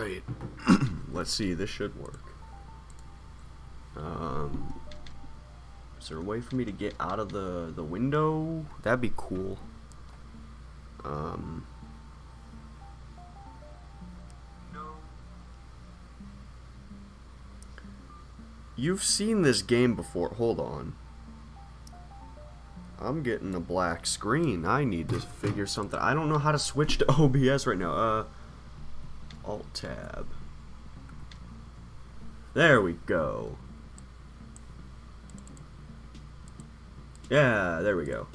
Alright. Let's see, this should work. Is there a way for me to get out of the window? That'd be cool. No. You've seen this game before. Hold on. I'm getting a black screen. I need to figure something. I don't know how to switch to OBS right now. Alt-tab. There we go. Yeah, there we go.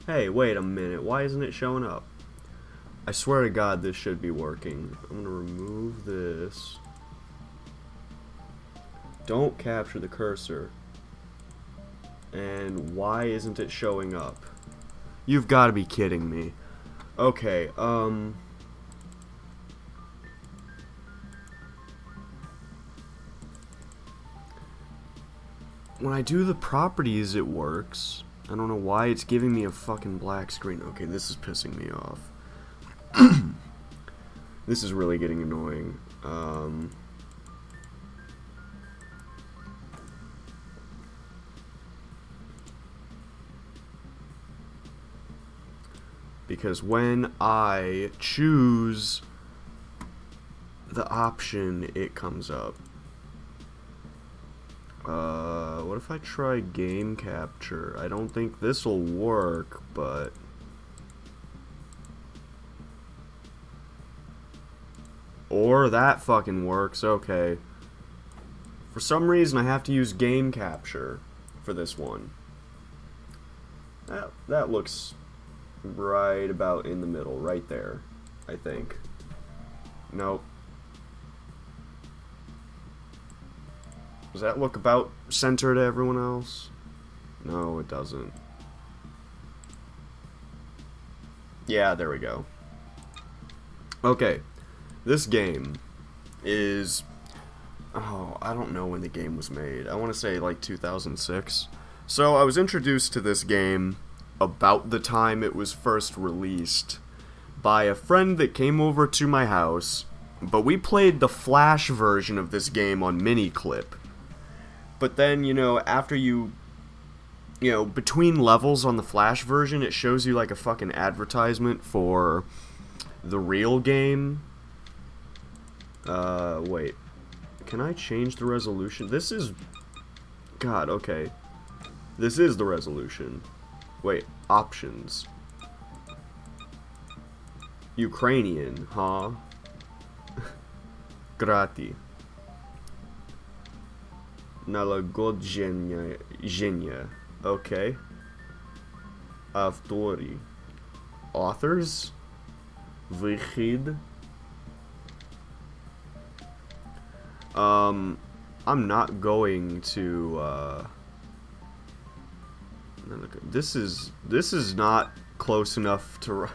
Hey, wait a minute. Why isn't it showing up? I swear to God this should be working. I'm gonna remove this. Don't capture the cursor. And why isn't it showing up? You've got to be kidding me. Okay, when I do the properties, it works. I don't know why it's giving me a fucking black screen. Okay, this is pissing me off. This is really getting annoying. Because when I choose the option, it comes up. What if I try game capture? I don't think this will work, but or that fucking works. Okay. For some reason, I have to use game capture for this one. That looks right about in the middle, right there, I think. Nope. Does that look about centered to everyone else? No, it doesn't. Yeah, there we go. Okay. This game is... oh, I don't know when the game was made. I want to say like 2006. So I was introduced to this game about the time it was first released by a friend that came over to my house, but we played the Flash version of this game on Miniclip. But then, you know, after you know, between levels on the Flash version, it shows you like a fucking advertisement for the real game. Wait. Can I change the resolution? This is... God, okay. This is the resolution. Wait, options. Ukrainian, huh? Grati. Nalagodzhenya. Okay. Avtori. Authors? Vychid. I'm not going to, this is not close enough to...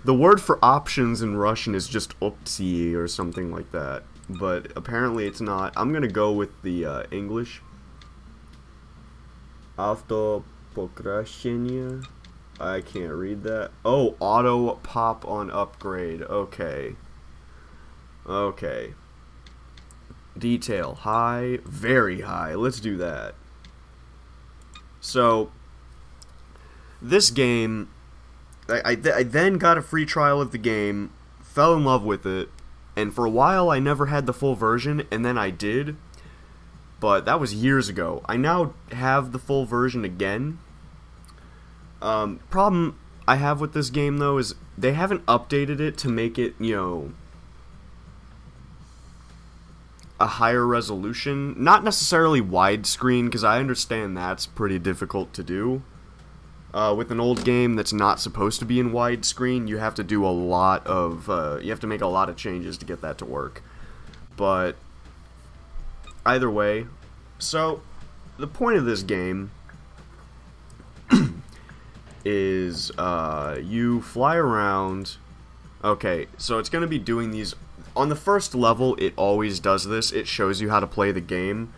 The word for options in Russian is just opции or something like that. But apparently it's not. I'm gonna go with the English. Автопокращение. I can't read that. Oh, auto pop on upgrade. Okay. Okay. Detail. High. Very high. Let's do that. So, this game... I then got a free trial of the game, fell in love with it, and for a while I never had the full version, and then I did, but that was years ago. I now have the full version again. Problem I have with this game, though, is they haven't updated it to make it, you know, a higher resolution. Not necessarily widescreen, because I understand that's pretty difficult to do. With an old game that's not supposed to be in widescreen, you have to do a lot of, you have to make a lot of changes to get that to work. But, either way, so, the point of this game is, you fly around. Okay, so it's going to be doing these, on the first level, it always does this, it shows you how to play the game.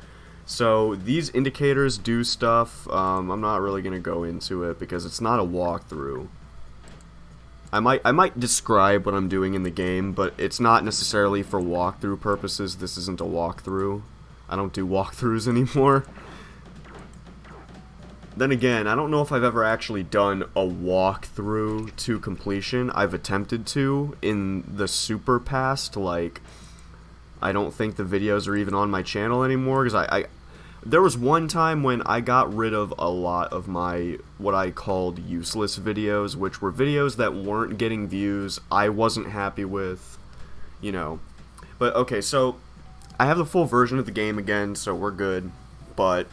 So, these indicators do stuff. I'm not really going to go into it because it's not a walkthrough. I might describe what I'm doing in the game, but it's not necessarily for walkthrough purposes. This isn't a walkthrough. I don't do walkthroughs anymore. Then again, I don't know if I've ever actually done a walkthrough to completion. I've attempted to in the super past, like, I don't think the videos are even on my channel anymore, because there was one time when I got rid of a lot of my, what I called useless videos, which were videos that weren't getting views, I wasn't happy with, you know. But, okay, so, I have the full version of the game again, so we're good, but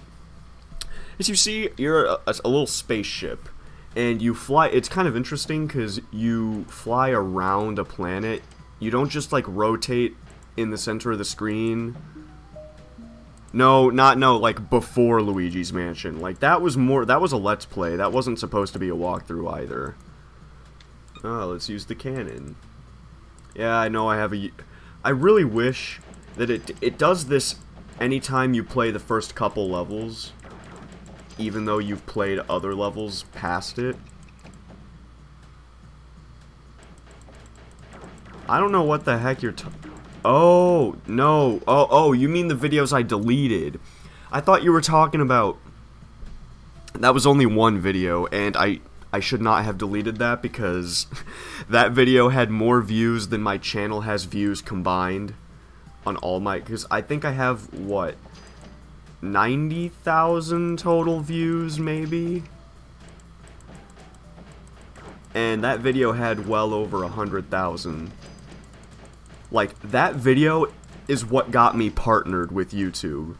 as you see, you're a little spaceship, and you fly. It's kind of interesting because you fly around a planet. You don't just like rotate in the center of the screen. No, like before Luigi's Mansion. Like that was a Let's Play. That wasn't supposed to be a walkthrough either. Oh, let's use the cannon. Yeah, I know I really wish that it does this anytime you play the first couple levels, even though you've played other levels past it. I don't know what the heck you're Oh, no. Oh, you mean the videos I deleted. I thought you were talking about... That was only one video, and I should not have deleted that because that video had more views than my channel has views combined on all my... Because I think I have, what, 90,000 total views, maybe? And that video had well over 100,000. Like, that video is what got me partnered with YouTube.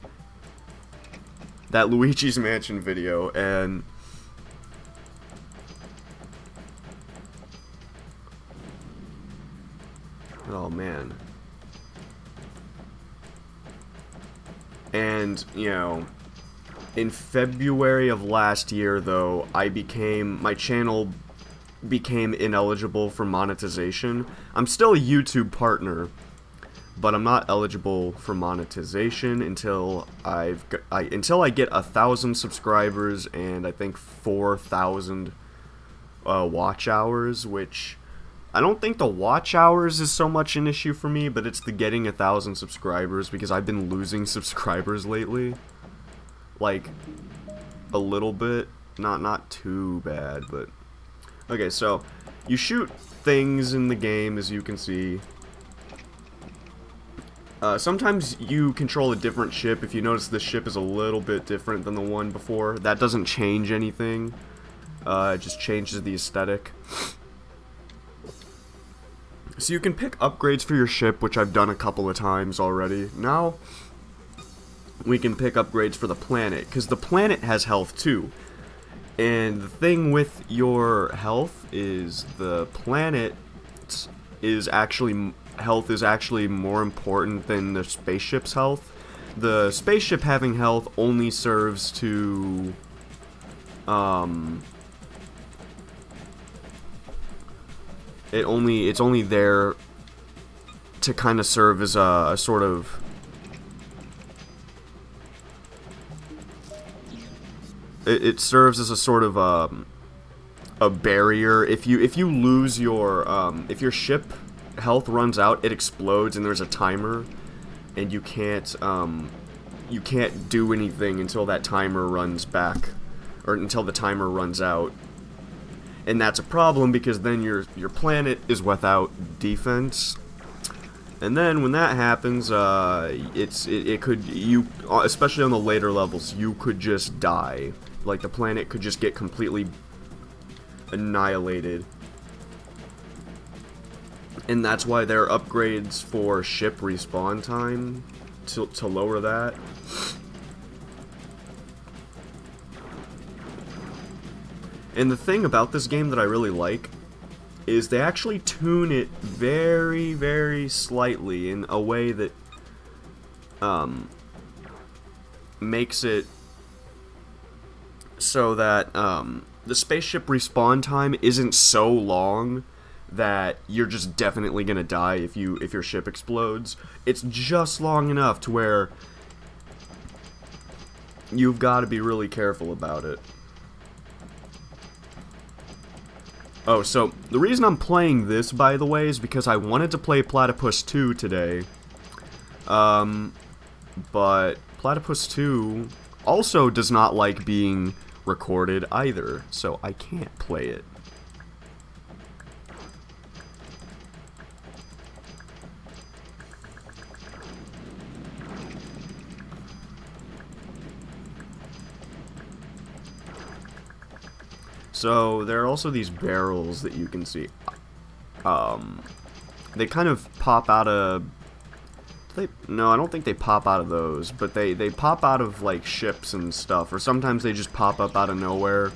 That Luigi's Mansion video, and... Oh, man. And, you know, in February of last year, though, my channel became ineligible for monetization. I'm still a YouTube partner, but I'm not eligible for monetization until until I get 1,000 subscribers and I think 4,000 watch hours, which I don't think the watch hours is so much an issue for me, but it's the getting 1,000 subscribers, because I've been losing subscribers lately. Like, a little bit. Not too bad, but... Okay, so, you shoot things in the game, as you can see. Sometimes you control a different ship. If you notice, this ship is a little bit different than the one before. That doesn't change anything. It just changes the aesthetic. So you can pick upgrades for your ship, which I've done a couple of times already. Now, we can pick upgrades for the planet, because the planet has health too. And the thing with your health is the planet is actually... Health is actually more important than the spaceship's health. The spaceship having health only serves to... It's only there to kind of serve as a sort of... It serves as a sort of a barrier. If you lose your if your ship health runs out, it explodes and there's a timer, and you can't do anything until that timer runs back, or until the timer runs out. And that's a problem, because then your planet is without defense. And then when that happens, especially on the later levels, you could just die. Like, the planet could just get completely annihilated. And that's why there are upgrades for ship respawn time to lower that. And the thing about this game that I really like is they actually tune it very, very slightly in a way that makes it so that the spaceship respawn time isn't so long that you're just definitely gonna die if your ship explodes. It's just long enough to where you've got to be really careful about it. Oh, so the reason I'm playing this, by the way, is because I wanted to play Platypus 2 today. But Platypus 2 also does not like being recorded either, so I can't play it. So, there are also these barrels that you can see. They kind of pop out of... No, I don't think they pop out of those, but they pop out of, like, ships and stuff, or sometimes they just pop up out of nowhere.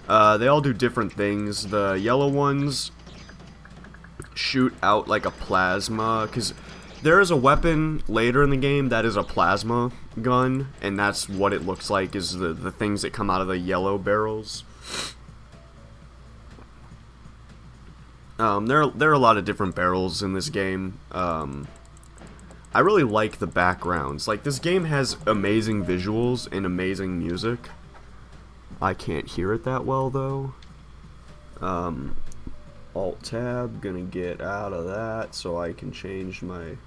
They all do different things. The yellow ones shoot out, like, a plasma, because there is a weapon later in the game that is a plasma gun, and that's what it looks like, is the things that come out of the yellow barrels. There are a lot of different barrels in this game. I really like the backgrounds. Like, this game has amazing visuals and amazing music. I can't hear it that well, though. Alt-Tab, gonna get out of that so I can change my...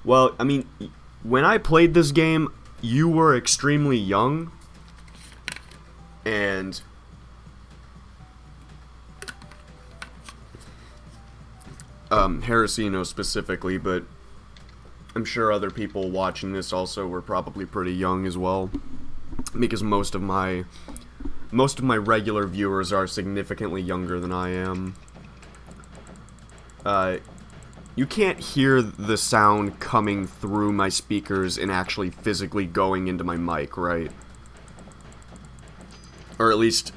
Well, I mean, when I played this game, you were extremely young, and Heresino specifically, but I'm sure other people watching this also were probably pretty young as well, because most of my regular viewers are significantly younger than I am. You can't hear the sound coming through my speakers and actually physically going into my mic, right? Or at least...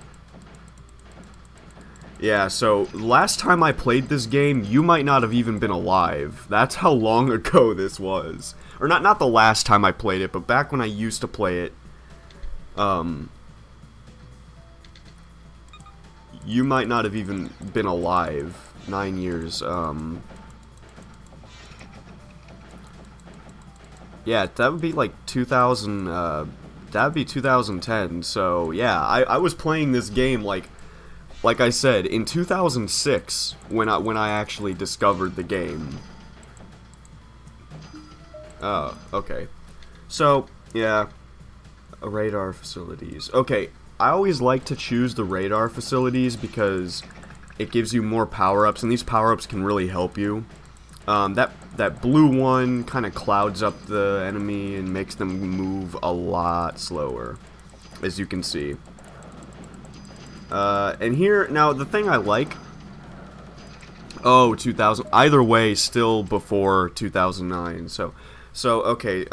Yeah, so last time I played this game, you might not have even been alive. That's how long ago this was. Or not the last time I played it, but back when I used to play it. You might not have even been alive. 9 years, Yeah, that would be like 2000, that would be 2010, so yeah, I was playing this game like I said, in 2006, when I actually discovered the game. Oh, okay. So, yeah, radar facilities. Okay, I always like to choose the radar facilities because it gives you more power-ups, and these power-ups can really help you. That blue one kind of clouds up the enemy and makes them move a lot slower, as you can see. And here, now, the thing I like... Oh, 2000... Either way, still before 2009, so okay,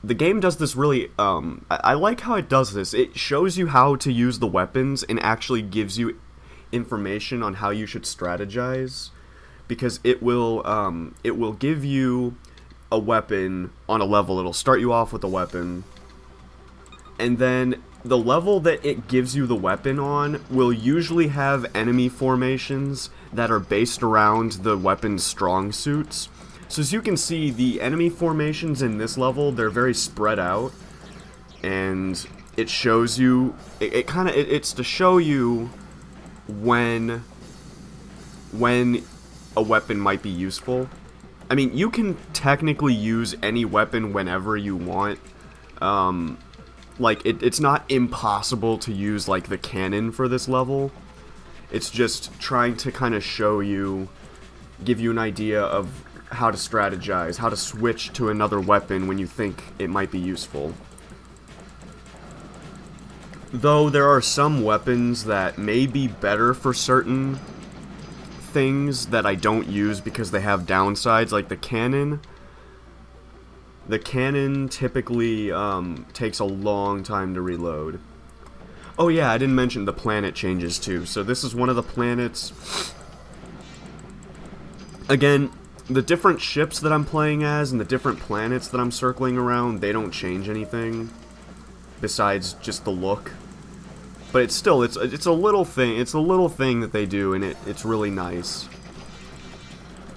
the game does this really, I like how it does this. It shows you how to use the weapons and actually gives you information on how you should strategize. Because it will give you a weapon on a level. It'll start you off with a weapon, and then the level that it gives you the weapon on will usually have enemy formations that are based around the weapon's strong suits. So as you can see, the enemy formations in this level, they're very spread out, and it shows you, it's to show you when a weapon might be useful. I mean, you can technically use any weapon whenever you want. Like, it's not impossible to use, like, the cannon for this level. It's just trying to kind of show you, give you an idea of how to strategize, how to switch to another weapon when you think it might be useful. Though there are some weapons that may be better for certain things that I don't use because they have downsides, like the cannon. The cannon typically takes a long time to reload. Oh yeah, I didn't mention the planet changes too. So this is one of the planets. Again, the different ships that I'm playing as and the different planets that I'm circling around, they don't change anything besides just the look. But it's still, it's a little thing, that they do, and it's really nice.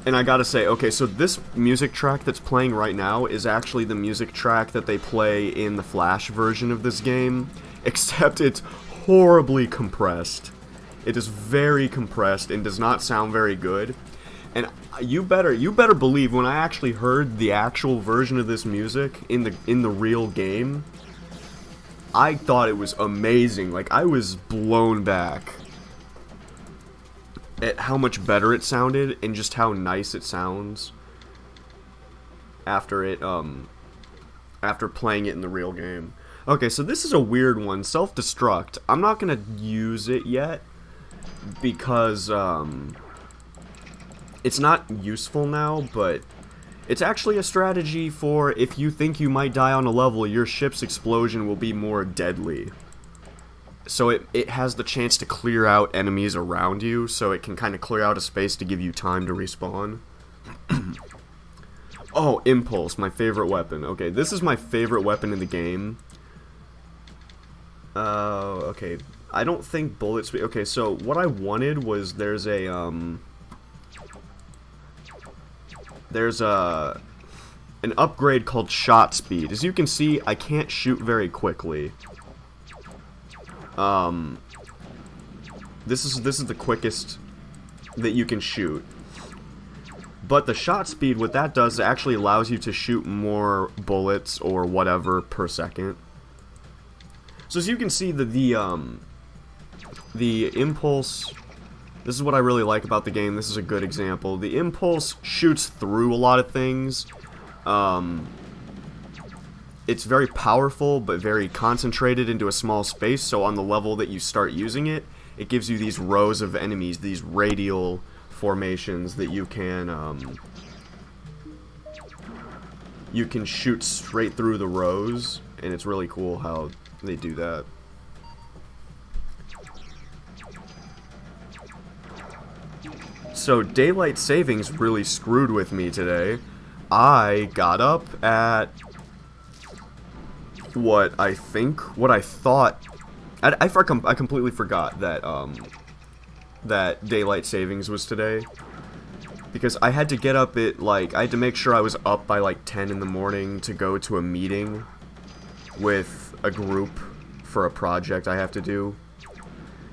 And I gotta say, okay, so this music track that's playing right now is actually the music track that they play in the Flash version of this game, except it's horribly compressed. It is very compressed and does not sound very good. And you better believe when I actually heard the actual version of this music in the real game, I thought it was amazing. Like, I was blown back at how much better it sounded and just how nice it sounds after after playing it in the real game. Okay, so this is a weird one, Self-Destruct. I'm not gonna use it yet because it's not useful now, but it's actually a strategy for if you think you might die on a level, your ship's explosion will be more deadly. So it has the chance to clear out enemies around you, so it can kind of clear out a space to give you time to respawn. Oh, Impulse, my favorite weapon. Okay, this is my favorite weapon in the game. Okay, I don't think bullet speed... Okay, so what I wanted was there's an upgrade called Shot Speed. As you can see, I can't shoot very quickly. This is the quickest that you can shoot. But the shot speed, what that does, it actually allows you to shoot more bullets or whatever per second. So as you can see, the Impulse, this is what I really like about the game. This is a good example. The Impulse shoots through a lot of things. It's very powerful, but very concentrated into a small space, so on the level that you start using it, it gives you these rows of enemies, these radial formations that you can shoot straight through the rows, and it's really cool how they do that. So daylight savings really screwed with me today. I got up at what I thought. I completely forgot that that daylight savings was today, because I had to get up at I had to make sure I was up by like 10 in the morning to go to a meeting with a group for a project I have to do.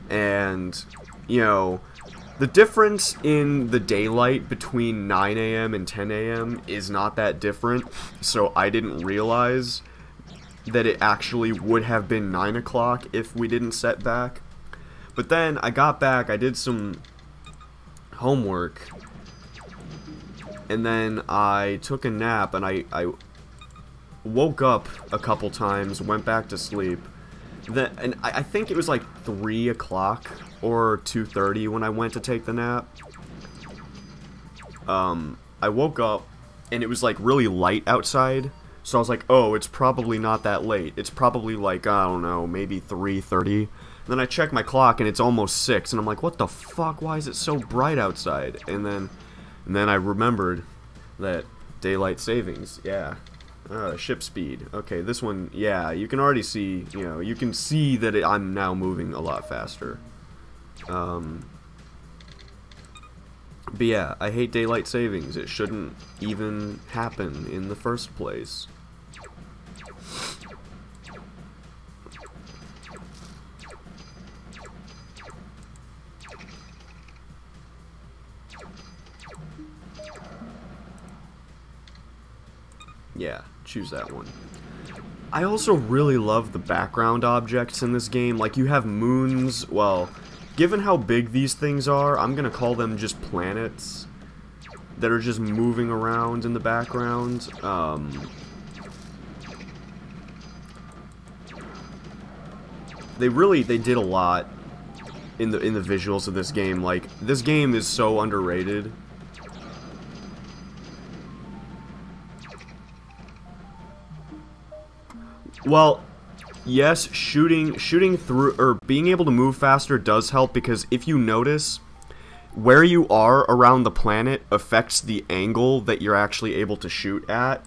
And you know, the difference in the daylight between 9 AM and 10 AM is not that different, so I didn't realize that it actually would have been 9 o'clock if we didn't set back. But then I got back, I did some homework, and then I took a nap, and I woke up a couple times, went back to sleep. And I think it was like 3 o'clock or 2:30 when I went to take the nap. I woke up, and it was like really light outside. So I was like, oh, it's probably not that late. It's probably like, I don't know, maybe 3:30. Then I check my clock and it's almost 6, and I'm like, what the fuck? Why is it so bright outside? And then I remembered that daylight savings, yeah. Ship speed. Okay, this one, yeah, you can already see, you know, you can see that I'm now moving a lot faster. But yeah, I hate daylight savings. It shouldn't even happen in the first place. Yeah, choose that one. I also really love the background objects in this game. Like, you have moons, well, given how big these things are, I'm gonna call them just planets that are just moving around in the background. They did a lot in the visuals of this game. Like, this game is so underrated. Well, yes, shooting through, or being able to move faster does help, because if you notice, where you are around the planet affects the angle that you're actually able to shoot at.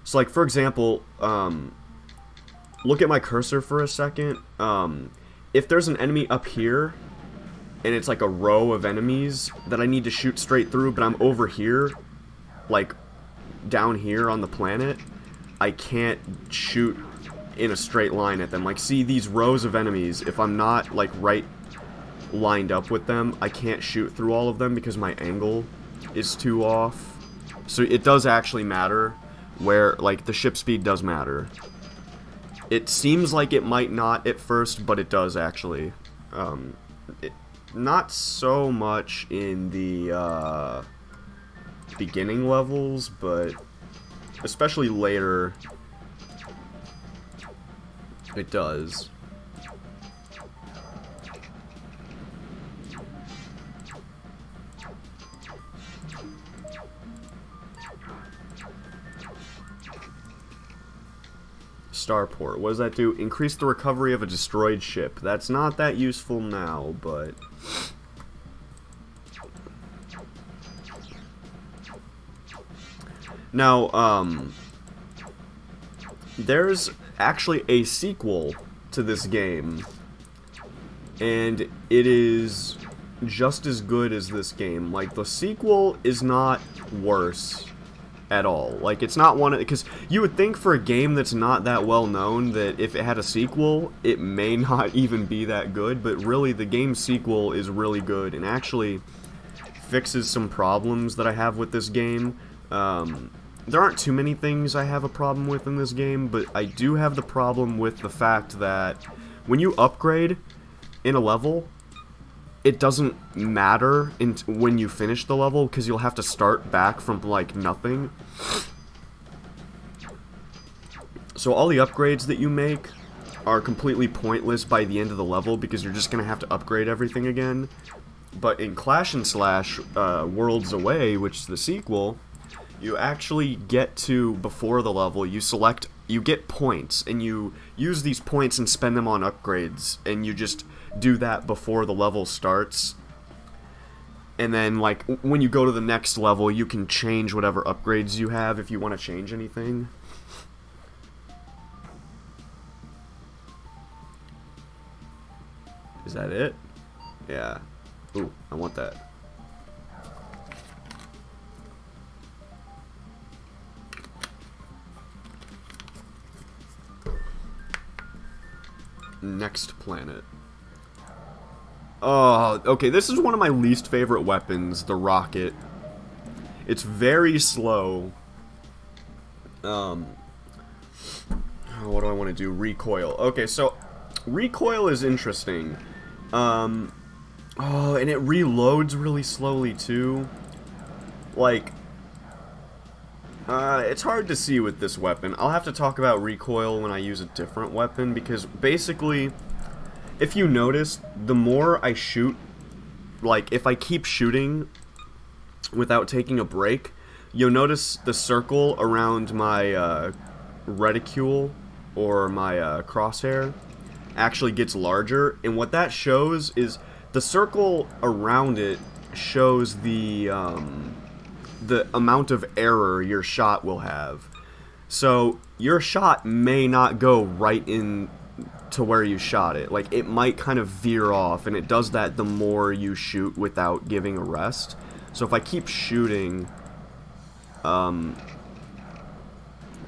So, like, for example, look at my cursor for a second. If there's an enemy up here, and it's like a row of enemies that I need to shoot straight through, but I'm over here, like, down here on the planet, I can't shoot in a straight line at them. Like, see these rows of enemies, if I'm not, like, right lined up with them, I can't shoot through all of them because my angle is too off. So it does actually matter where, like, the ship speed does matter. It seems like it might not at first, but it does actually. Not so much in the beginning levels, but especially later, it does. Starport. What does that do? Increase the recovery of a destroyed ship. That's not that useful now, but... Now, there's actually a sequel to this game, and it is just as good as this game. Like, the sequel is not worse at all. Like, it's not one of... Because you would think for a game that's not that well known that if it had a sequel, it may not even be that good, but really the game's sequel is really good and actually fixes some problems that I have with this game. There aren't too many things I have a problem with in this game, but I do have the problem with the fact that when you upgrade in a level, it doesn't matter when you finish the level, because you'll have to start back from, like, nothing. So all the upgrades that you make are completely pointless by the end of the level, because you're just going to have to upgrade everything again. But in Clash and Slash Worlds Away, which is the sequel, you actually get to, before the level, you get points, and you use these points and spend them on upgrades, and you just do that before the level starts. And then, like, when you go to the next level, you can change whatever upgrades you have if you want to change anything. Is that it? Yeah. Ooh, I want that. Next planet. Oh, okay, this is one of my least favorite weapons, the rocket. It's very slow. What do I want to do? Recoil. Okay, so recoil is interesting. Oh, and it reloads really slowly too. Like, it's hard to see with this weapon. I'll have to talk about recoil when I use a different weapon, because basically, if you notice, the more I shoot, like, if I keep shooting without taking a break, you'll notice the circle around my reticule, or my crosshair, actually gets larger, and what that shows is the circle around it shows the amount of error your shot will have. So your shot may not go right in to where you shot it. Like, it might kind of veer off, and it does that the more you shoot without giving a rest. So if I keep shooting,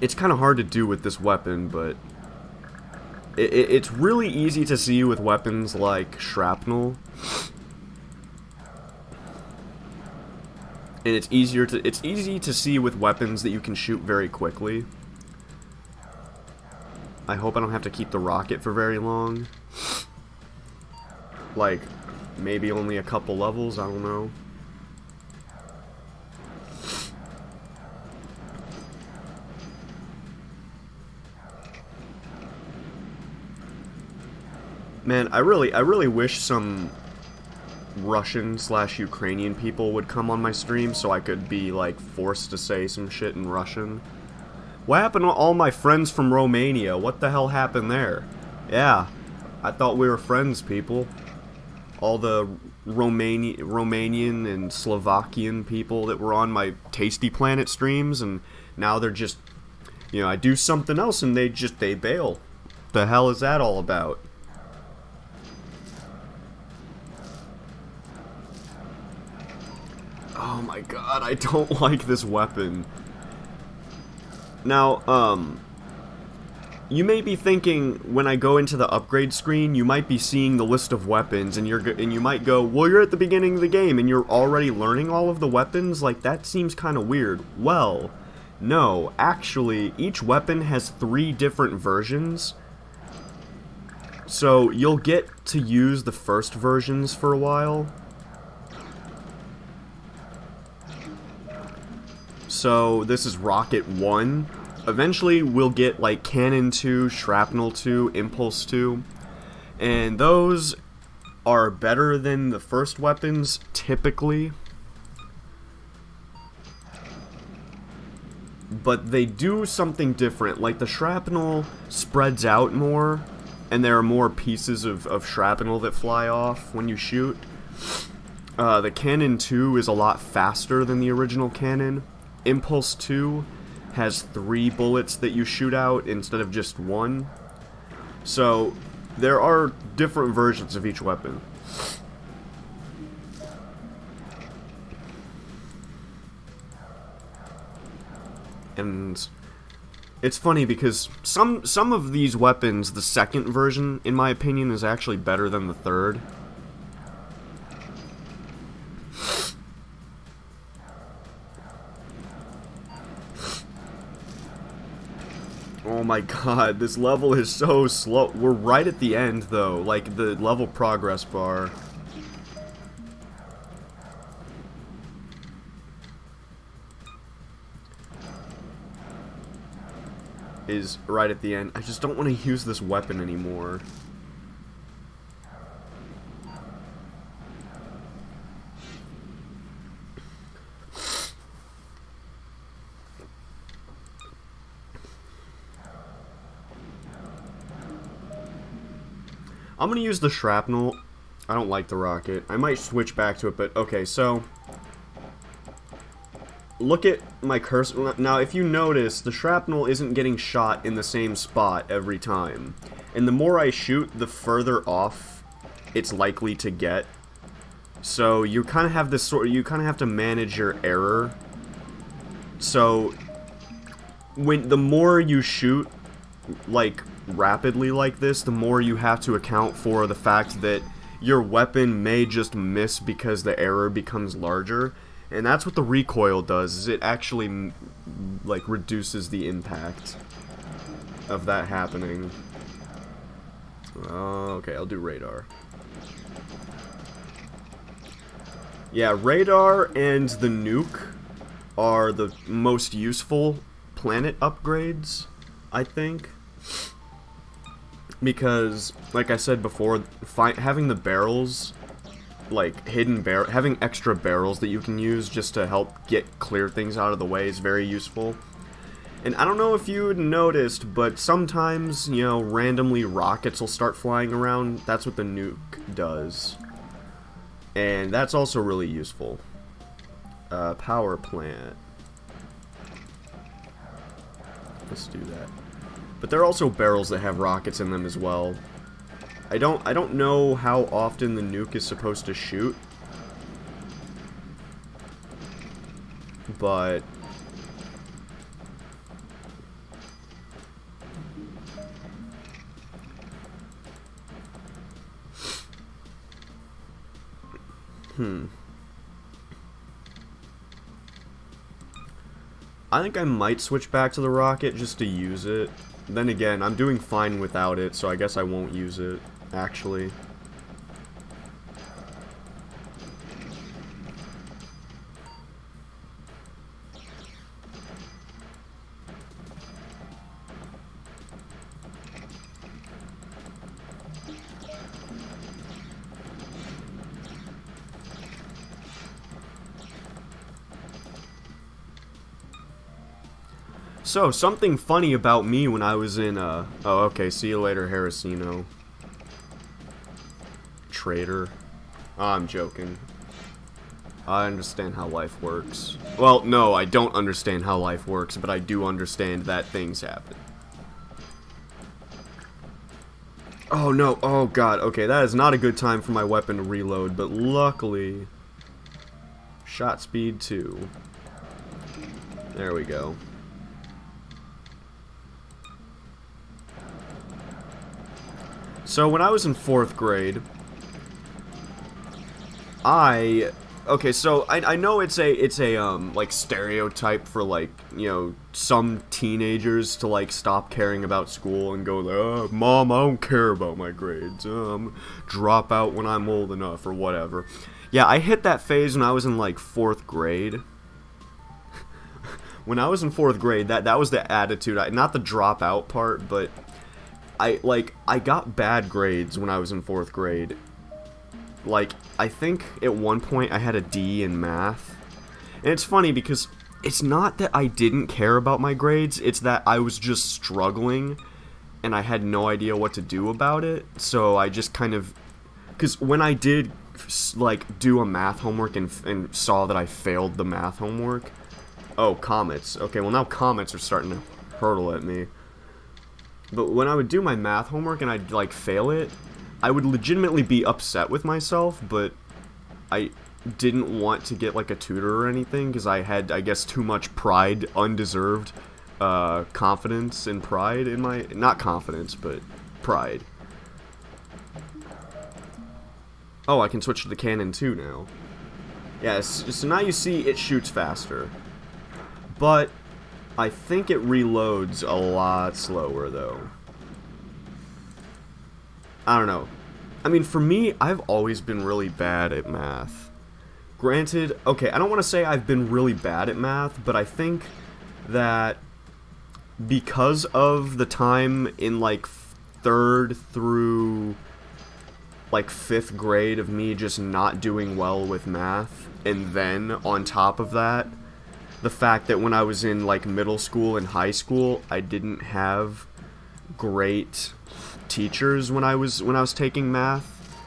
it's kind of hard to do with this weapon, but it's really easy to see with weapons like shrapnel. And it's easy to see with weapons that you can shoot very quickly. I hope I don't have to keep the rocket for very long. Like, maybe only a couple levels, I don't know. Man, I really wish some Russian/Ukrainian people would come on my stream so I could be, like, forced to say some shit in Russian. What happened to all my friends from Romania? What the hell happened there? Yeah, I thought we were friends, people. All the Romanian and Slovakian people that were on my Tasty Planet streams, and now they're just, you know, I do something else and they bail. The hell is that all about? Oh my god, I don't like this weapon. Now, you may be thinking, when I go into the upgrade screen, you might be seeing the list of weapons, and you might go, well, you're at the beginning of the game, and you're already learning all of the weapons? Like, that seems kind of weird. Well, no, actually, each weapon has 3 different versions. So, you'll get to use the first versions for a while. So, this is Rocket 1. Eventually, we'll get, like, Cannon 2, Shrapnel 2, Impulse 2. And those are better than the first weapons, typically. But they do something different. Like, the Shrapnel spreads out more, and there are more pieces of shrapnel that fly off when you shoot. The Cannon 2 is a lot faster than the original Cannon. Impulse 2 has 3 bullets that you shoot out instead of just 1. So, there are different versions of each weapon. And it's funny because some of these weapons, the second version, in my opinion, is actually better than the third. Oh my god, this level is so slow. We're right at the end, though. Like, the level progress bar. Is right at the end. I just don't want to use this weapon anymore. I'm gonna use the Shrapnel. I don't like the rocket. I might switch back to it, but okay, so look at my cursor. Now, if you notice, the Shrapnel isn't getting shot in the same spot every time. And the more I shoot, the further off it's likely to get. So you kind of have this you kind of have to manage your error. So the more you shoot, like, rapidly like this, the more you have to account for the fact that your weapon may just miss because the error becomes larger. And that's what the recoil does, is it actually, like, reduces the impact of that happening. Okay, I'll do radar. Yeah, radar and the nuke are the most useful planet upgrades, I think. Because, like I said before, having the barrels, like having extra barrels that you can use just to help clear things out of the way is very useful. And I don't know if you noticed, but sometimes, you know, randomly rockets will start flying around. That's what the nuke does. And that's also really useful. Power plant. Let's do that. But there are also barrels that have rockets in them as well. I don't know how often the nuke is supposed to shoot. But I think I might switch back to the rocket just to use it. Then again, I'm doing fine without it, so I guess I won't use it, actually. So, something funny about me when I was in, oh, okay, see you later, Harrisino. Traitor. Oh, I'm joking. I understand how life works. Well, no, I don't understand how life works, but I do understand that things happen. Oh, no, oh, God, okay, that is not a good time for my weapon to reload, but luckily... Shot speed 2. There we go. So when I was in 4th grade, okay, so I know it's a like stereotype for, like, you know, some teenagers to, like, stop caring about school and go, oh, Mom, I don't care about my grades, drop out when I'm old enough or whatever. Yeah, I hit that phase when I was in, like, 4th grade. When I was in 4th grade, that was the attitude. Not the dropout part, but I got bad grades when I was in 4th grade. Like, I think at one point I had a D in math. And it's funny because it's not that I didn't care about my grades, it's that I was just struggling and I had no idea what to do about it. So I just kind of, because when I did, like, do a math homework and saw that I failed the math homework. Oh, comets. Okay, well now comets are starting to hurtle at me. But when I would do my math homework and I'd, like, fail it, I would legitimately be upset with myself, but I didn't want to get, like, a tutor or anything, because I had, I guess, too much pride, undeserved confidence and pride in my, not confidence, but pride. Oh, I can switch to the cannon too now. Yes, so now you see it shoots faster. But I think it reloads a lot slower, though. I don't know. I mean, for me, I've always been really bad at math. Granted, okay, I don't want to say I've been really bad at math, but I think that because of the time in, like, 3rd through, like, 5th grade of me just not doing well with math, and then, on top of that, the fact that when I was in, like, middle school and high school, I didn't have great teachers when I was taking math.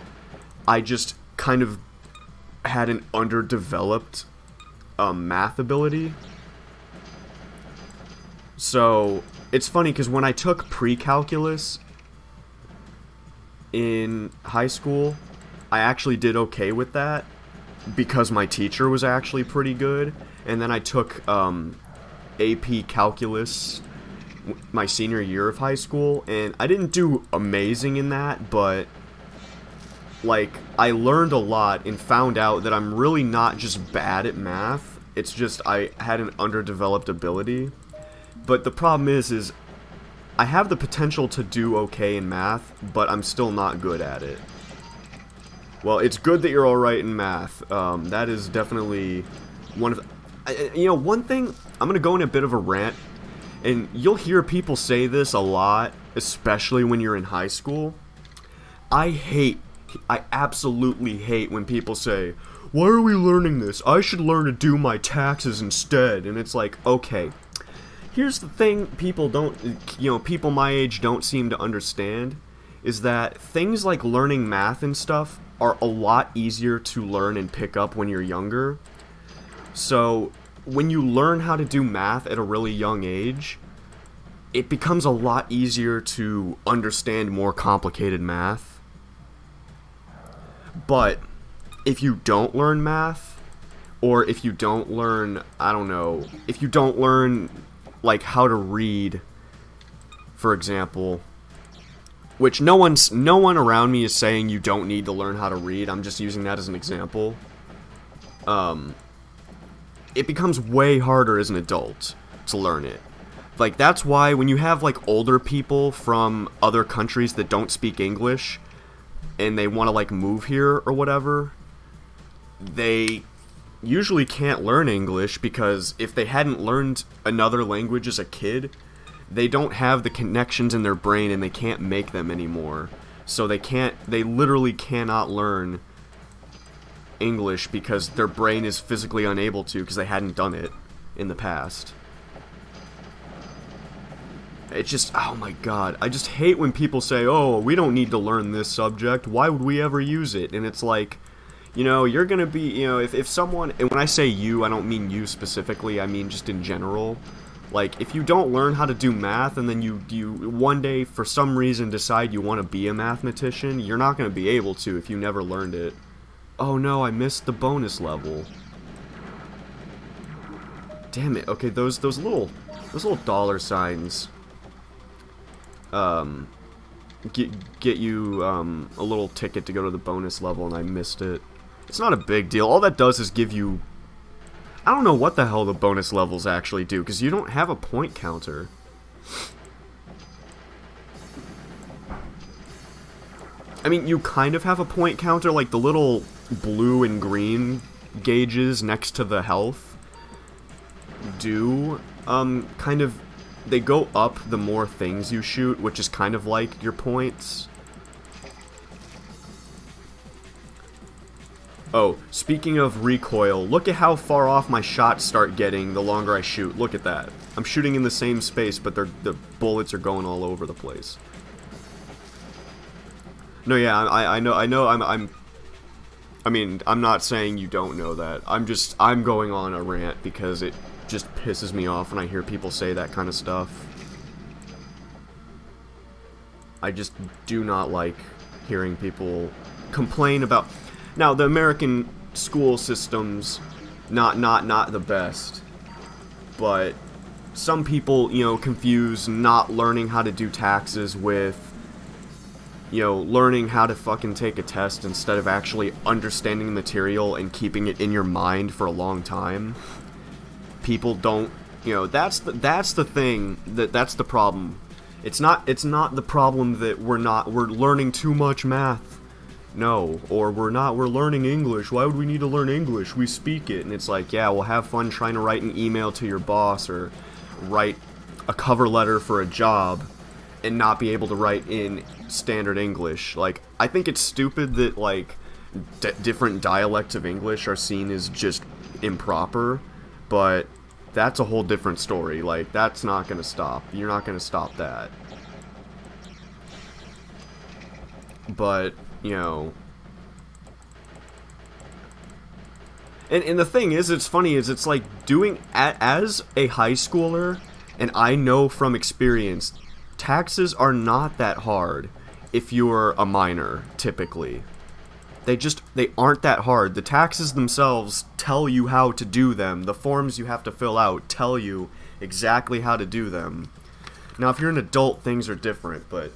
I just kind of had an underdeveloped math ability. So it's funny because when I took pre-calculus in high school, I actually did okay with that because my teacher was actually pretty good. And then I took AP Calculus my senior year of high school, and I didn't do amazing in that, but, like, I learned a lot and found out that I'm really not just bad at math, it's just I had an underdeveloped ability. But the problem is I have the potential to do okay in math, but I'm still not good at it. Well, it's good that you're alright in math. That is definitely one of the... You know, one thing, I'm gonna go in a bit of a rant, and you'll hear people say this a lot, especially when you're in high school. I absolutely hate when people say, why are we learning this? I should learn to do my taxes instead. And it's like, okay, here's the thing people my age don't seem to understand, is that things like learning math and stuff are a lot easier to learn and pick up when you're younger. So, when you learn how to do math at a really young age, it becomes a lot easier to understand more complicated math. But, if you don't learn math, or if you don't learn, I don't know, if you don't learn, like, how to read, for example, which no one around me is saying you don't need to learn how to read, I'm just using that as an example, it becomes way harder as an adult to learn it. Like, that's why when you have, like, older people from other countries that don't speak English, and they want to, like, move here or whatever, they usually can't learn English because if they hadn't learned another language as a kid, they don't have the connections in their brain and they can't make them anymore. So they literally cannot learn English because their brain is physically unable to because they hadn't done it in the past. It's just, oh my god, I just hate when people say, oh, we don't need to learn this subject, why would we ever use it? And it's like, you know, you're gonna be, you know, if someone, and when I say you, I don't mean you specifically, I mean just in general. Like, if you don't learn how to do math and then you one day, for some reason, decide you want to be a mathematician, you're not going to be able to if you never learned it. Oh no, I missed the bonus level. Damn it. Okay, those little dollar signs get you a little ticket to go to the bonus level, and I missed it. It's not a big deal. All that does is give you... I don't know what the hell the bonus levels actually do, because you don't have a point counter. I mean, you kind of have a point counter, like the little blue and green gauges next to the health do, kind of, they go up the more things you shoot, which is kind of like your points. Oh, speaking of recoil, look at how far off my shots start getting the longer I shoot. Look at that. I'm shooting in the same space, but the bullets are going all over the place. No, yeah, I know, I mean, I'm not saying you don't know that. I'm going on a rant because it just pisses me off when I hear people say that kind of stuff. I just do not like hearing people complain about... Now, the American school system's not the best, but some people, you know, confuse not learning how to do taxes with, you know, learning how to fucking take a test instead of actually understanding the material and keeping it in your mind for a long time. People don't, you know, that's the thing, that's the problem. It's not the problem that we're learning too much math. No, or we're learning English. Why would we need to learn English? We speak it. And it's like, yeah, well, have fun trying to write an email to your boss or write a cover letter for a job and not be able to write in standard English. Like, I think it's stupid that, like, different dialects of English are seen as just improper, but that's a whole different story. Like, that's not gonna stop. You're not gonna stop that. But, you know... And the thing is, it's funny, is it's like doing... As a high schooler, and I know from experience, taxes are not that hard if you're a minor, typically. They aren't that hard. The taxes themselves tell you how to do them. The forms you have to fill out tell you exactly how to do them. Now, if you're an adult, things are different, but...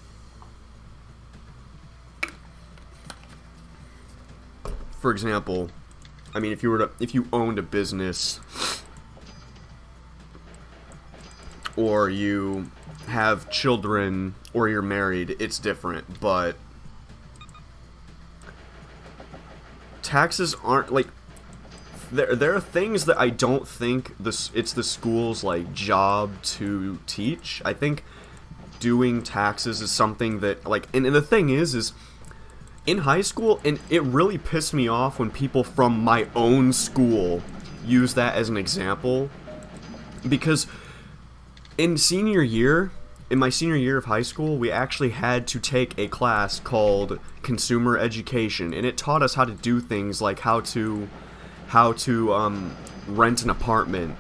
For example, I mean, if you owned a business, or you have children, or you're married, it's different, but taxes aren't, like, there are things that I don't think it's the school's, like, job to teach. I think doing taxes is something that, like, and the thing is in high school, and it really pissed me off when people from my own school use that as an example, because in my senior year of high school, we actually had to take a class called Consumer Education, and it taught us how to do things like how to rent an apartment,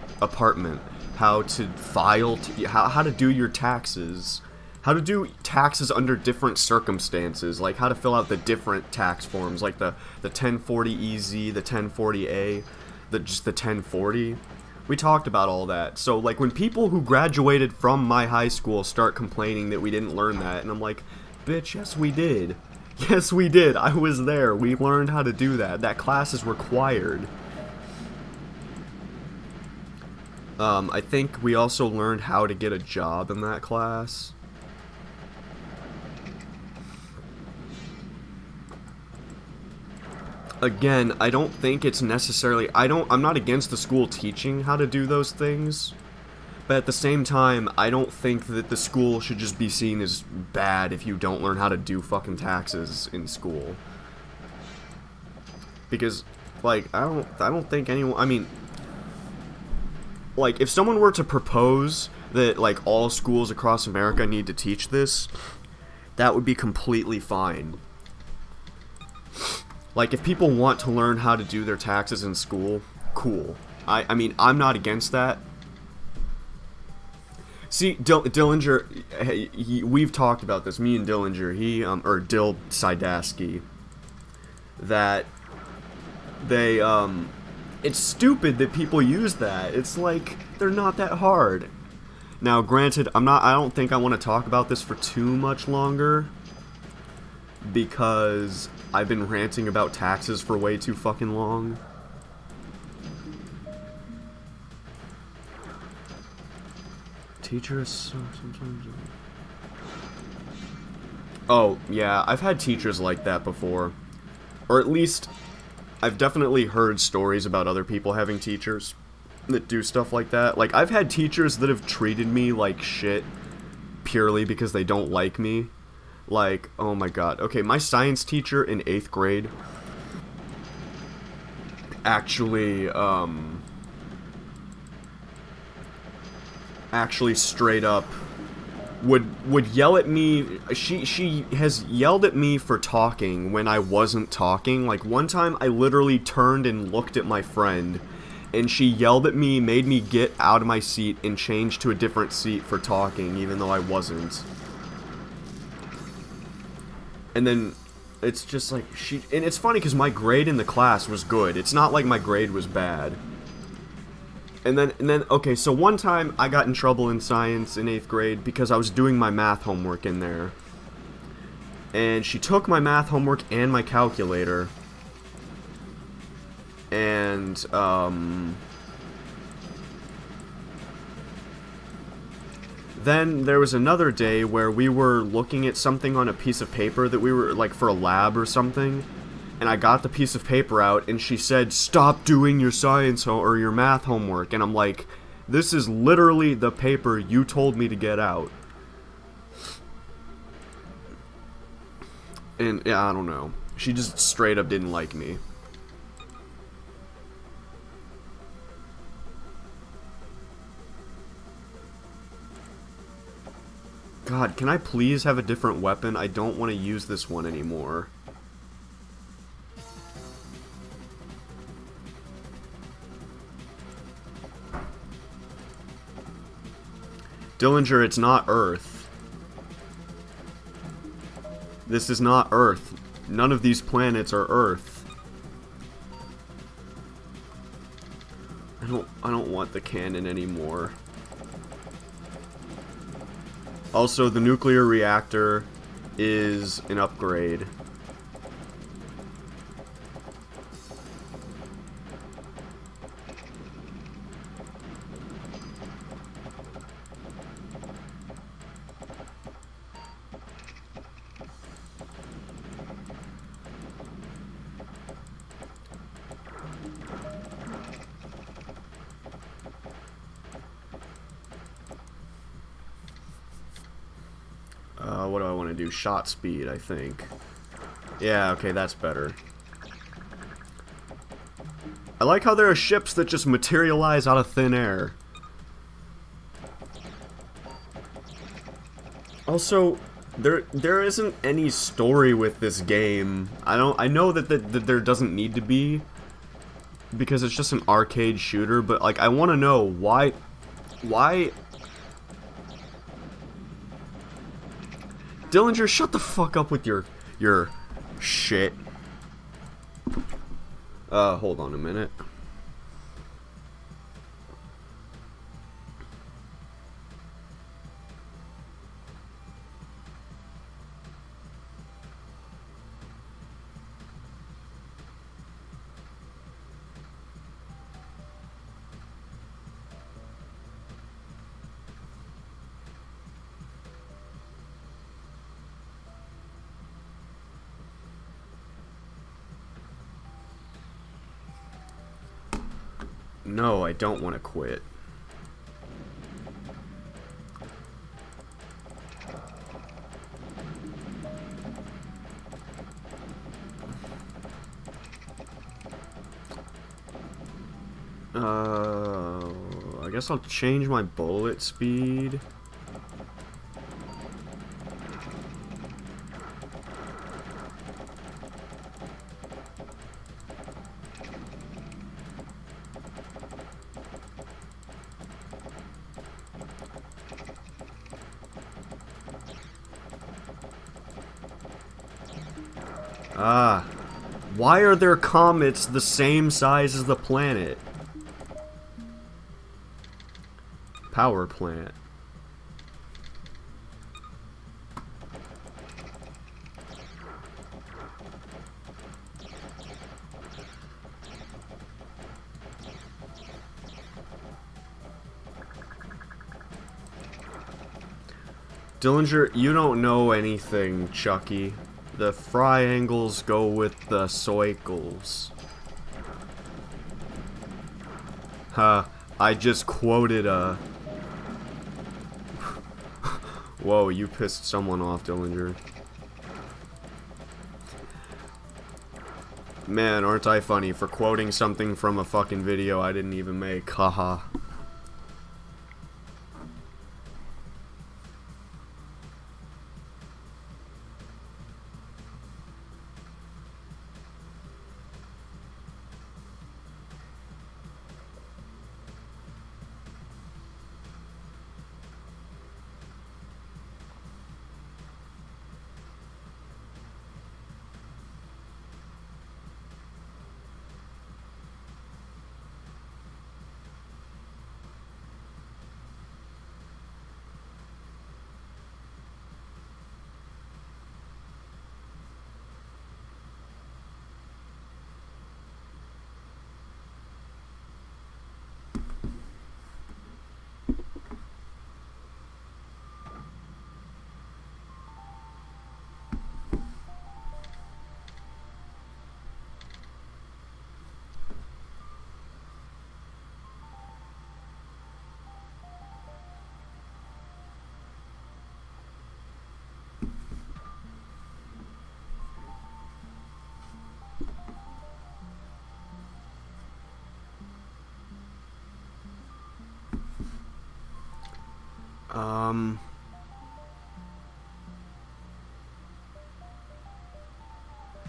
how to file, how to do your taxes, how to do taxes under different circumstances, like how to fill out the different tax forms, like the 1040EZ, the 1040A, just the 1040. We talked about all that. So, like, when people who graduated from my high school start complaining that we didn't learn that, and I'm like, bitch, yes we did. Yes we did. I was there. We learned how to do that. That class is required. I think we also learned how to get a job in that class. Again, I don't think it's necessarily... I'm not against the school teaching how to do those things. But at the same time, I don't think that the school should just be seen as bad if you don't learn how to do fucking taxes in school. Because, like, I don't think anyone... I mean... Like, if someone were to propose that, like, all schools across America need to teach this, that would be completely fine. Like, if people want to learn how to do their taxes in school, cool. I mean, I'm not against that. See, Dillinger, we've talked about this, me and Dillinger, or Dill Sidasky, that they, it's stupid that people use that. It's like, they're not that hard. Now, granted, I don't think I want to talk about this for too much longer, because I've been ranting about taxes for way too fucking long. Teachers sometimes... Oh, yeah, I've had teachers like that before. Or at least, I've definitely heard stories about other people having teachers that do stuff like that. Like, I've had teachers that have treated me like shit purely because they don't like me. Like, oh my god. Okay, my science teacher in 8th grade actually straight up would yell at me. She has yelled at me for talking when I wasn't talking. Like, one time I literally turned and looked at my friend, and she yelled at me, made me get out of my seat and change to a different seat for talking, even though I wasn't. And then it's just like and it's funny because my grade in the class was good. It's not like my grade was bad. And then, okay, so one time I got in trouble in science in 8th grade because I was doing my math homework in there. And she took my math homework and my calculator. And, then there was another day where we were looking at something on a piece of paper that we were, like, for a lab or something. And I got the piece of paper out, and she said, "Stop doing your science or your math homework." And I'm like, this is literally the paper you told me to get out. And, yeah, I don't know. She just straight up didn't like me. God, can I please have a different weapon? I don't want to use this one anymore. Dillinger, it's not Earth. This is not Earth. None of these planets are Earth. I don't want the cannon anymore. Also, the nuclear reactor is an upgrade. What do I want to do? Shot speed, I think. Yeah, okay, that's better. I like how there are ships that just materialize out of thin air. Also, there isn't any story with this game. I know that there doesn't need to be, because it's just an arcade shooter, but like I want to know why Dillinger, shut the fuck up with your shit. Hold on a minute. No, I don't want to quit. I guess I'll change my bullet speed. Ah, Why are their comets the same size as the planet? Power plant. Dillinger, you don't know anything, Chucky. The triangles go with the cycles. Huh, I just quoted a... Whoa, you pissed someone off, Dillinger. Man, aren't I funny for quoting something from a fucking video I didn't even make, haha.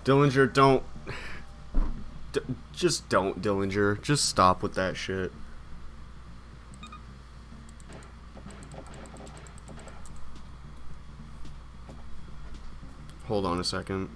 Dillinger, don't... just don't, Dillinger. Just stop with that shit. Hold on a second.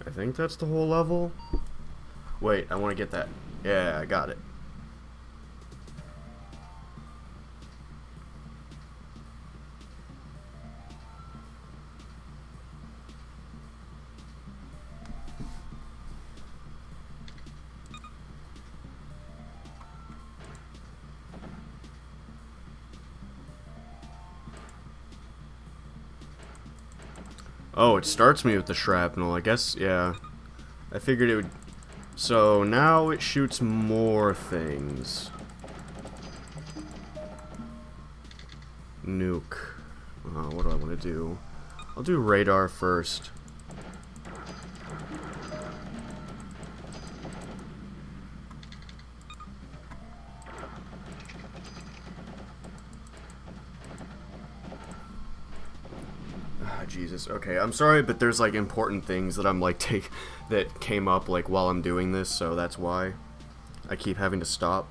I think that's the whole level. Wait, I want to get that. Yeah, I got it. Oh, it starts me with the shrapnel. I guess, yeah. I figured it would... So, now it shoots more things. Nuke. What do I want to do? I'll do radar first. Jesus. Okay, I'm sorry, but there's like important things that I'm like that came up like while I'm doing this, so that's why I keep having to stop.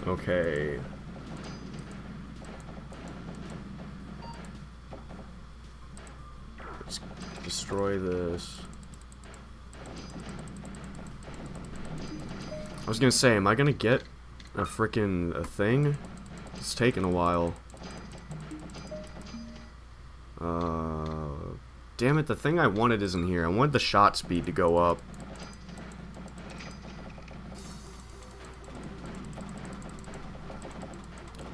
Okay. Let's destroy this. I was gonna say, am I gonna get a frickin' thing? It's taking a while. Damn it, the thing I wanted isn't here. I wanted the shot speed to go up.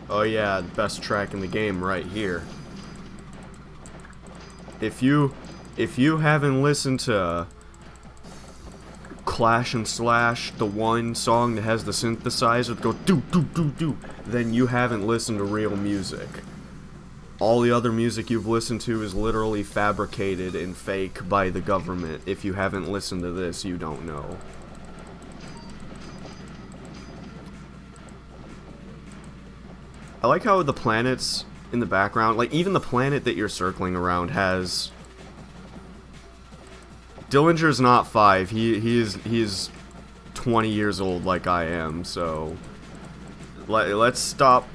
Oh yeah, the best track in the game right here. If you haven't listened to Clash and Slash, the one song that has the synthesizer that go do do do do, then you haven't listened to real music. All the other music you've listened to is literally fabricated and fake by the government. If you haven't listened to this, you don't know. I like how the planets in the background, like even the planet that you're circling around has... Dillinger's not 5, he is 20 years old like I am, so... Let's stop...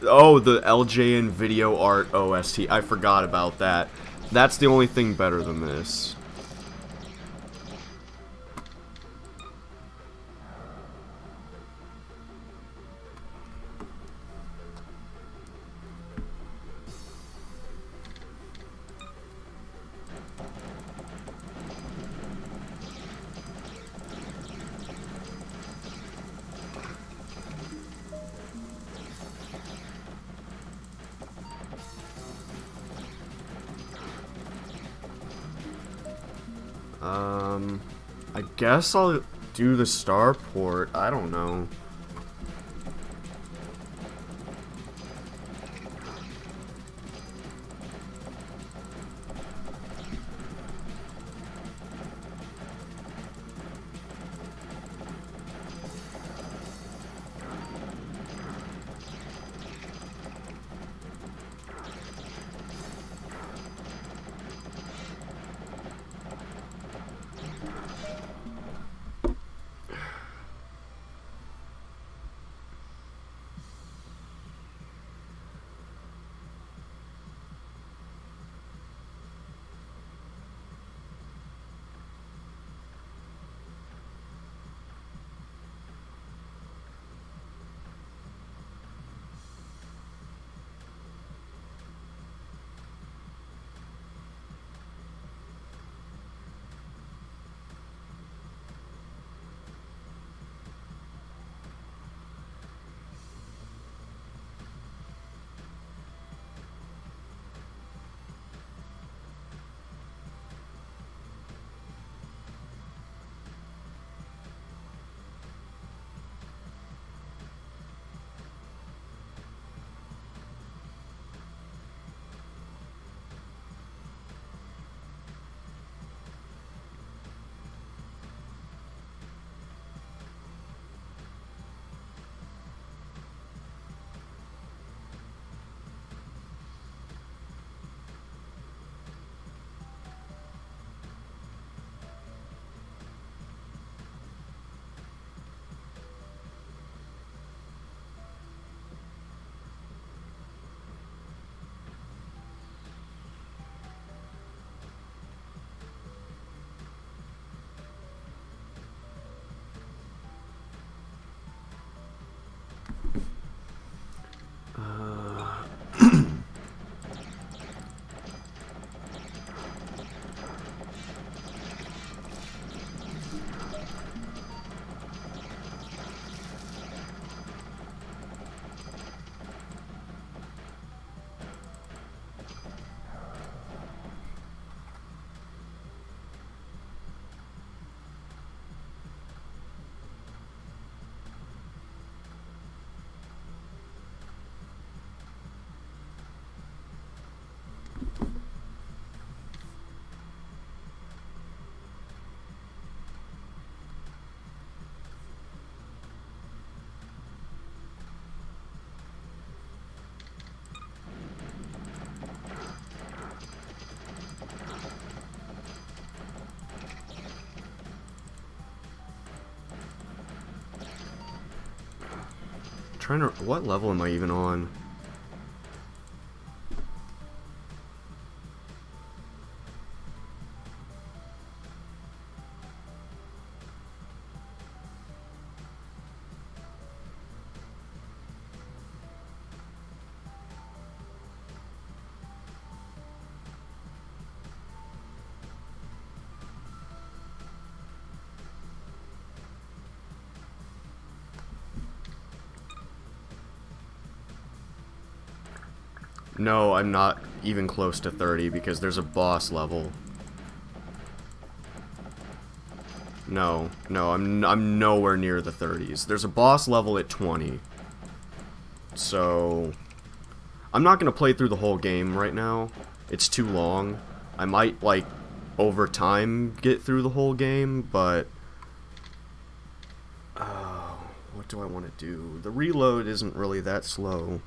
Oh, the LJN Video Art OST, I forgot about that. That's the only thing better than this. I guess I'll do the starport. I don't know. trying to... What level am I even on? No, I'm not even close to 30 because there's a boss level. No, I'm nowhere near the 30s. There's a boss level at 20. So I'm not gonna play through the whole game right now. It's too long. I might, like, over time get through the whole game, but what do I want to do? The reload isn't really that slow.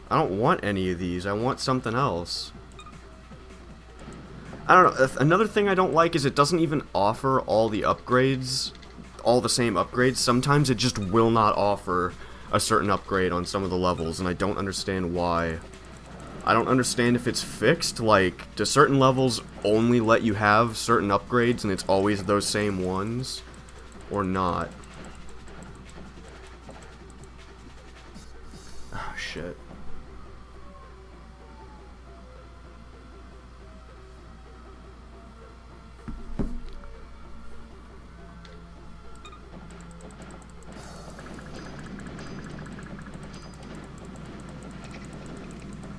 I don't want any of these. I want something else. I don't know. Another thing I don't like is it doesn't even offer all the upgrades, all the same upgrades. Sometimes it just will not offer a certain upgrade on some of the levels, and I don't understand why. I don't understand if it's fixed, like, do certain levels only let you have certain upgrades and it's always those same ones, or not? Oh, shit.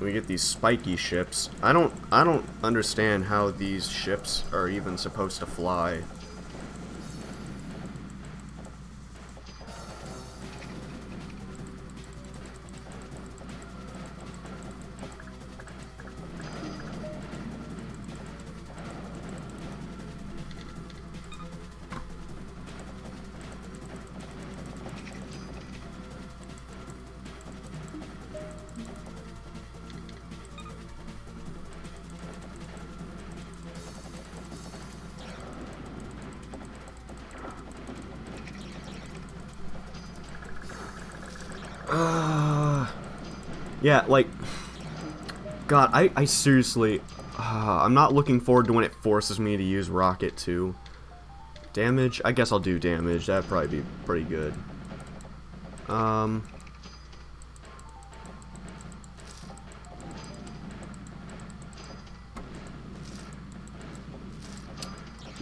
We get these spiky ships. I don't understand how these ships are even supposed to fly. Yeah, like, God, I seriously, I'm not looking forward to when it forces me to use Rocket 2. Damage? I guess I'll do damage. That'd probably be pretty good.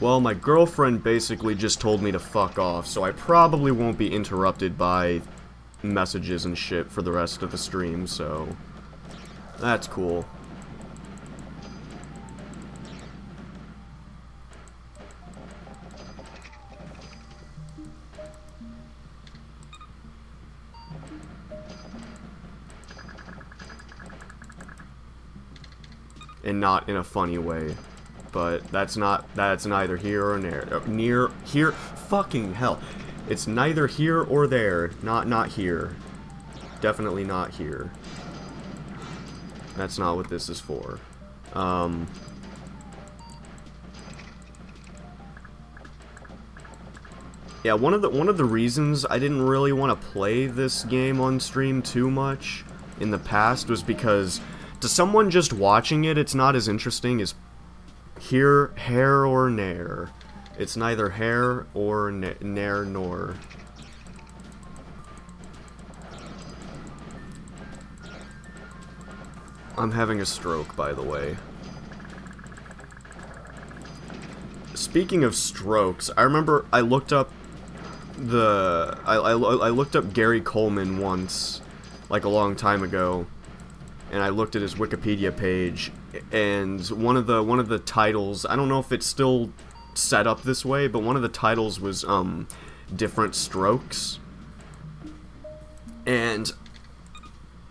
Well, my girlfriend basically just told me to fuck off, so I probably won't be interrupted by messages and shit for the rest of the stream, so that's cool. And not in a funny way. But that's neither here or there. Here, fucking hell. It's neither here or there. Not here. Definitely not here. That's not what this is for. Yeah, one of the reasons I didn't really want to play this game on stream too much in the past was because to someone just watching it, it's not as interesting as here, hair or nair. It's neither hair or nair nor. I'm having a stroke, by the way. Speaking of strokes, I remember I looked up I looked up Gary Coleman once, like a long time ago, and I looked at his Wikipedia page, and one of the titles, I don't know if it's still set up this way, but one of the titles was, Different Strokes. And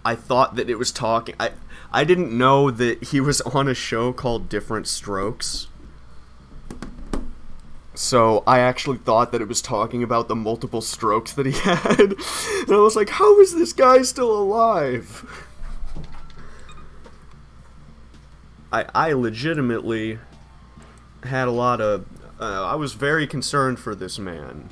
I thought that it was talking... I didn't know that he was on a show called Different Strokes. So I actually thought that it was talking about the multiple strokes that he had. And I was like, how is this guy still alive? I legitimately had a lot of... I was very concerned for this man.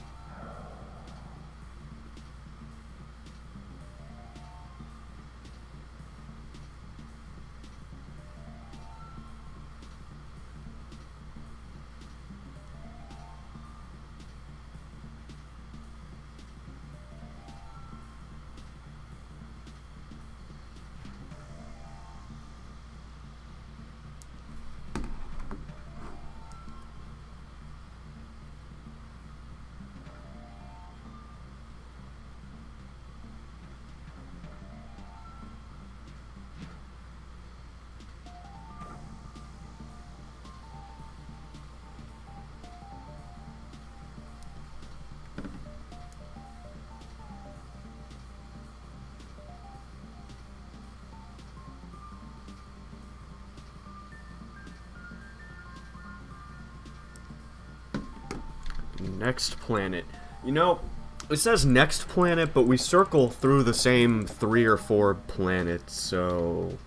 Next planet. You know, it says next planet, but we circle through the same 3 or 4 planets, so...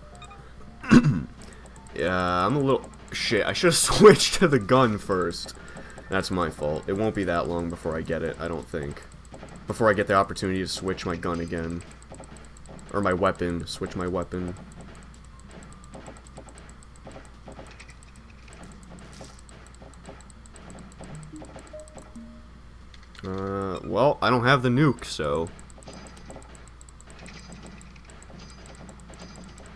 yeah, I'm a little... Shit, I should have switched to the gun first. That's my fault. It won't be that long before I get it, I don't think. Before I get the opportunity to switch my gun again. Or my weapon. Switch my weapon. Well, I don't have the nuke, so...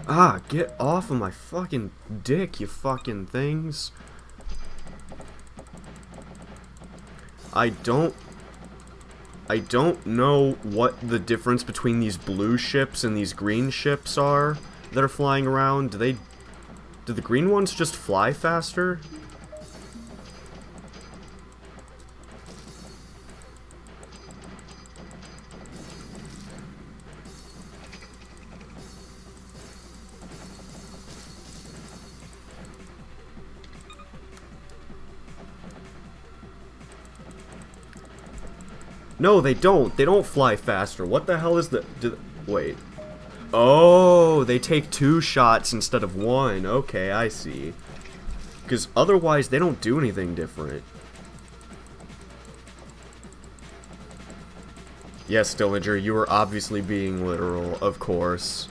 Ah, get off of my fucking dick, you fucking things. I don't know what the difference between these blue ships and these green ships are that are flying around. Do the green ones just fly faster? No, they don't. They don't fly faster. What the hell is the... Wait. Oh, they take 2 shots instead of 1. Okay, I see. Because otherwise, they don't do anything different. Yes, Dillinger, you were obviously being literal, of course.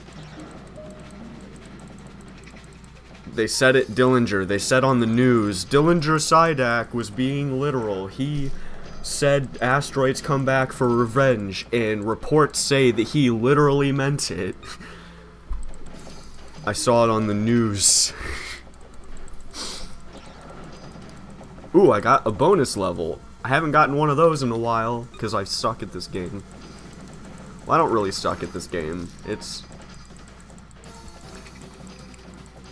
They said it, Dillinger. They said on the news, Dillinger Sidak was being literal. He... said asteroids come back for revenge, and reports say that he literally meant it. I saw it on the news. Ooh, I got a bonus level. I haven't gotten one of those in a while, because I suck at this game. Well, I don't really suck at this game. It's...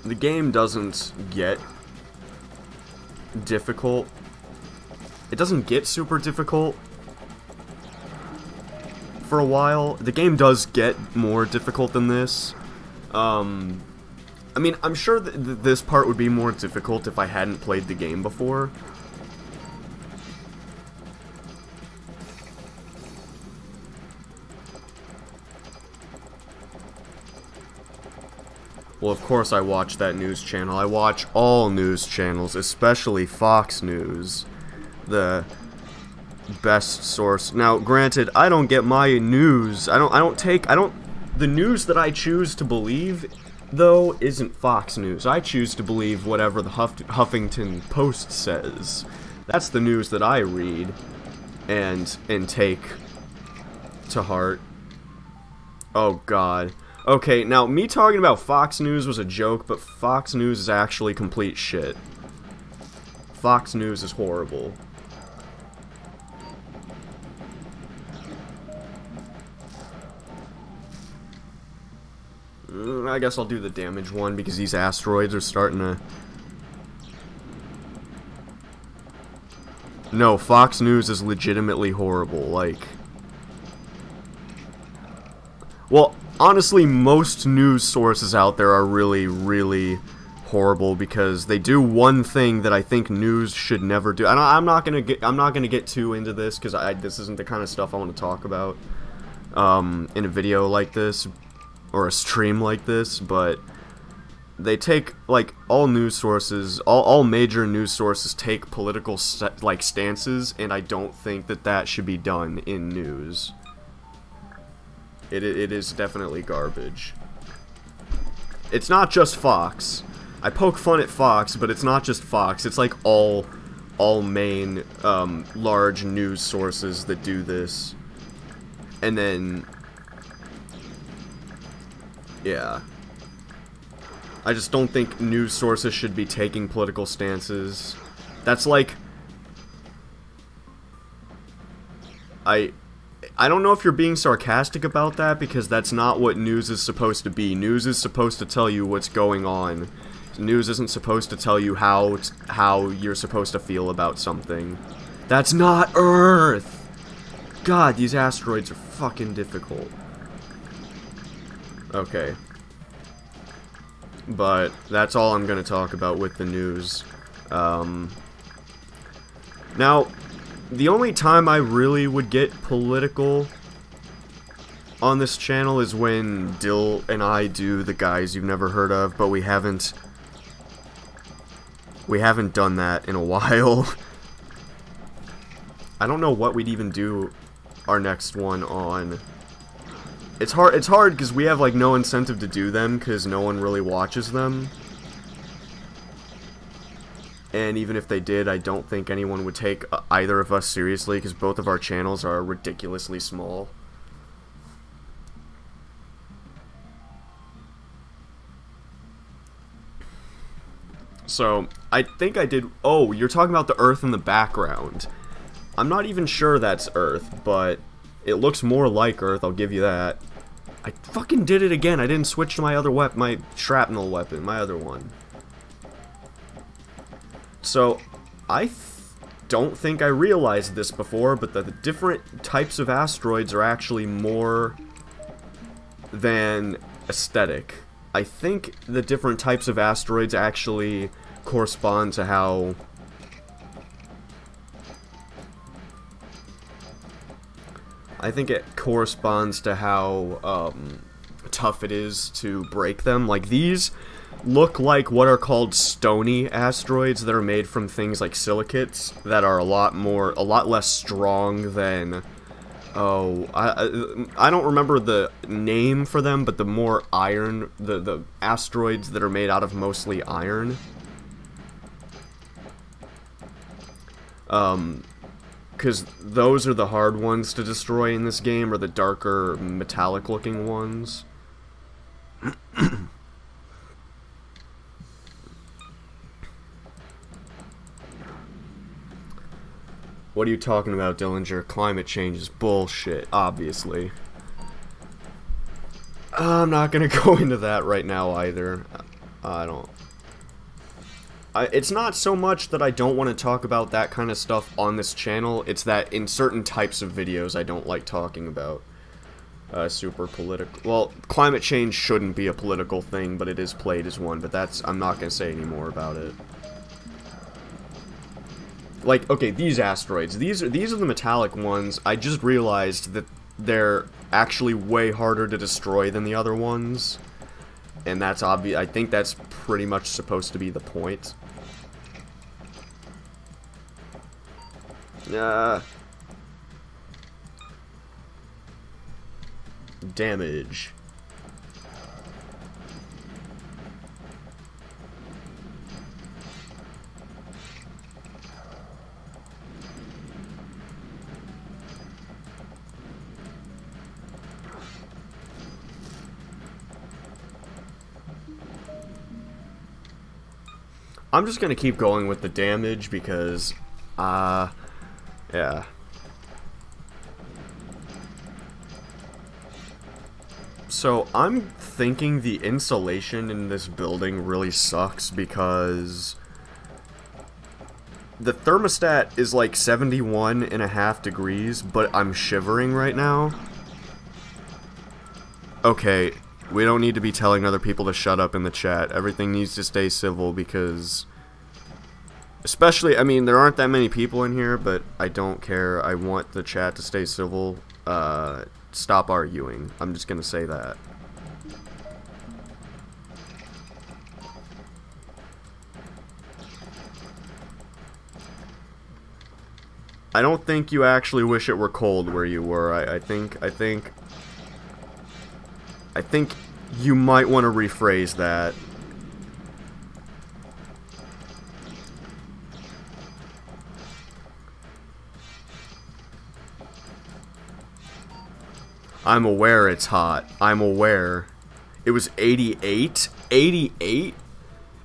the game doesn't get difficult. It doesn't get super difficult for a while. The game does get more difficult than this. I mean, I'm sure that this part would be more difficult if I hadn't played the game before. Well, of course I watch that news channel. I watch all news channels, especially Fox News. The best source. Now, granted, I don't get my news. The news that I choose to believe, though, isn't Fox News. I choose to believe whatever the Huffington Post says. That's the news that I read and take to heart. Oh, God. Okay, now, me talking about Fox News was a joke, but Fox News is actually complete shit. Fox News is horrible. I guess I'll do the damage one because these asteroids are starting to... No, Fox News is legitimately horrible, like... Well, honestly, most news sources out there are really, really horrible because they do one thing that I think news should never do. And I'm not gonna get too into this because this isn't the kind of stuff I want to talk about in a video like this or a stream like this. But they take, like, all news sources, all major news sources take political stances, and I don't think that that should be done in news. It is definitely garbage. It's not just Fox. I poke fun at Fox, but it's not just Fox. It's like all main large news sources that do this. And then, yeah. I just don't think news sources should be taking political stances. That's like... I don't know if you're being sarcastic about that, because that's not what news is supposed to be. News is supposed to tell you what's going on. News isn't supposed to tell you how you're supposed to feel about something. That's not Earth! God, these asteroids are fucking difficult. Okay. But that's all I'm gonna talk about with the news. Now, the only time I really would get political on this channel is when Dill and I do the guys you've never heard of, but we haven't done that in a while. I don't know what we'd even do our next one on. It's hard because we have, like, no incentive to do them because no one really watches them. And even if they did, I don't think anyone would take either of us seriously because both of our channels are ridiculously small. So, I think I did... Oh, you're talking about the Earth in the background. I'm not even sure that's Earth, but it looks more like Earth, I'll give you that. I fucking did it again. I didn't switch to my other weapon, my shrapnel weapon, my other one. So, I don't think I realized this before, but the different types of asteroids are actually more than aesthetic. I think the different types of asteroids actually correspond to how... I think it corresponds to how tough it is to break them. Like, these look like what are called stony asteroids that are made from things like silicates that are a lot less strong than... Oh, I don't remember the name for them, but the more iron, the asteroids that are made out of mostly iron. Because those are the hard ones to destroy in this game, or the darker, metallic-looking ones. What are you talking about, Dillinger? Climate change is bullshit, obviously. I'm not gonna go into that right now either. It's not so much that I don't want to talk about that kind of stuff on this channel, it's that in certain types of videos I don't like talking about super political. Well, climate change shouldn't be a political thing, but it is played as one, but I'm not gonna say any more about it. Like, okay, these asteroids, these are the metallic ones. I just realized that they're actually way harder to destroy than the other ones. And that's obvious. I think that's pretty much supposed to be the point. Damage. I'm just gonna keep going with the damage because, yeah. So, I'm thinking the insulation in this building really sucks because The thermostat is like 71.5 degrees, but I'm shivering right now. Okay, we don't need to be telling other people to shut up in the chat. Everything needs to stay civil because... Especially, I mean, there aren't that many people in here, but I don't care. I want the chat to stay civil. Stop arguing. I'm just gonna say that. I don't think you actually wish it were cold where you were. I think you might want to rephrase that. I'm aware it's hot. I'm aware. It was 88? 88?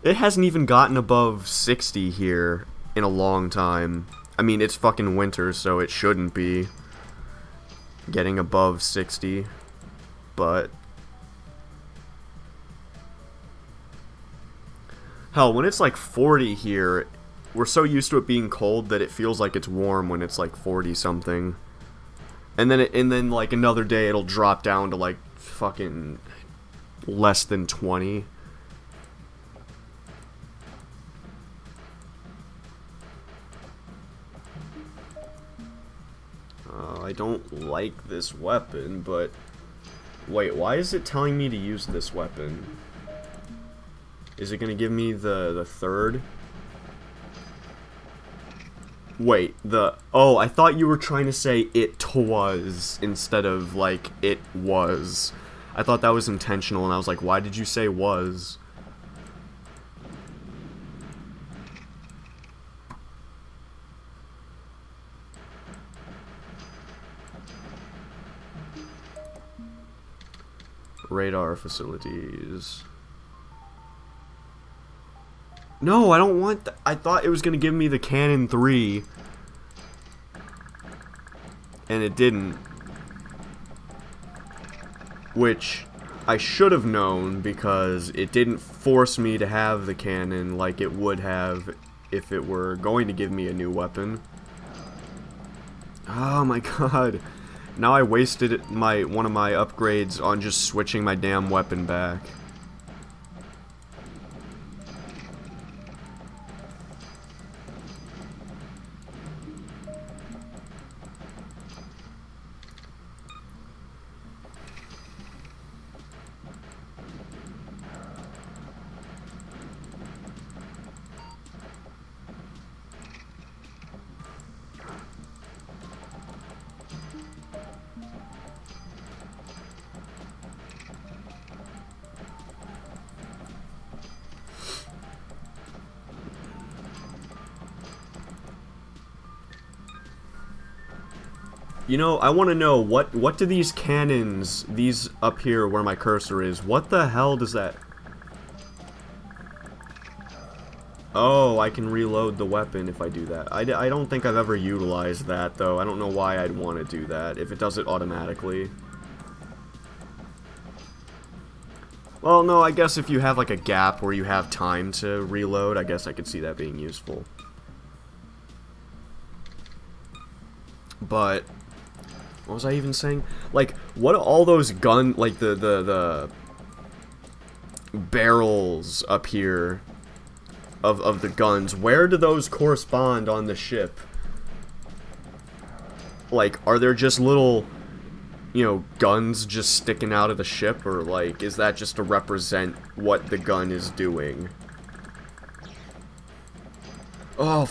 It hasn't even gotten above 60 here in a long time. I mean, it's fucking winter, so it shouldn't be getting above 60. But... hell, when it's like 40 here, we're so used to it being cold that it feels like it's warm when it's like 40 something. And then like another day it'll drop down to like fucking less than 20. I don't like this weapon, but wait, why is it telling me to use this weapon? Is it gonna give me the third? Wait, oh, I thought you were trying to say it was instead of, like, it was. I thought that was intentional, and I was like, why did you say was? Radar facilities. No, I don't want I thought it was going to give me the Cannon 3. And it didn't. Which I should have known because it didn't force me to have the cannon like it would have if it were going to give me a new weapon. Oh my god. Now I wasted one of my upgrades on just switching my damn weapon back. You know, I want to know, what do these cannons, these up here where my cursor is, what the hell does that... Oh, I can reload the weapon if I do that. I don't think I've ever utilized that, though. I don't know why I'd want to do that, if it does it automatically. Well, no, I guess if you have, like, a gap where you have time to reload, I guess I could see that being useful. But... what was I even saying? Like, what all those gun, like the barrels up here of the guns, where do those correspond on the ship? Like, are there just little, you know, guns just sticking out of the ship, or like, is that just to represent what the gun is doing? Oh,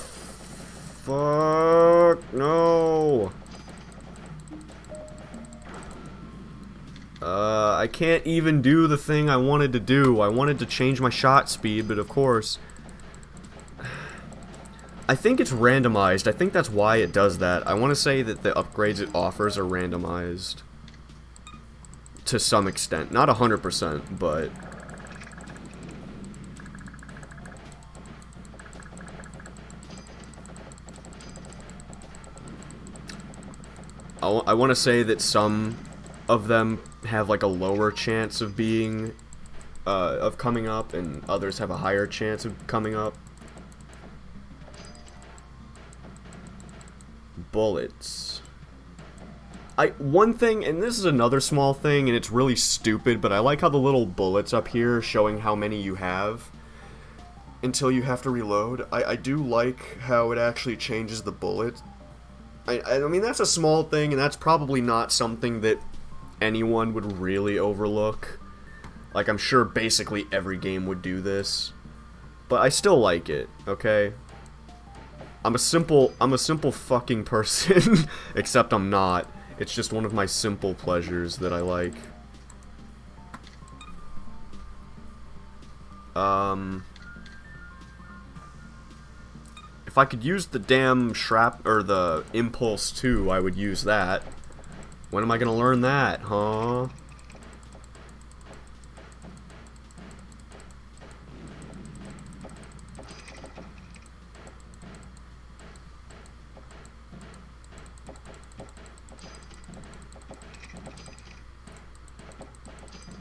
fuck, no. I can't even do the thing I wanted to do. I wanted to change my shot speed, but of course... I think it's randomized. I think that's why it does that. I want to say that the upgrades it offers are randomized. To some extent. Not 100%, but... I want to say that some of them have like a lower chance of being of coming up, and others have a higher chance of coming up. bullets. One thing, and this is another small thing, and it's really stupid, but I like how the little bullets up here showing how many you have until you have to reload. I do like how it actually changes the bullet. I mean, that's a small thing, and that's probably not something that anyone would really overlook. Like, I'm sure basically every game would do this. But I still like it, okay? I'm a simple fucking person, except I'm not. It's just one of my simple pleasures that I like. If I could use the damn or the Impulse 2, I would use that. When am I gonna learn that, huh?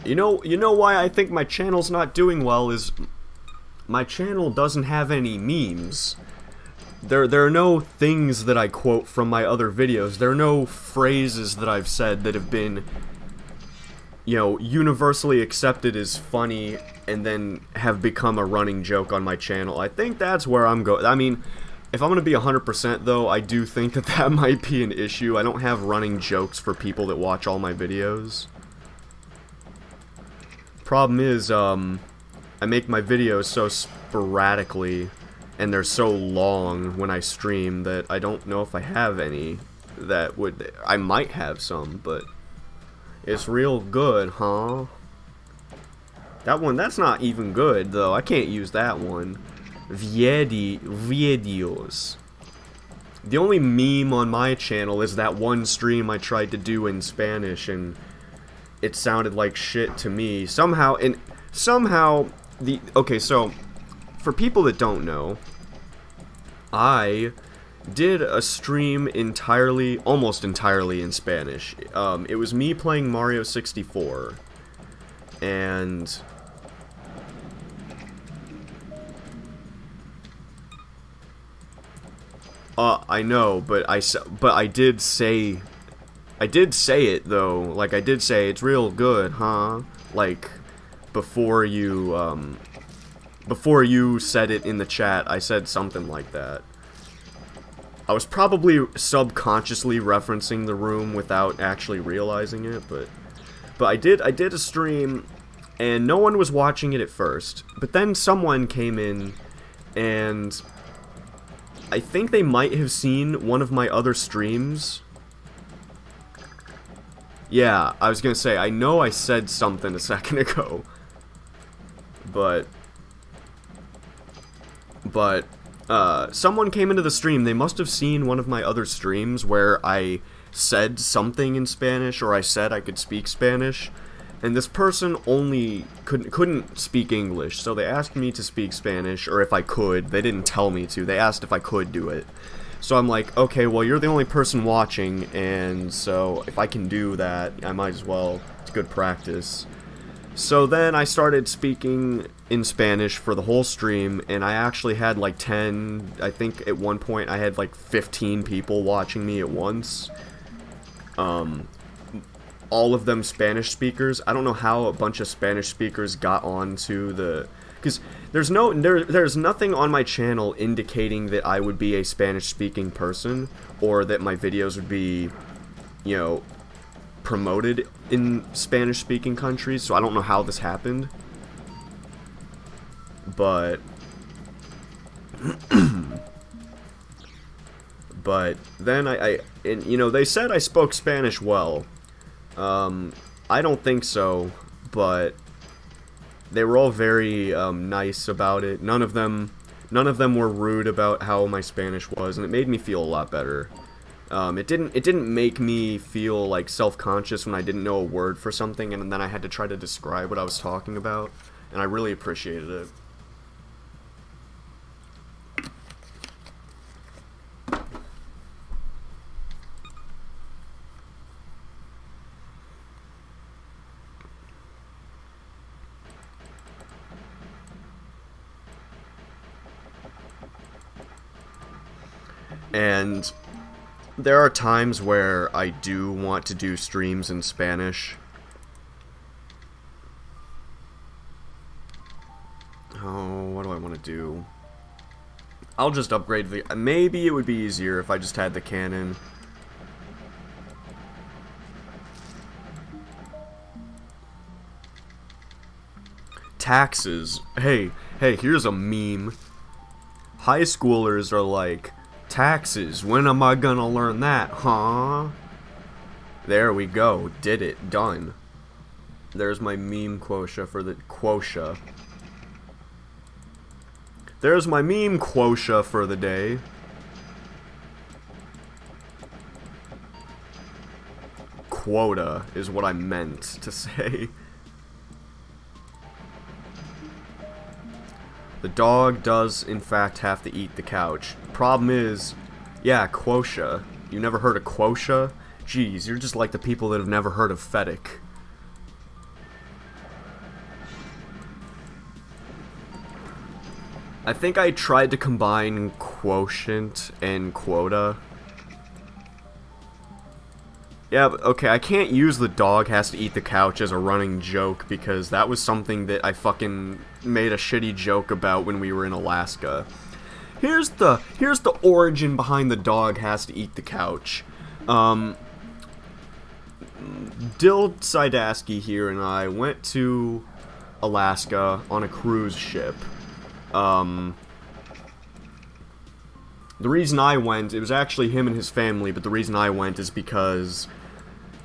You know why I think my channel's not doing well is my channel doesn't have any memes. There are no things that I quote from my other videos. There are no phrases that I've said that have been, you know, universally accepted as funny and then have become a running joke on my channel. I think that's where I'm going. I mean, if I'm going to be 100% though, I do think that that might be an issue. I don't have running jokes for people that watch all my videos. Problem is, I make my videos so sporadically, and they're so long when I stream that I don't know if I have any that would... I might have some, but it's real good, huh? That one, that's not even good, though. I can't use that one. Videos. The only meme on my channel is that one stream I tried to do in Spanish, and it sounded like shit to me. Somehow, okay, so, for people that don't know, I did a stream almost entirely in Spanish. It was me playing Mario 64, and I know, but I did say it though. Like, I did say it's real good, huh? Like, before you said it in the chat, I said something like that. I was probably subconsciously referencing the room without actually realizing it, but I did a stream, and no one was watching it at first. But then someone came in, and I think they might have seen one of my other streams. Yeah, I was gonna say, I know I said something a second ago, but someone came into the stream. They must have seen one of my other streams where I said something in Spanish, or I said I could speak Spanish, and this person only couldn't speak English, so they asked me to speak Spanish, or if I could. They didn't tell me to. They asked if I could do it. So I'm like, okay, well, you're the only person watching, and so if I can do that, I might as well. It's good practice. So then I started speaking in Spanish for the whole stream, and I actually had like 10, I think at one point I had like 15 people watching me at once. All of them Spanish speakers. I don't know how a bunch of Spanish speakers got onto the... Because there's nothing on my channel indicating that I would be a Spanish-speaking person, or that my videos would be, you know, promoted in Spanish-speaking countries, so I don't know how this happened. But... but then and, you know, they said I spoke Spanish well. I don't think so, but they were all very nice about it. None of them were rude about how my Spanish was, and it made me feel a lot better. It didn't make me feel like self-conscious when I didn't know a word for something, and then I had to try to describe what I was talking about, and I really appreciated it. And There are times where I do want to do streams in Spanish. Oh, what do I want to do? I'll just upgrade the... Maybe it would be easier if I just had the cannon. Taxes. Hey, here's a meme. High schoolers are like, taxes, when am I gonna learn that, huh? There we go. Did it. Done. There's my meme quota for the... Quota. There's my meme quota for the day. Quota is what I meant to say. The dog does, in fact, have to eat the couch. Problem is, yeah, quota. You never heard of quota? Jeez, you're just like the people that have never heard of FEDIC. I think I tried to combine quotient and quota. Yeah, but okay, I can't use the dog has to eat the couch as a running joke because that was something that I fucking made a shitty joke about when we were in Alaska. Here's the origin behind the dog has to eat the couch. Dill Sidaski here and I went to Alaska on a cruise ship. The reason I went, it was actually him and his family, but the reason I went is because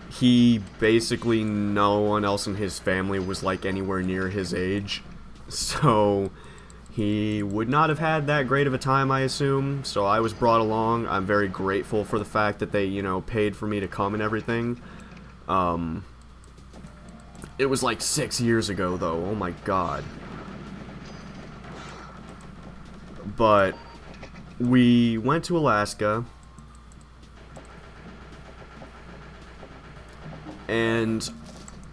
he basically, no one else in his family was like anywhere near his age, so he would not have had that great of a time, I assume, so I was brought along. I'm very grateful for the fact that they, you know, paid for me to come and everything. It was like 6 years ago, though, oh my god. But we went to Alaska, and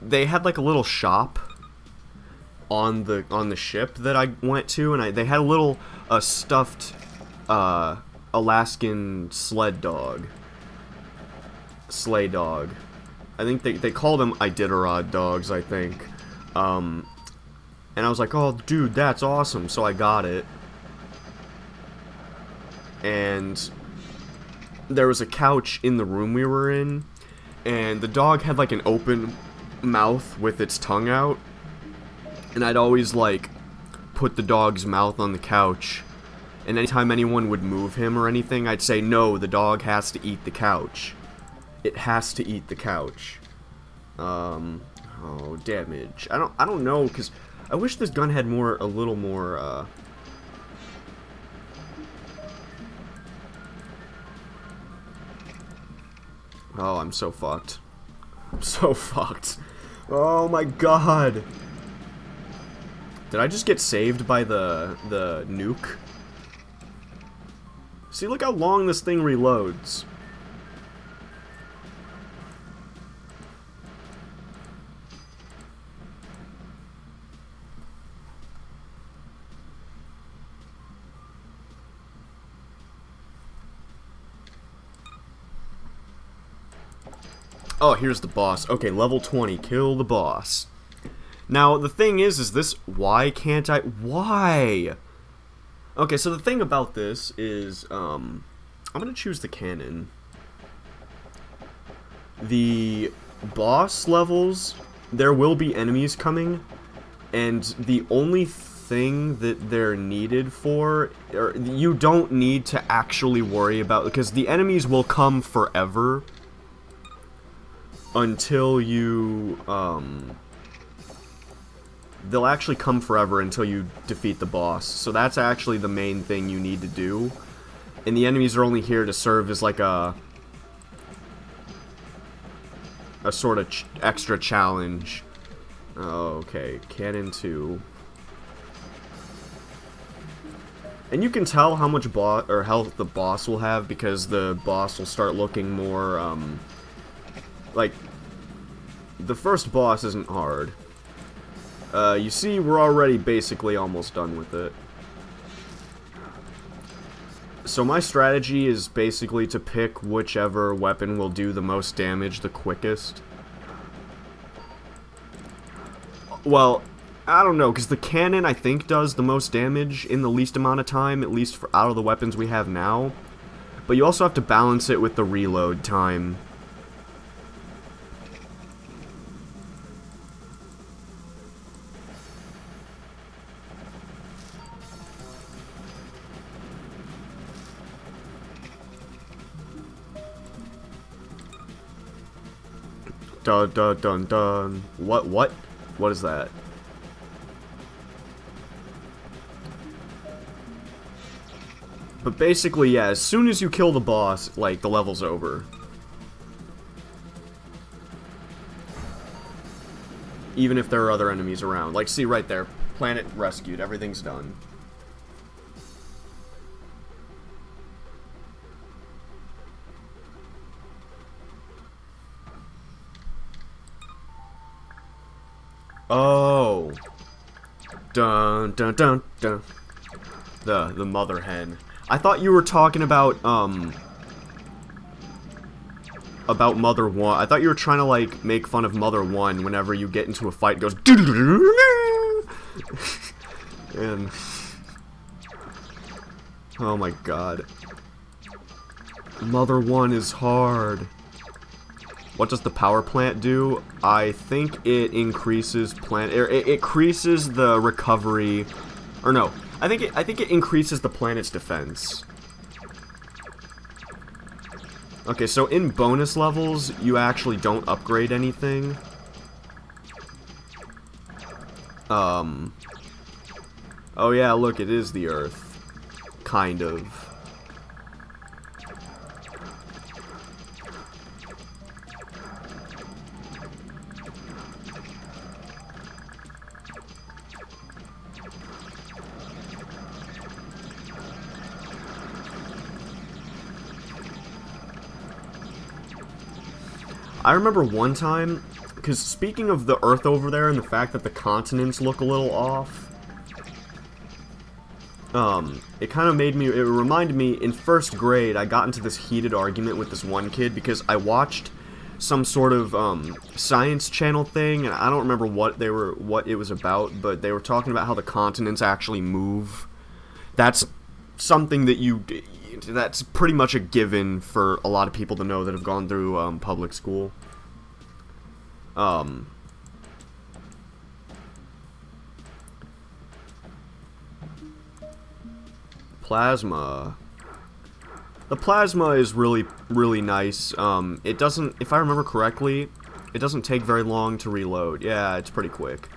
they had like a little shop on the ship that I went to, and they had a little stuffed Alaskan sleigh dog. I think they call them Iditarod dogs, I think. And I was like, oh dude, that's awesome, so I got it. And there was a couch in the room we were in, and the dog had like an open mouth with its tongue out, and I'd always like put the dog's mouth on the couch, and anytime anyone would move him or anything, I'd say, no, the dog has to eat the couch. It has to eat the couch. Oh, damage. I don't know, because I wish this gun had a little more, Oh, I'm so fucked. I'm so fucked. Oh my god. Did I just get saved by the nuke? See, look how long this thing reloads. Oh, here's the boss. Okay, level 20. Kill the boss. Now, the thing is this... Why can't I... Why? Okay, so the thing about this is, I'm gonna choose the cannon. The boss levels, there will be enemies coming, and the only thing that they're needed for... Or you don't need to actually worry about... Because the enemies will come forever... Until you, they'll actually come forever until you defeat the boss. So that's actually the main thing you need to do. And the enemies are only here to serve as like a sort of extra challenge. Okay, Cannon 2. And you can tell how much health the boss will have because the boss will start looking more, like, the first boss isn't hard. You see, we're already basically almost done with it. So my strategy is basically to pick whichever weapon will do the most damage the quickest. Well, I don't know, because the cannon, I think, does the most damage in the least amount of time, at least for out of the weapons we have now. But you also have to balance it with the reload time. Dun dun dun dun. What? What is that? But basically, yeah, as soon as you kill the boss, like, the level's over. Even if there are other enemies around. Like, see right there. Planet rescued. Everything's done. Oh. Dun dun dun dun. The mother hen. I thought you were talking about Mother 1. I thought you were trying to, like, make fun of Mother 1 whenever you get into a fight. It goes and oh my god. Mother 1 is hard. What does the power plant do? I think it increases it increases the recovery, or no, I think it increases the planet's defense. Okay, so in bonus levels, you actually don't upgrade anything. Oh yeah, look, it is the Earth. Kind of. I remember one time, because speaking of the Earth over there and the fact that the continents look a little off, it kind of made me, it reminded me, in first grade, I got into this heated argument with this one kid because I watched some sort of, science channel thing, and I don't remember what it was about, but they were talking about how the continents actually move. That's something that that's pretty much a given for a lot of people to know that have gone through, public school. Plasma. The plasma is really, really nice. It doesn't, if I remember correctly, it doesn't take very long to reload. Yeah, it's pretty quick.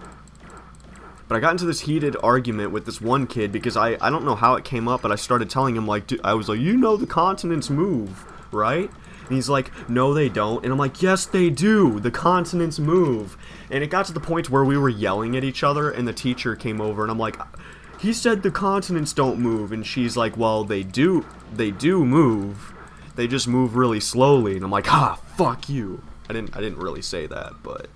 But I got into this heated argument with this one kid because I don't know how it came up, but I started telling him, like, I was like, you know the continents move, right? And he's like, no they don't. And I'm like, yes they do, the continents move. And it got to the point where we were yelling at each other, and the teacher came over, and I'm like, he said the continents don't move. And she's like, well, they do move. They just move really slowly. And I'm like, ah, fuck you. I didn't really say that, but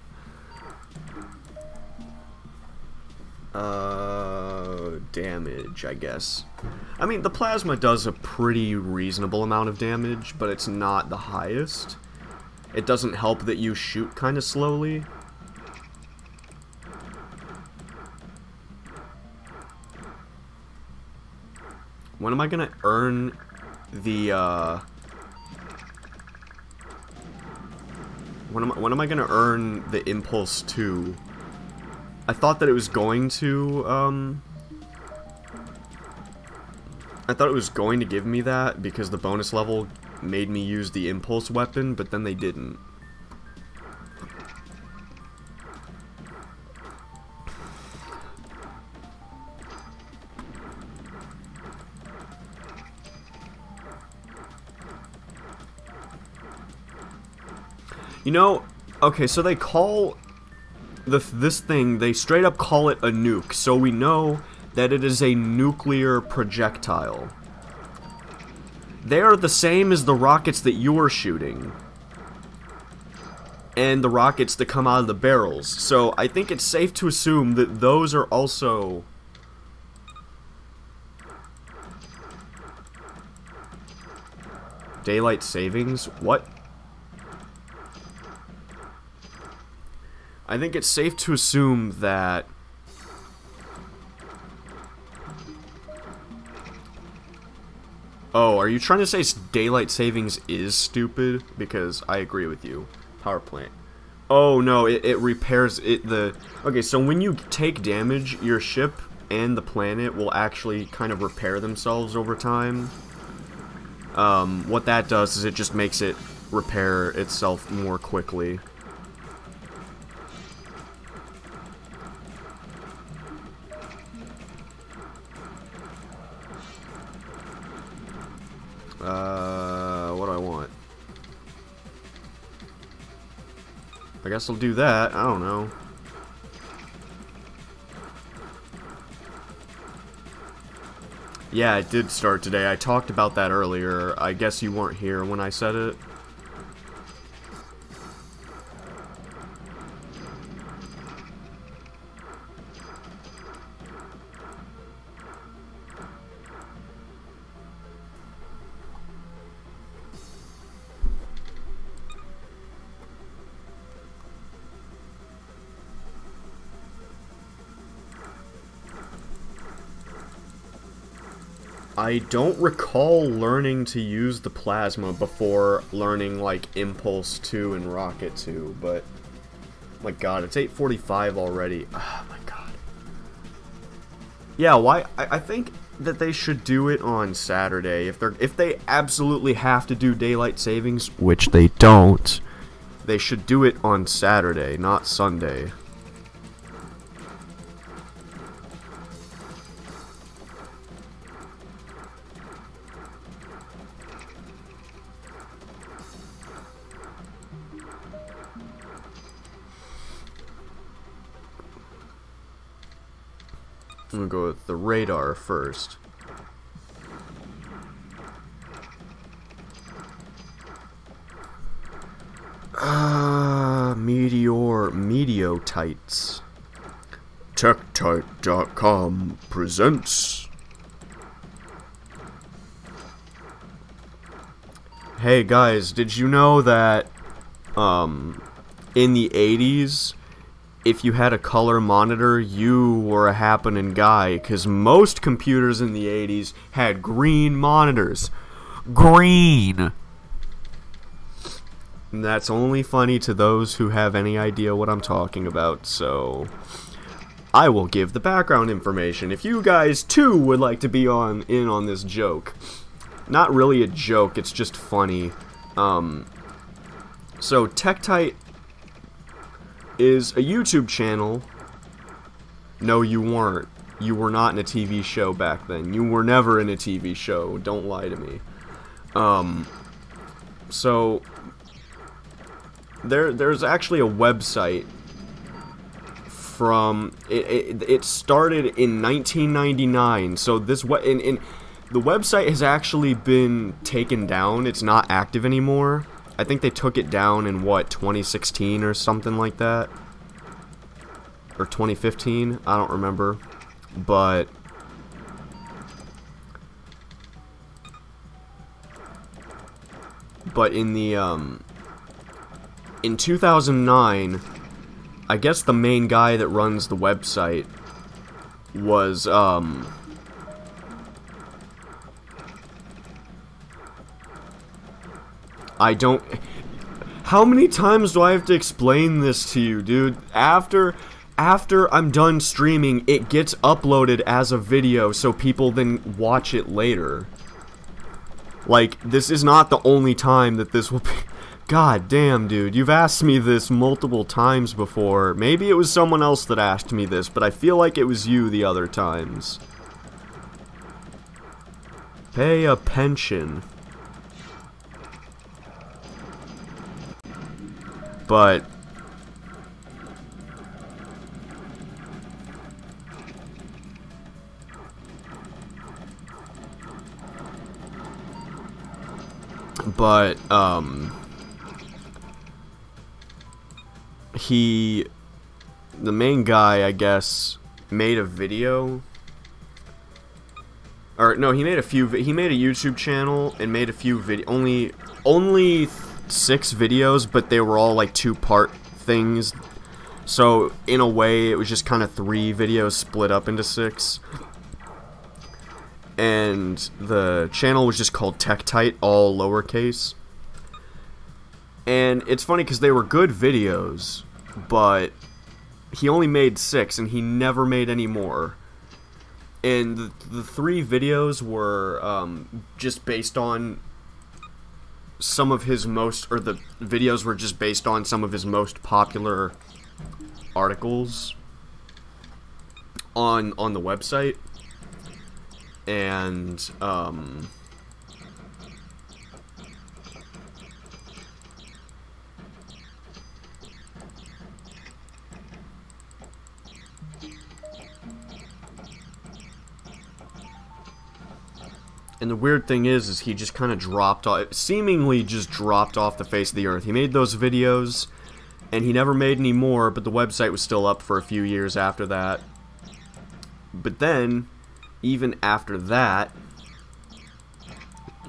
damage, I guess. I mean, the plasma does a pretty reasonable amount of damage, but it's not the highest. It doesn't help that you shoot kind of slowly. When am I gonna earn the, when am I gonna earn the Impulse 2? I thought that it was going to, I thought it was going to give me that because the bonus level made me use the Impulse weapon, but then they didn't. You know, okay, so they call this thing, they straight up call it a nuke, so we know that it is a nuclear projectile. They are the same as the rockets that you're shooting, and the rockets that come out of the barrels, so I think it's safe to assume that those are also Daylight savings? What? I think it's safe to assume that... Oh, are you trying to say daylight savings is stupid? Because I agree with you. Power plant. Oh, no, it repairs it. Okay, so when you take damage, your ship and the planet will actually kind of repair themselves over time. What that does is it just makes it repair itself more quickly. What do I want? I guess I'll do that. I don't know. Yeah, it did start today. I talked about that earlier. I guess you weren't here when I said it. I don't recall learning to use the plasma before learning, like, Impulse 2 and Rocket 2, but... My god, it's 8:45 already. Oh my god. Yeah, why... I think that they should do it on Saturday. If they absolutely have to do daylight savings, which they don't, they should do it on Saturday, not Sunday. I'm gonna go with the radar first. Meteotites. Tektite.com presents. Hey guys, did you know that in the 80s, if you had a color monitor, you were a happening guy, because most computers in the 80s had green monitors. Green! And that's only funny to those who have any idea what I'm talking about, so I will give the background information if you guys too would like to be in on this joke. Not really a joke, it's just funny. So Tektite is a YouTube channel. No, you weren't. You were not in a TV show back then. You were never in a TV show. Don't lie to me. So there's actually a website from it started in 1999. So this the website has actually been taken down. It's not active anymore. I think they took it down in, what, 2016 or something like that? Or 2015? I don't remember. But in the, in 2009, I guess the main guy that runs the website was, how many times do I have to explain this to you, dude? After I'm done streaming, it gets uploaded as a video so people then watch it later. Like, this is not the only time that this will be. God damn, dude, you've asked me this multiple times before. Maybe it was someone else that asked me this, but I feel like it was you the other times. Pay a pension. But the main guy, I guess, made a video Or no, he made a few. He made a YouTube channel and made a few only 6 videos, but they were all like 2-part things. So in a way, it was just kind of 3 videos split up into 6. And the channel was just called TechTite, all lowercase. And it's funny because they were good videos, but he only made 6, and he never made any more. And the 3 videos were just based on some of his most, or the videos were just based on some of his most popular articles on the website. And and the weird thing is he just kind of dropped off, seemingly just dropped off the face of the earth. He made those videos, and he never made any more, but the website was still up for a few years after that. But then, even after that,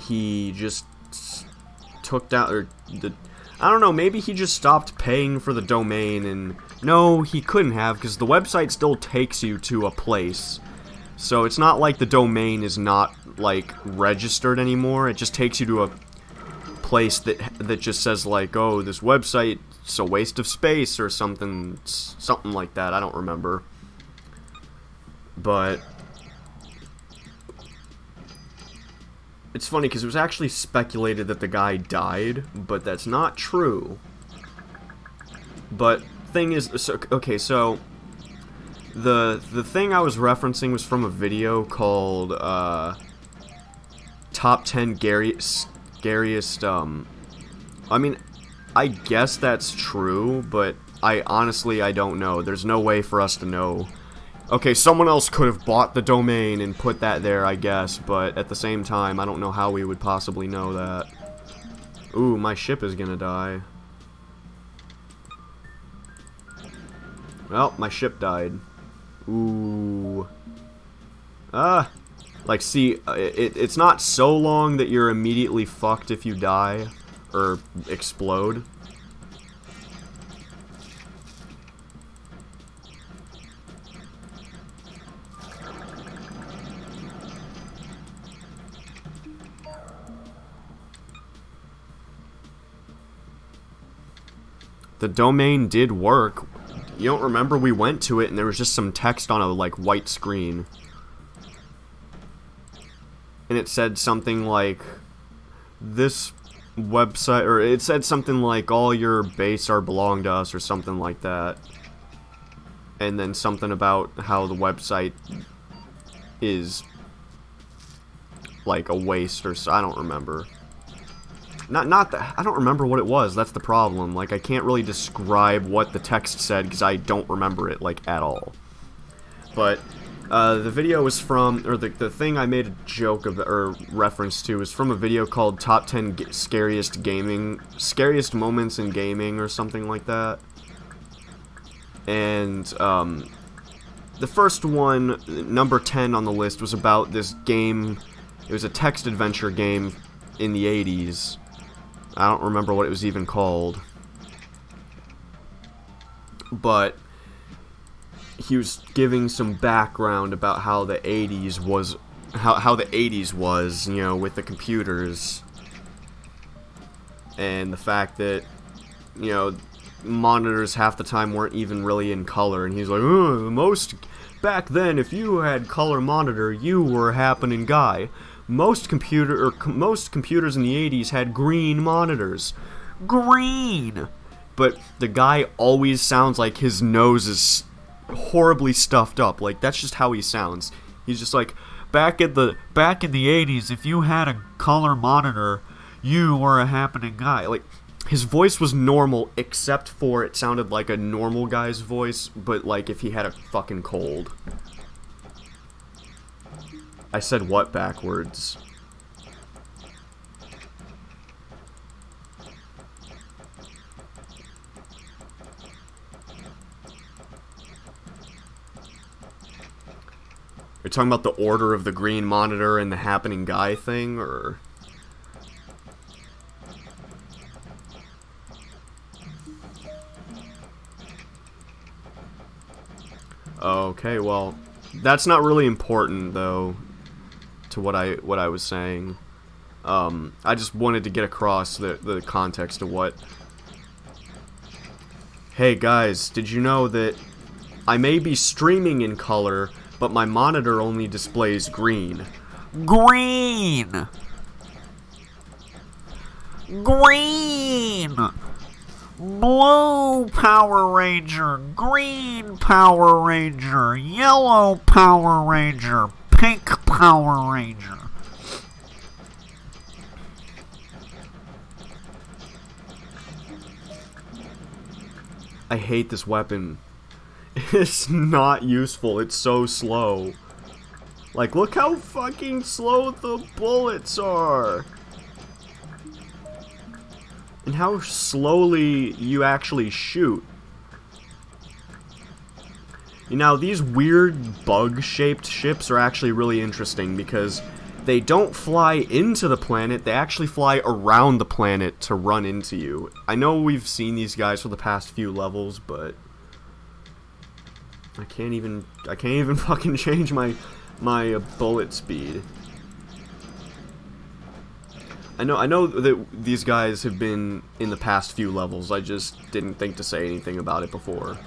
he just took down, or I don't know, maybe he just stopped paying for the domain, and no, he couldn't have, because the website still takes you to a place. So it's not like the domain is not, like, registered anymore. It just takes you to a place that just says, like, oh, this website is a waste of space or something like that. I don't remember. But it's funny because it was actually speculated that the guy died, but that's not true. But thing is, so, okay, so the thing I was referencing was from a video called Top 10 Scariest. I mean, I guess that's true, but I don't know. There's no way for us to know. Okay, someone else could have bought the domain and put that there, I guess, but at the same time, I don't know how we would possibly know that. Ooh, my ship is gonna die. Well, my ship died. Ooh. Like, see, it's not so long that you're immediately fucked if you die or explode. The domain did work. You don't remember we went to it and there was just some text on a, like, white screen. And it said something like, this website, or it said something like, all your base are belong to us, or something like that. And then something about how the website is, like, a waste, or so, I don't remember. Not that, I don't remember what it was, that's the problem. Like, I can't really describe what the text said, because I don't remember it, like, at all. But, the video was from, or the thing I made a joke of, or reference to, is from a video called Top 10 Scariest Moments in Gaming, or something like that. And, the first one, number 10 on the list, was about this game. It was a text adventure game in the 80s. I don't remember what it was even called. But he was giving some background about how the 80s was, how the 80s was, you know, with the computers. And the fact that, you know, monitors half the time weren't even really in color. And he's like, back then, if you had color monitor, you were a happening guy. Most computers in the 80s had green monitors. Green! But the guy always sounds like his nose is horribly stuffed up. Like, that's just how he sounds. He's just like, back in the 80s, if you had a color monitor, you were a happening guy. Like, his voice was normal, except for it sounded like a normal guy's voice, but like if he had a fucking cold. I said what backwards? You're talking about the Order of the Green Monitor and the Happening Guy thing, or... Okay, well, that's not really important, though, to what I was saying. I just wanted to get across the context of what... Hey guys, did you know that I may be streaming in color, but my monitor only displays green? Green! Green! Blue Power Ranger, green Power Ranger, yellow Power Ranger, pink Power Ranger. I hate this weapon. It's not useful. It's so slow. Like, look how fucking slow the bullets are. And how slowly you actually shoot. You know, these weird bug-shaped ships are actually really interesting because they don't fly into the planet, they actually fly around the planet to run into you. I know we've seen these guys for the past few levels, but I can't even fucking change my bullet speed. I know that these guys have been in the past few levels, I just didn't think to say anything about it before.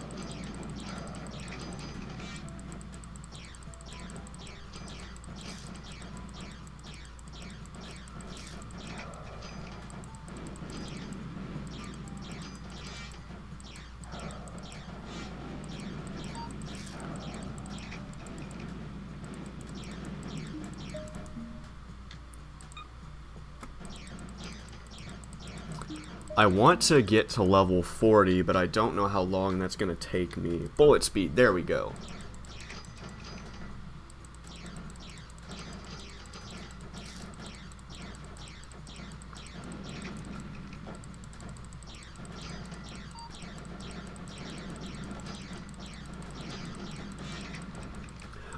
I want to get to level 40, but I don't know how long that's going to take me. Bullet speed, there we go.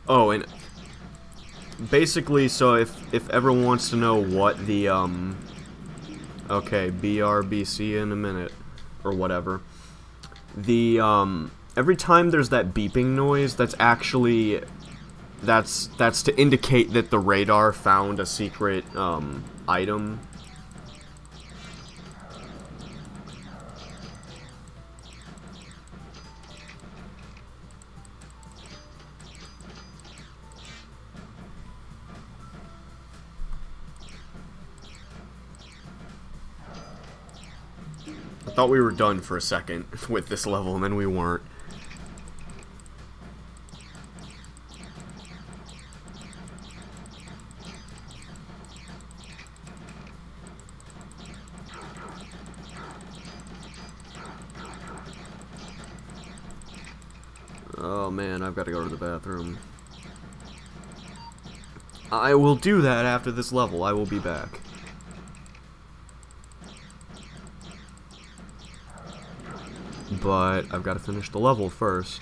Oh, and basically, so if everyone wants to know what the, okay, BRBC in a minute, or whatever. The, every time there's that beeping noise, that's actually, that's to indicate that the radar found a secret, item. I thought we were done for a second with this level, and then we weren't. Oh man, I've got to go to the bathroom. I will do that after this level. I will be back. But I've got to finish the level first.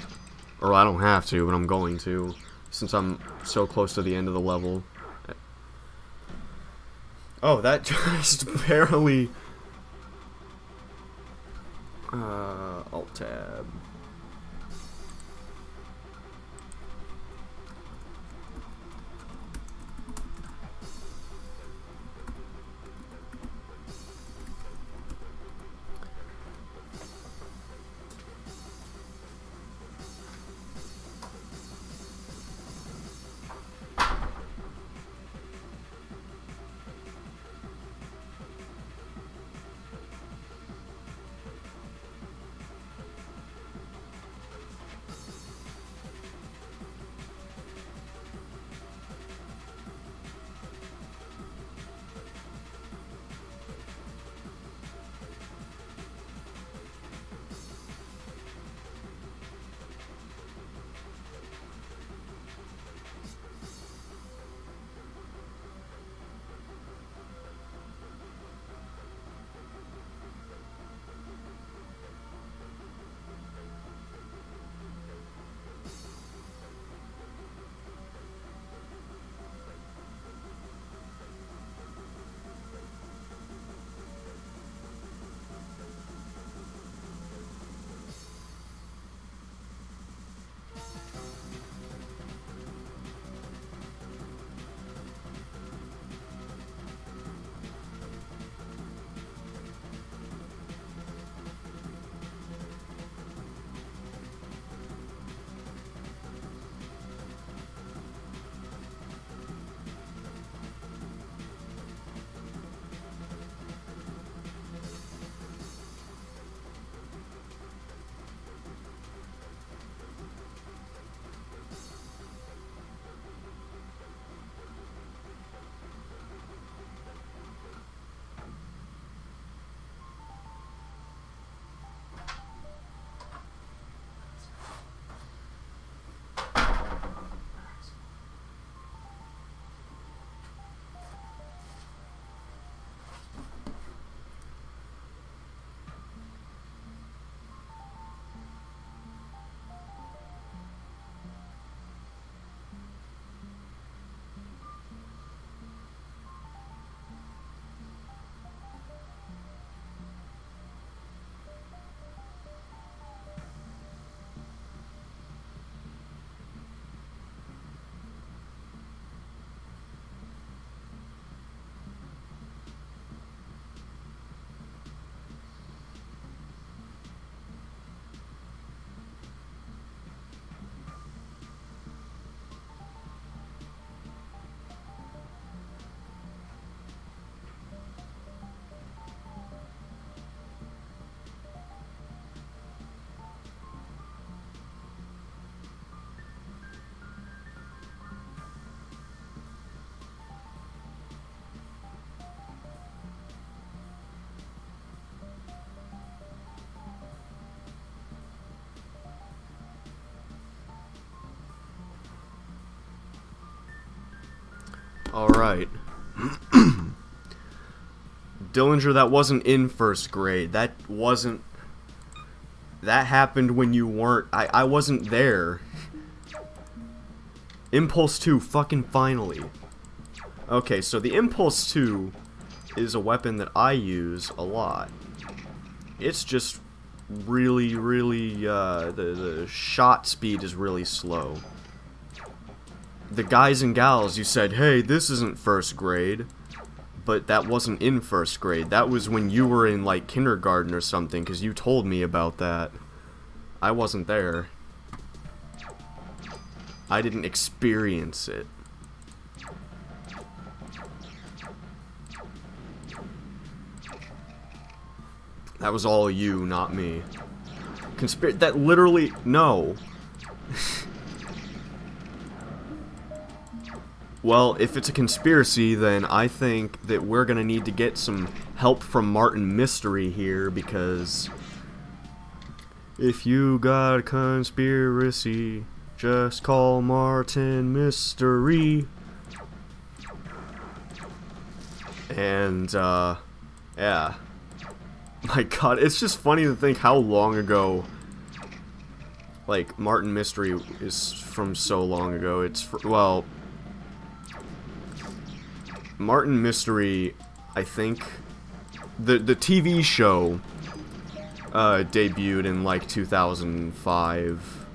Or I don't have to, but I'm going to, since I'm so close to the end of the level. Oh, that just barely... Alt-tab. Alright. Dillinger, that wasn't in first grade. That wasn't... That happened when you weren't... I wasn't there. Impulse 2, fucking finally. Okay, so the Impulse 2 is a weapon that I use a lot. It's just really, the shot speed is really slow. The guys and gals, you said, hey, this isn't first grade. But that wasn't in first grade. That was when you were in, like, kindergarten or something, because you told me about that. I wasn't there. I didn't experience it. That was all you, not me. That literally... No. Well, if it's a conspiracy, then I think that we're gonna need to get some help from Martin Mystery here, because if you got a conspiracy, just call Martin Mystery. And, yeah. My god, it's just funny to think how long ago, like, Martin Mystery is from so long ago. Well... Martin Mystery, I think, the TV show debuted in like 2005.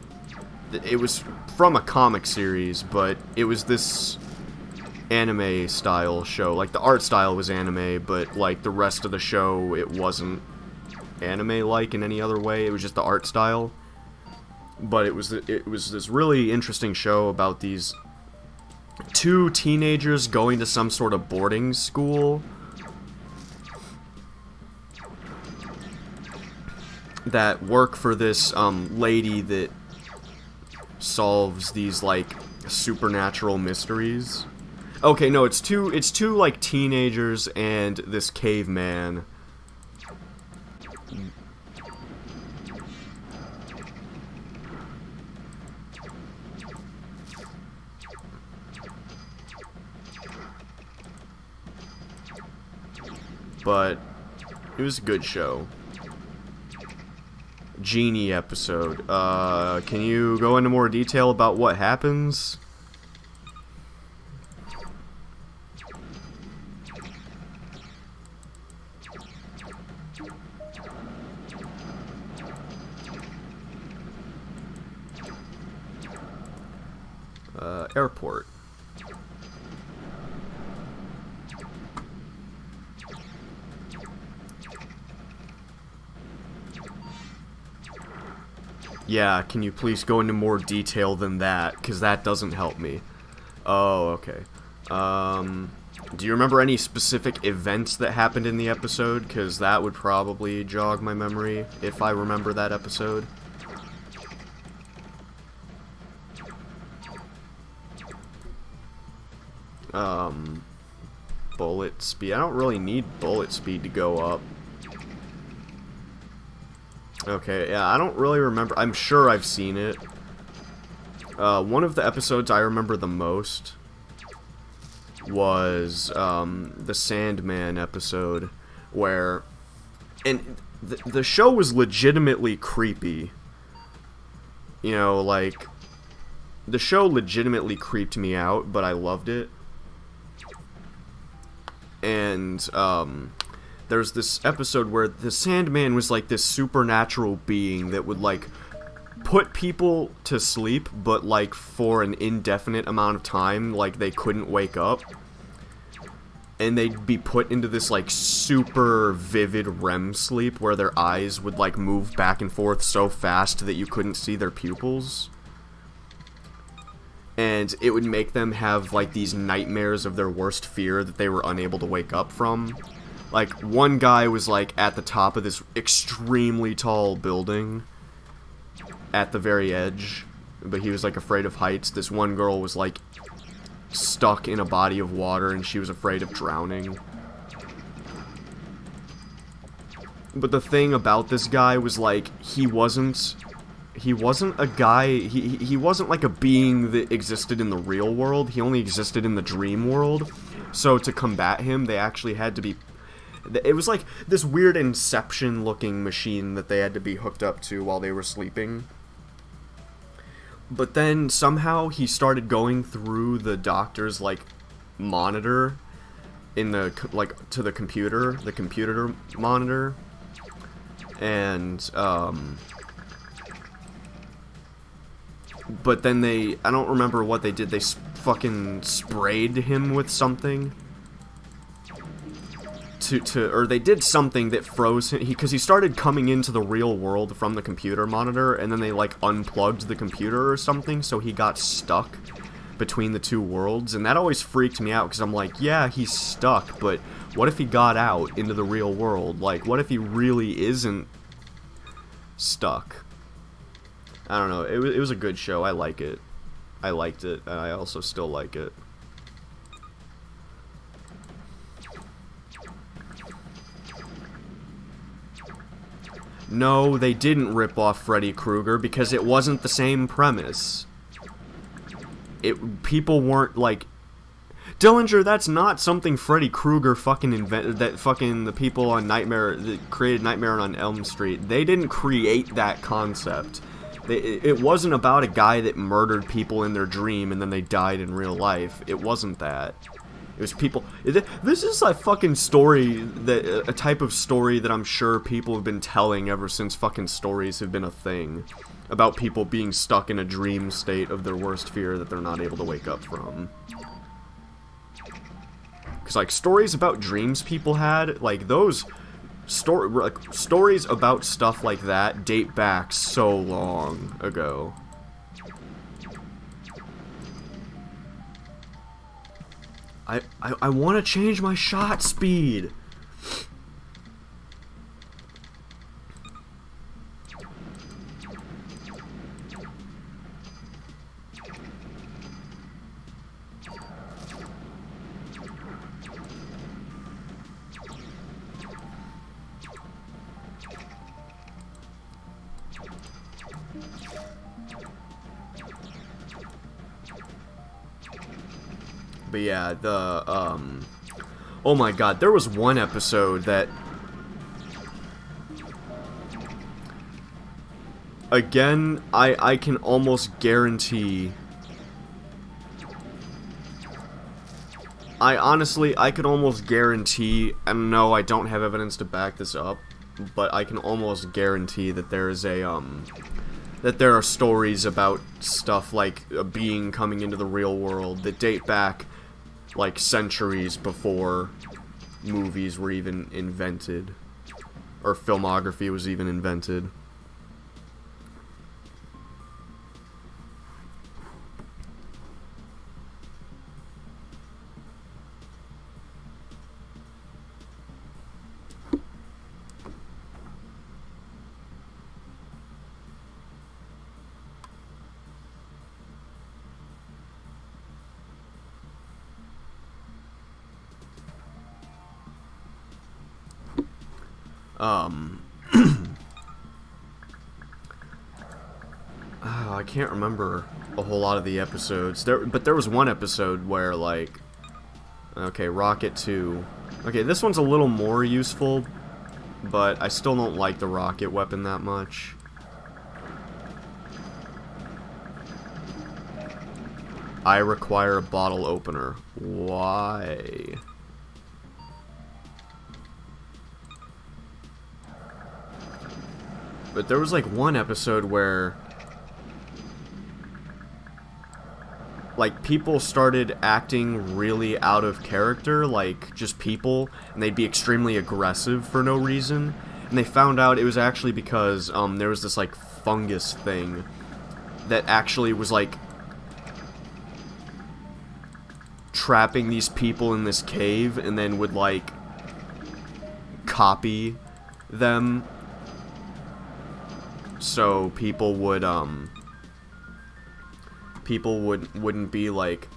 It was from a comic series, but it was this anime style show. Like the art style was anime, but like the rest of the show, it wasn't anime-like in any other way. It was just the art style. But it was this really interesting show about these two teenagers going to some sort of boarding school that work for this lady that solves these like supernatural mysteries. Okay, no, it's two like teenagers and this caveman. But it was a good show. Genie episode. Can you go into more detail about what happens? Airport. Yeah, can you please go into more detail than that? Because that doesn't help me. Oh, okay. Do you remember any specific events that happened in the episode? Because that would probably jog my memory if I remember that episode. Bullet speed. I don't really need bullet speed to go up. Okay, yeah, I don't really remember. I'm sure I've seen it. One of the episodes I remember the most was the Sandman episode, where... And the show was legitimately creepy. You know, like... The show legitimately creeped me out, but I loved it. And, there's this episode where the Sandman was like this supernatural being that would like put people to sleep, but like for an indefinite amount of time, like they couldn't wake up. And they'd be put into this like super vivid REM sleep where their eyes would like move back and forth so fast that you couldn't see their pupils. And it would make them have like these nightmares of their worst fear that they were unable to wake up from. Like, one guy was, like, at the top of this extremely tall building at the very edge, but he was, like, afraid of heights. This one girl was, like, stuck in a body of water, and she was afraid of drowning. But the thing about this guy was, like, he wasn't he wasn't a guy, he wasn't like a being that existed in the real world, he only existed in the dream world. So to combat him, they actually had to be, it was like this weird Inception looking machine that they had to be hooked up to while they were sleeping. But then somehow he started going through the doctor's like monitor in the like to the computer monitor, and but then I don't remember what they did. They fucking sprayed him with something or they did something that froze him, because he started coming into the real world from the computer monitor, and then they like unplugged the computer or something, so he got stuck between the two worlds. And that always freaked me out, because I'm like, yeah, he's stuck, but what if he got out into the real world? Like, what if he really isn't stuck? I don't know. It was a good show. I like it. I liked it, and I also still like it. No, they didn't rip off Freddy Krueger, because it wasn't the same premise. People weren't like, Dillinger, that's not something Freddy Krueger fucking invented, that fucking the people on Nightmare, that created Nightmare on Elm Street. They didn't create that concept. It wasn't about a guy that murdered people in their dream and then they died in real life. It wasn't that. It was people. This is a fucking story, a type of story that I'm sure people have been telling ever since fucking stories have been a thing. About people being stuck in a dream state of their worst fear that they're not able to wake up from. Because, like, stories about dreams people had, like, those stories about stuff like that date back so long ago. I want to change my shot speed. But yeah, oh my god, there was one episode that, again, I can almost guarantee, I could almost guarantee, and no, I don't have evidence to back this up, but I can almost guarantee that there is that there are stories about stuff like a being coming into the real world that date back like centuries before movies were even invented, or filmography was even invented. I can't remember a whole lot of the episodes. But there was one episode where, like, okay, Rocket 2. Okay, this one's a little more useful, but I still don't like the rocket weapon that much. I require a bottle opener. Why? But there was like one episode where like people started acting really out of character, like just people, and they'd be extremely aggressive for no reason. And they found out it was actually because there was this like fungus thing that actually was like trapping these people in this cave, and then would like copy them, so people wouldn't be like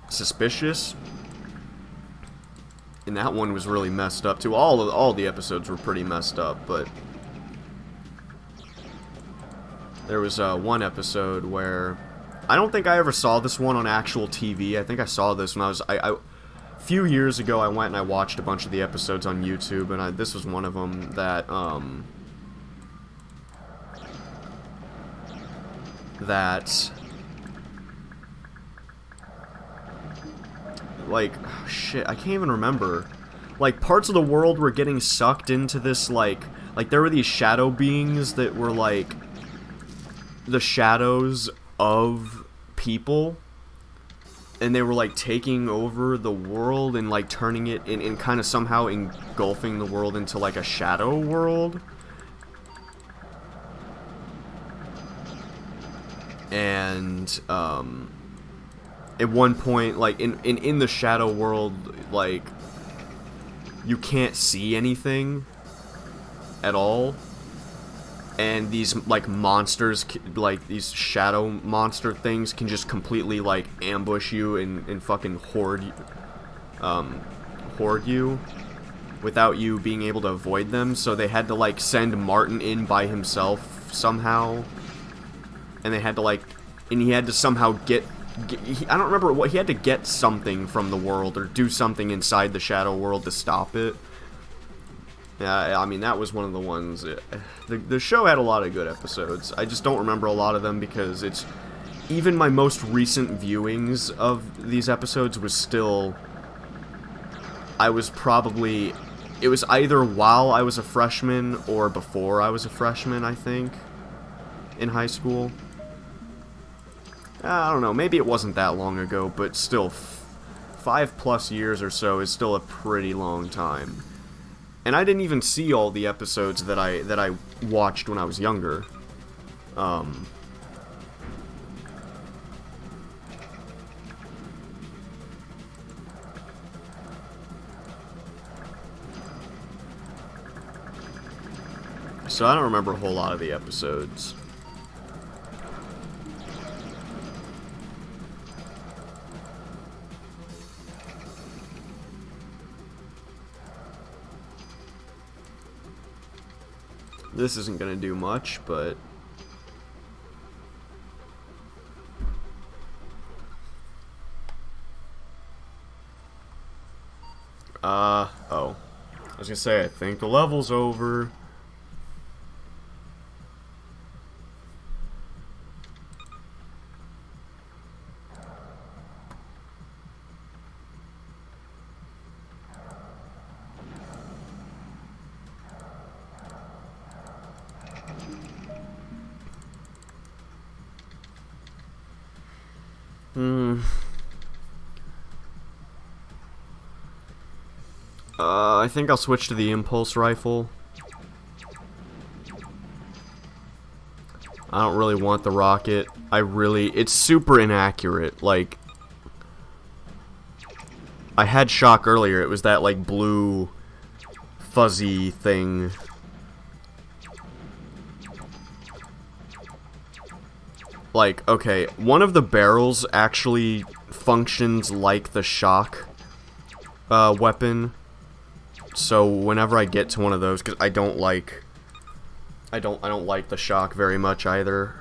suspicious. And that one was really messed up too. All the episodes were pretty messed up, but there was one episode where I don't think I ever saw this one on actual TV. I think I saw this when I was a few years ago. I went and I watched a bunch of the episodes on YouTube, and this was one of them that like, shit, I can't even remember. Like, parts of the world were getting sucked into this, like there were these shadow beings that were, like, the shadows of people, and they were, like, taking over the world and, like, turning it, and kind of somehow engulfing the world into, like, a shadow world. And, at one point, like, in the shadow world, like, you can't see anything at all. And these, like, monsters, like, these shadow monster things can just completely, like, ambush you and fucking hoard you without you being able to avoid them. So they had to, like, send Martin in by himself somehow. And they had to, like, and he had to somehow I don't remember what, he had to get something from the world or do something inside the shadow world to stop it. Yeah, I mean, that was one of the ones. The show had a lot of good episodes. I just don't remember a lot of them because it's, even my most recent viewings of these episodes was still, it was either while I was a freshman or before I was a freshman, I think, in high school. I don't know, maybe it wasn't that long ago, but still, 5+ years or so is still a pretty long time. And I didn't even see all the episodes that I watched when I was younger. So I don't remember a whole lot of the episodes. This isn't gonna do much, but oh. I was gonna say, I think the level's over. I think I'll switch to the impulse rifle. I don't really want the rocket. It's super inaccurate. Like, I had shock earlier. It was that, like, blue fuzzy thing. Like, okay, one of the barrels actually functions like the shock weapon. So whenever I get to one of those, because I don't like the shock very much either.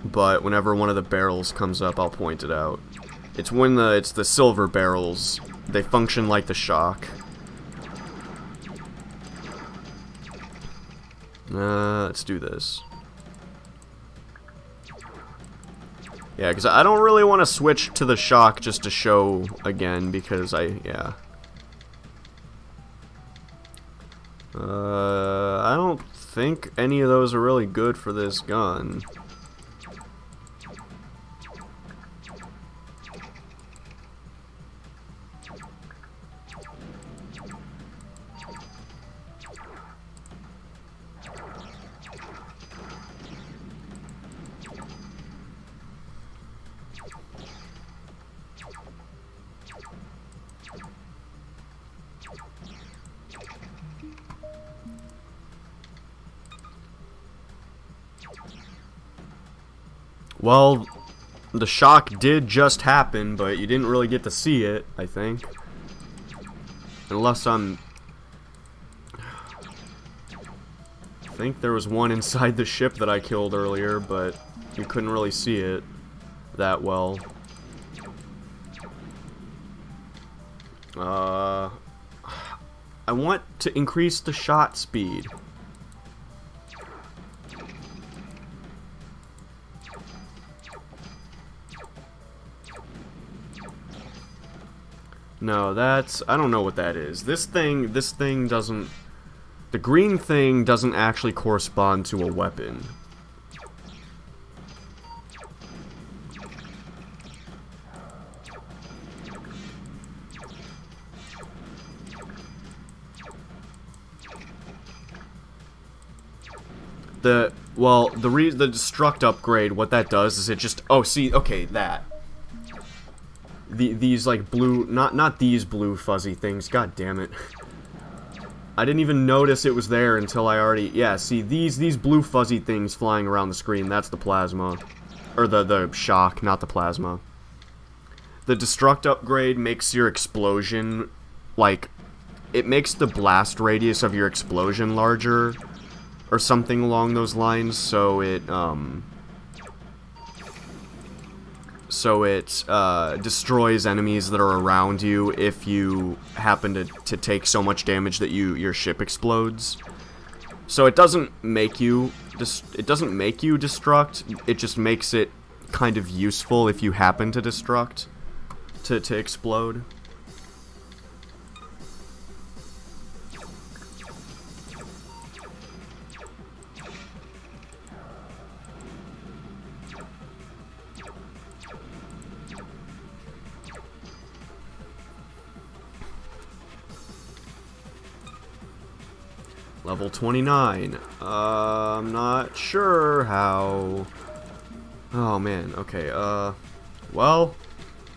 But whenever one of the barrels comes up, I'll point it out. It's the silver barrels. They function like the shock. Let's do this. Yeah, because I don't really want to switch to the shock just to show again, because I don't think any of those are really good for this gun. Well, the shock did just happen, but you didn't really get to see it, I think. Unless I'm... think there was one inside the ship that I killed earlier, but you couldn't really see it that well. I want to increase the shot speed. No, that's... I don't know what that is. This thing doesn't... The green thing doesn't actually correspond to a weapon. The destruct upgrade, what that does is it just... Oh, see, okay, that. These, like, blue... Not these blue fuzzy things, god damn it. I didn't even notice it was there until I already... Yeah, see, these blue fuzzy things flying around the screen, that's the plasma. Or the shock, not the plasma. The destruct upgrade makes your explosion, like... It makes the blast radius of your explosion larger, or something along those lines, so it destroys enemies that are around you if you happen to take so much damage that your ship explodes. So it doesn't make you destruct, it just makes it kind of useful if you happen to destruct, to explode. Level 29. I'm not sure how... Oh, man. Okay, well,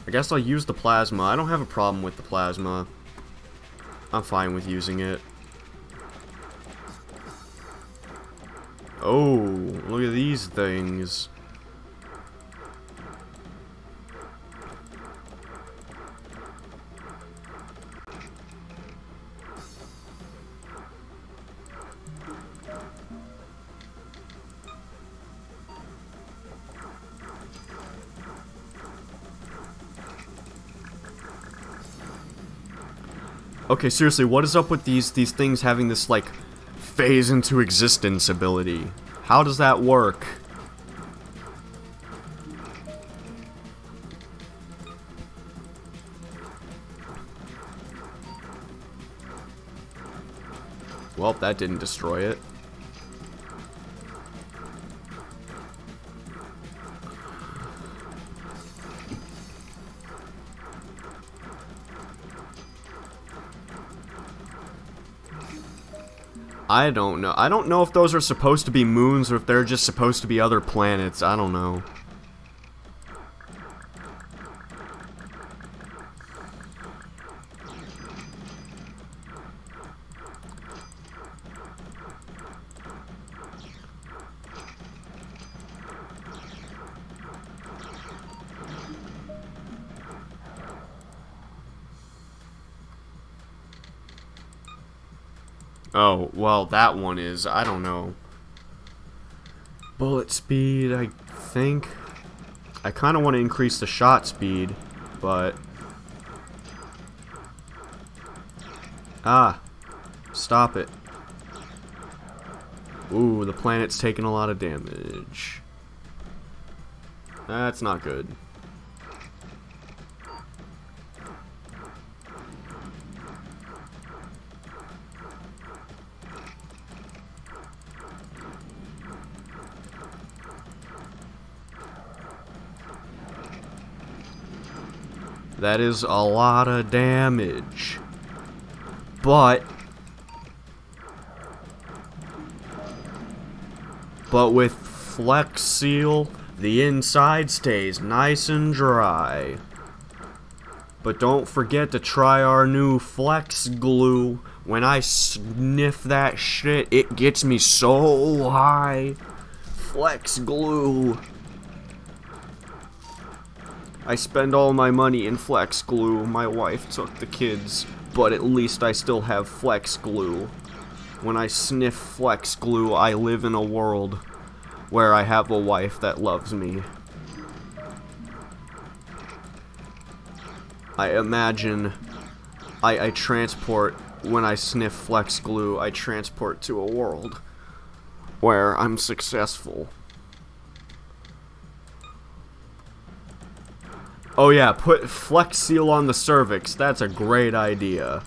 I guess I'll use the plasma. I don't have a problem with the plasma. I'm fine with using it. Oh, look at these things. Okay, seriously, what is up with these things having this, like, phase into existence ability? How does that work? Well, that didn't destroy it. I don't know. I don't know if those are supposed to be moons or if they're just supposed to be other planets. I don't know. Oh, well, that one is, I don't know. Bullet speed, I think. I kind of want to increase the shot speed, but... Ah, stop it. Ooh, the planet's taking a lot of damage. That's not good. That is a lot of damage. But with Flex Seal, the inside stays nice and dry. But don't forget to try our new Flex Glue. When I sniff that shit, it gets me so high. Flex Glue. I spend all my money in Flex Glue. My wife took the kids, but at least I still have Flex Glue. When I sniff Flex glue, I live in a world where I have a wife that loves me. I imagine I transport, when I sniff Flex glue, I transport to a world where I'm successful. Oh yeah, put Flex Seal on the cervix. That's a great idea.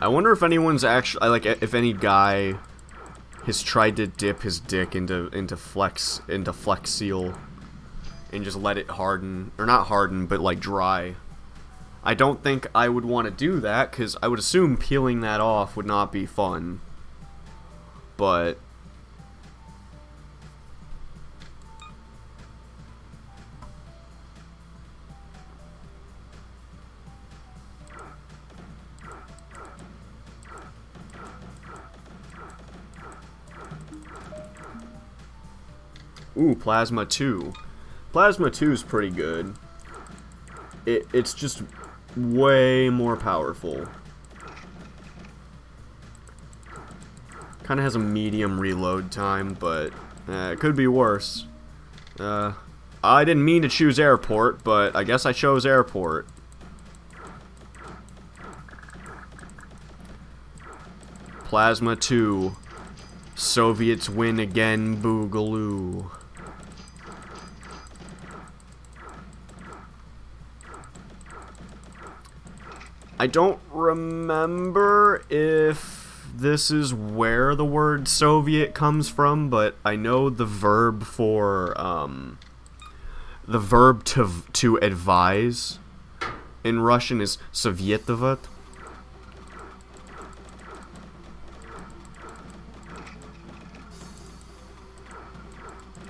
I wonder if anyone's actually, like, if any guy has tried to dip his dick into Flex Seal and just let it harden, or not harden, but like dry. I don't think I would want to do that, because I would assume peeling that off would not be fun. But ooh, Plasma 2. Plasma 2 is pretty good. It's just way more powerful. Kind of has a medium reload time, but it could be worse. I didn't mean to choose airport, but I guess I chose airport. Plasma 2. Soviets win again, boogaloo. I don't remember if this is where the word Soviet comes from, but I know the verb for, the verb to advise in Russian is sovietovat.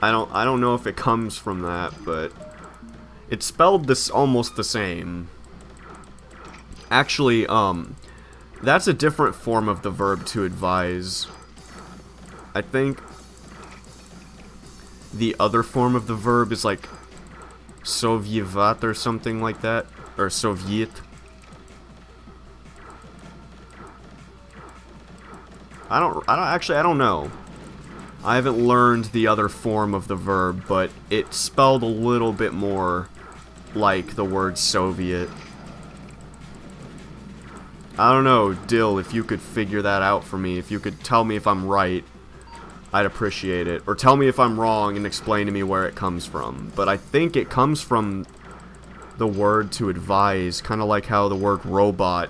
I don't know if it comes from that, but it's spelled this almost the same. Actually, that's a different form of the verb to advise. I think the other form of the verb is like Sovyevat or something like that, or Soviet. I don't know. I haven't learned the other form of the verb, but it's spelled a little bit more like the word Soviet. I don't know, Dill, if you could figure that out for me, if you could tell me if I'm right, I'd appreciate it. Or tell me if I'm wrong and explain to me where it comes from. But I think it comes from the word to advise, kind of like how the word robot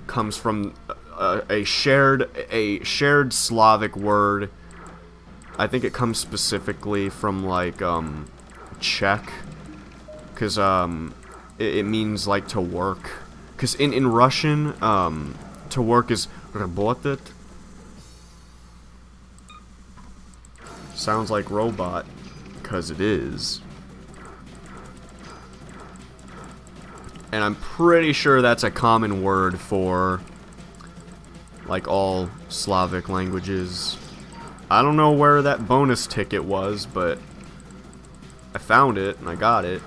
comes from a shared Slavic word. I think it comes specifically from, like, Czech, because, it means, like, to work. Because in Russian, to work is работать. Sounds like robot, because it is. And I'm pretty sure that's a common word for, like, all Slavic languages. I don't know where that bonus ticket was, but I found it, and I got it.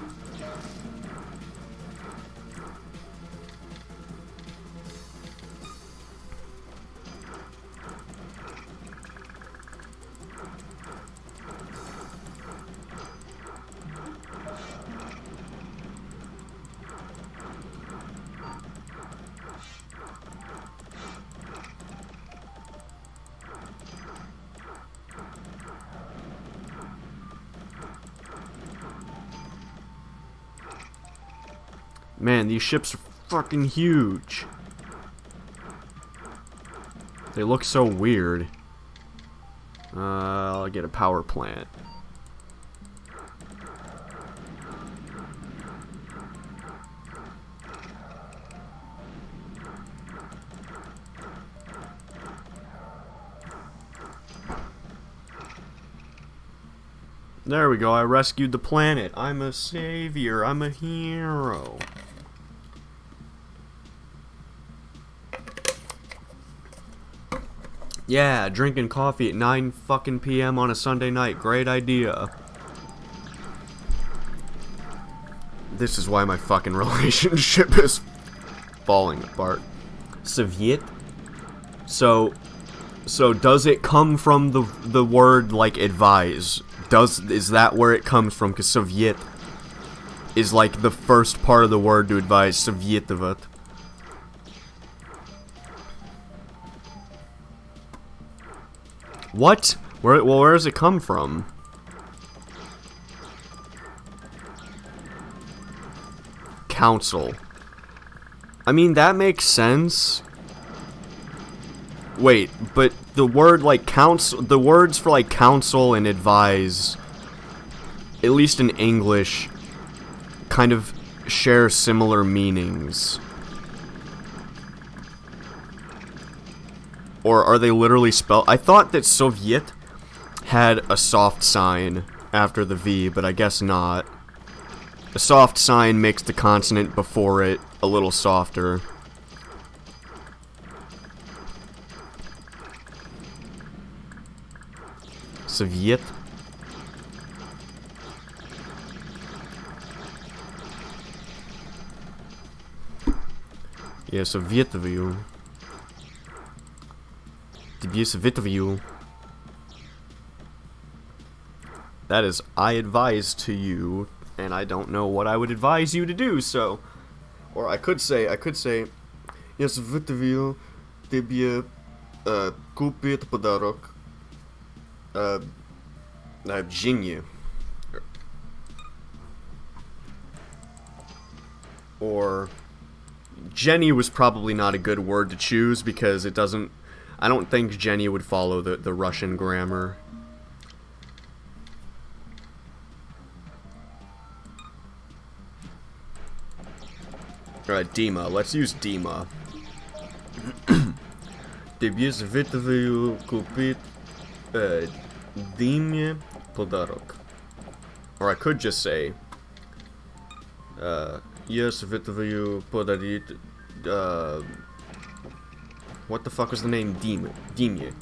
Man, these ships are fucking huge. They look so weird. I'll get a power plant. There we go, I rescued the planet. I'm a savior, I'm a hero. Yeah, drinking coffee at 9 fucking p.m. on a Sunday night. Great idea. This is why my fucking relationship is falling apart. Soviet? So does it come from the word, like, advise? Is that where it comes from? Because Soviet is, like, the first part of the word to advise. Sovietovat. What? Where does it come from? Council. I mean, that makes sense. Wait, but the word, like, council, the words for, like, counsel and advise, at least in English, kind of share similar meanings. Or are they literally spelled? I thought that Soviet had a soft sign after the V, but I guess not. A soft sign makes the consonant before it a little softer. Soviet. Я советую. Тебе советую. That is, I advise to you, and I don't know what I would advise you to do, so... Or I could say, Я советую тебе купить подарок Jenny. Or... Jenny was probably not a good word to choose, because it doesn't... I don't think Jenny would follow the Russian grammar. Dima. Let's use Dima. Тебе советую купить Диме подарок. Or I could just say, я советую подарить, what the fuck was the name? Dime.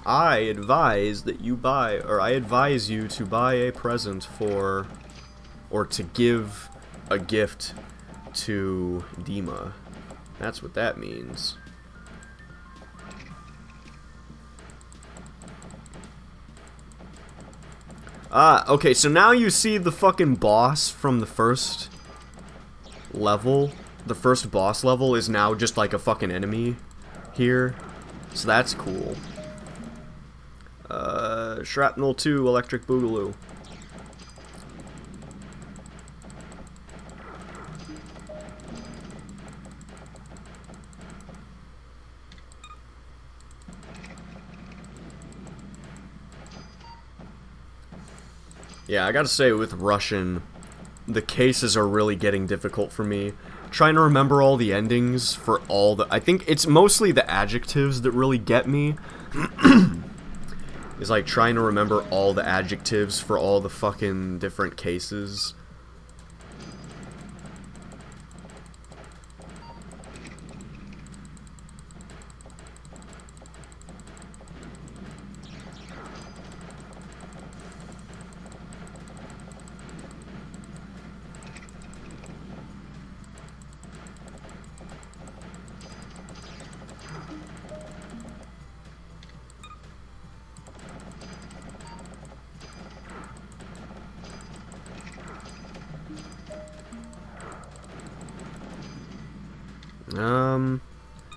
I advise that you buy, or I advise you to buy a present for, or to give a gift to Dima. That's what that means. Okay, so now you see the fucking boss from the first level. The first boss level is now just like a fucking enemy here. So that's cool. Shrapnel 2, Electric Boogaloo. Yeah, I gotta say, with Russian, the cases are really getting difficult for me. Trying to remember all the endings for all the... I think it's mostly the adjectives that really get me. It's like trying to remember all the adjectives for all the fucking different cases.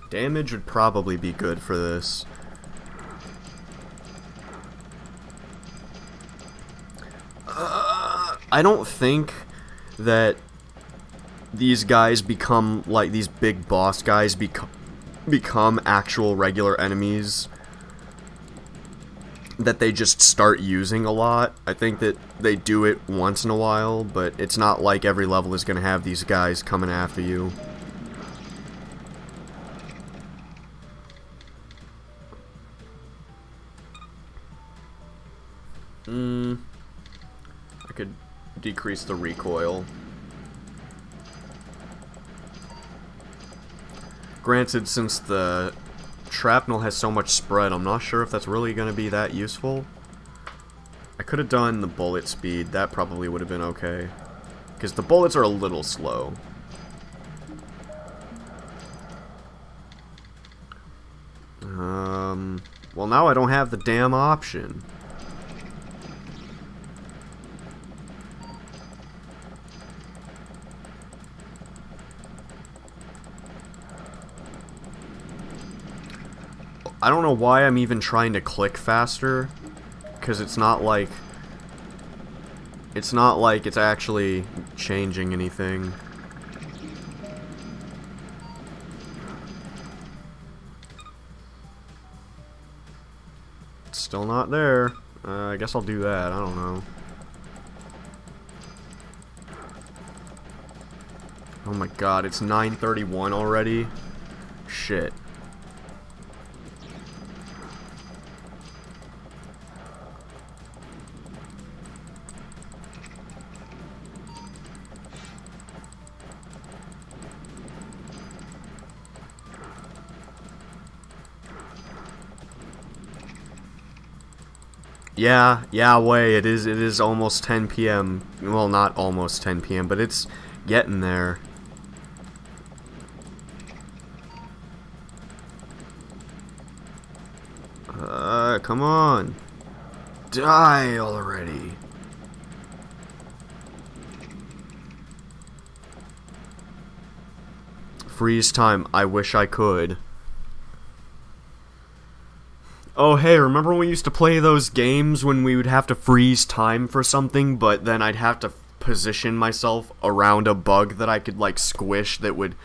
Damage would probably be good for this. I don't think that these guys become, like, these big boss guys become actual regular enemies that they just start using a lot. I think that they do it once in a while, but it's not like every level is going to have these guys coming after you. I could decrease the recoil. Granted, since the shrapnel has so much spread, I'm not sure if that's really going to be that useful. I could have done the bullet speed. That probably would have been okay. Because the bullets are a little slow. Well, now I don't have the damn option. I don't know why I'm even trying to click faster, because it's not like it's actually changing anything. It's still not there. I guess I'll do that. I don't know. Oh my god, it's 9:31 already? Shit. Yeah, it is almost 10 p.m. Well, not almost 10 p.m., but it's getting there. Come on. Die already. Freeze time. I wish I could. Oh, hey, remember when we used to play those games when we would have to freeze time for something, but then I'd have to position myself around a bug that I could, like, squish that would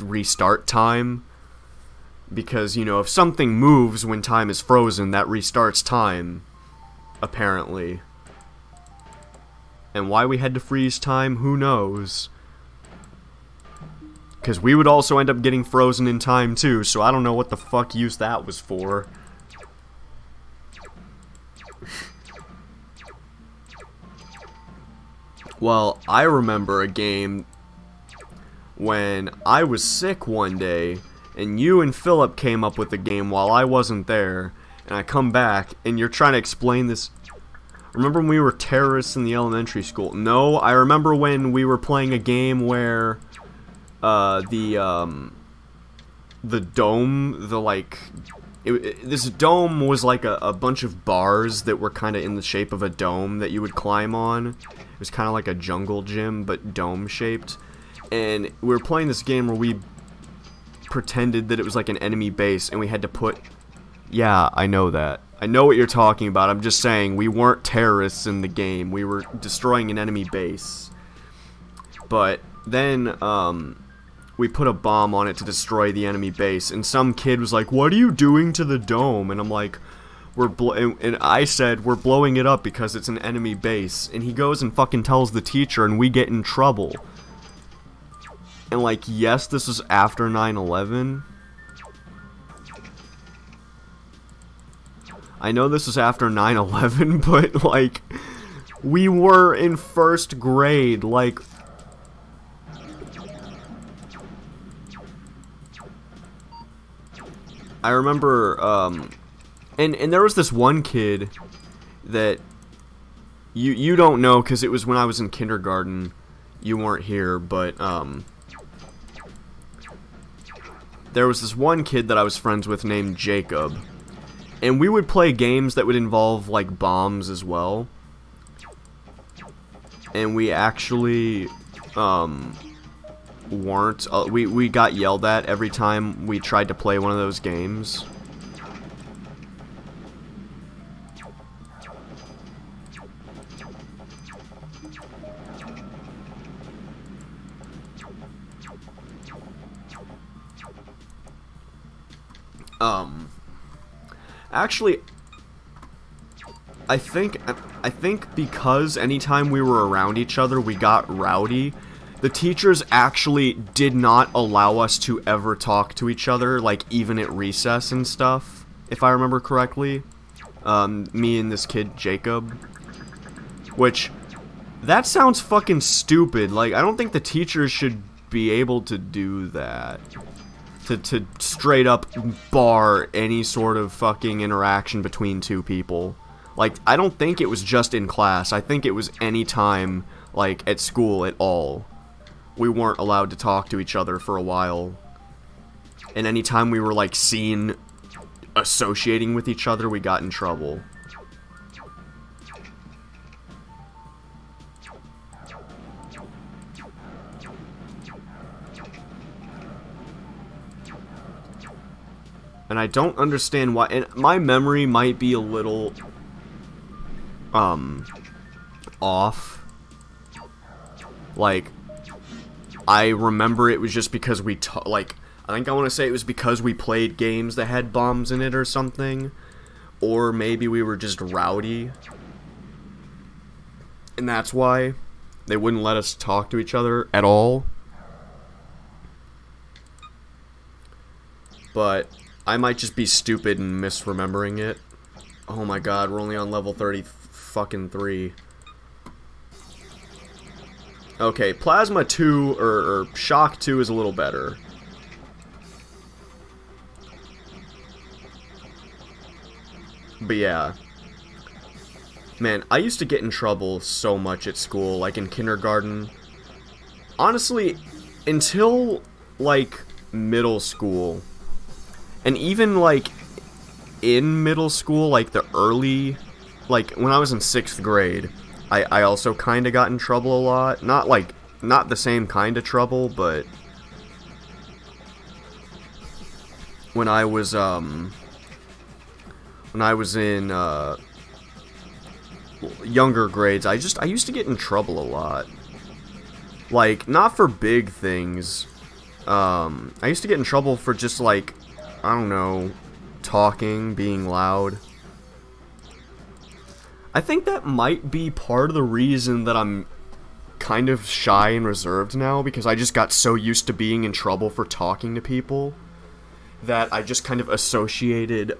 restart time? Because, you know, if something moves when time is frozen, that restarts time, apparently. And why we had to freeze time, who knows? Because we would also end up getting frozen in time, too, so I don't know what the fuck use that was for. Well, I remember a game when I was sick one day, and you and Philip came up with the game while I wasn't there, and I come back, and you're trying to explain this. Remember when we were terrorists in the elementary school? No, I remember when we were playing a game where the dome, this dome was like a bunch of bars that were kind of in the shape of a dome that you would climb on. It was kind of like a jungle gym, but dome shaped. And we were playing this game where we pretended that it was like an enemy base, and we had to put... Yeah, I know that. I know what you're talking about. I'm just saying, we weren't terrorists in the game. We were destroying an enemy base. But then, we put a bomb on it to destroy the enemy base, and some kid was like, "What are you doing to the dome?" And I'm like, and I said, "We're blowing it up because it's an enemy base." And he goes and fucking tells the teacher, and we get in trouble. And like, yes, this was after 9/11. I know this was after 9/11, but like, we were in first grade, like... I remember, and there was this one kid that you don't know because it was when I was in kindergarten. You weren't here, but there was this one kid that I was friends with named Jacob, and we would play games that would involve like bombs as well. And we actually weren't we got yelled at every time we tried to play one of those games. Actually, I think because anytime we were around each other we got rowdy, the teachers actually did not allow us to ever talk to each other, like even at recess and stuff, if I remember correctly. Me and this kid, Jacob. Which, that sounds fucking stupid. Like, I don't think the teachers should be able to do that. to straight up bar any sort of fucking interaction between two people. Like, I don't think it was just in class. I think it was any time, like, at school at all. We weren't allowed to talk to each other for a while. And any time we were, like, seen associating with each other, we got in trouble. And I don't understand why, and my memory might be a little, off. Like, I remember it was just because we, like, I think I want to say it was because we played games that had bombs in it or something. Or maybe we were just rowdy. And that's why they wouldn't let us talk to each other at all. But I might just be stupid and misremembering it. Oh my god, we're only on level 3. Okay, Plasma 2, or Shock 2 is a little better. But yeah. Man, I used to get in trouble so much at school, like in kindergarten. Honestly, until, like, middle school. And even, like, in middle school, like, the early, like, when I was in 6th grade, I also kind of got in trouble a lot. Not, like, not the same kind of trouble, but when I was in, younger grades, I used to get in trouble a lot. Like, not for big things. I used to get in trouble for just, like, I don't know, talking, being loud. I think that might be part of the reason that I'm kind of shy and reserved now, because I just got so used to being in trouble for talking to people that I just kind of associated,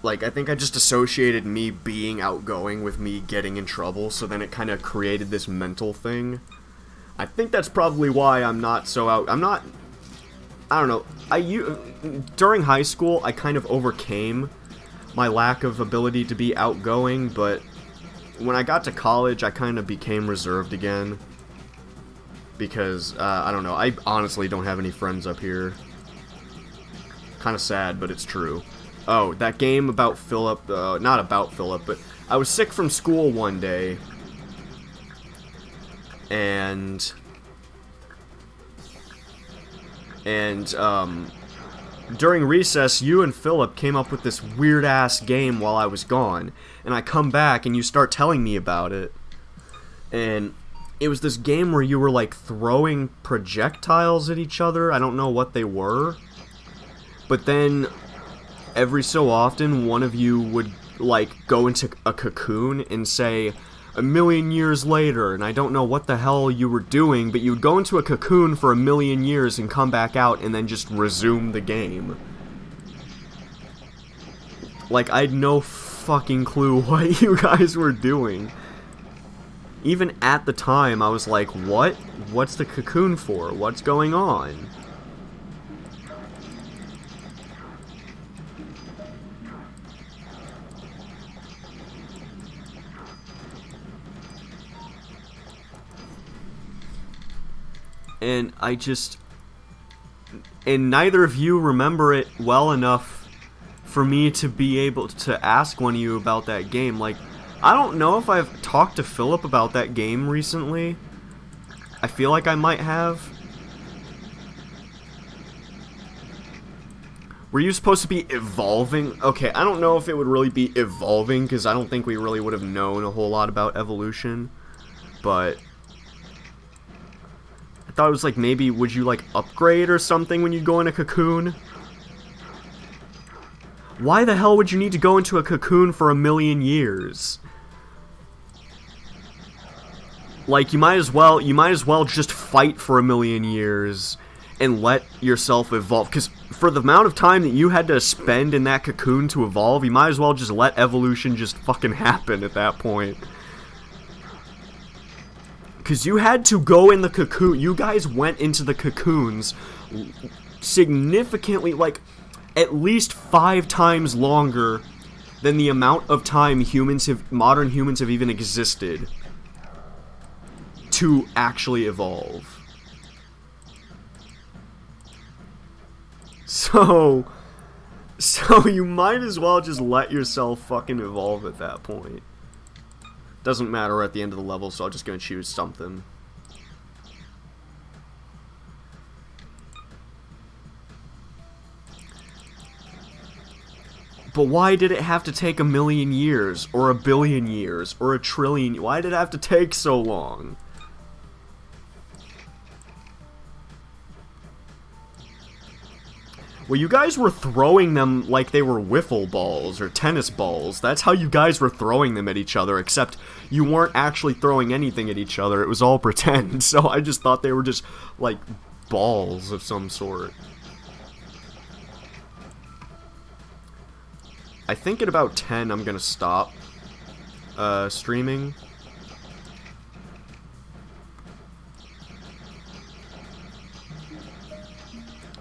like, I think I just associated me being outgoing with me getting in trouble, so then it kind of created this mental thing. I think that's probably why I'm not so I don't know, during high school, I kind of overcame my lack of ability to be outgoing, but when I got to college, I kind of became reserved again. Because, I don't know, I honestly don't have any friends up here. Kind of sad, but it's true. Oh, that game about Philip, not about Philip, but I was sick from school one day. And during recess, you and Philip came up with this weird-ass game while I was gone. And I come back, and you start telling me about it. And it was this game where you were, like, throwing projectiles at each other. I don't know what they were. But then, every so often, one of you would, like, go into a cocoon and say, "A million years later," and I don't know what the hell you were doing, but you would go into a cocoon for a million years and come back out and then just resume the game. Like, I had no fucking clue what you guys were doing. Even at the time, I was like, what? What's the cocoon for? What's going on? And and neither of you remember it well enough for me to be able to ask one of you about that game. Like, I don't know if I've talked to Philip about that game recently. I feel like I might have. Were you supposed to be evolving? Okay, I don't know if it would really be evolving, because I don't think we really would have known a whole lot about evolution. But I thought it was like, maybe would you like upgrade or something when you go in a cocoon? Why the hell would you need to go into a cocoon for a million years? Like, you might as well just fight for a million years and let yourself evolve. Because for the amount of time that you had to spend in that cocoon to evolve, you might as well just let evolution just fucking happen at that point. Because you had to go in the cocoon. You guys went into the cocoons significantly, like, at least 5 times longer than the amount of time modern humans have even existed to actually evolve. So you might as well just let yourself fucking evolve at that point. Doesn't matter at the end of the level, so I'm just gonna choose something. But why did it have to take 1,000,000 years, or 1,000,000,000 years, or 1,000,000,000,000? Why did it have to take so long? Well, you guys were throwing them like they were wiffle balls or tennis balls. That's how you guys were throwing them at each other, except you weren't actually throwing anything at each other. It was all pretend, so I just thought they were just, like, balls of some sort. I think at about 10 I'm gonna stop streaming.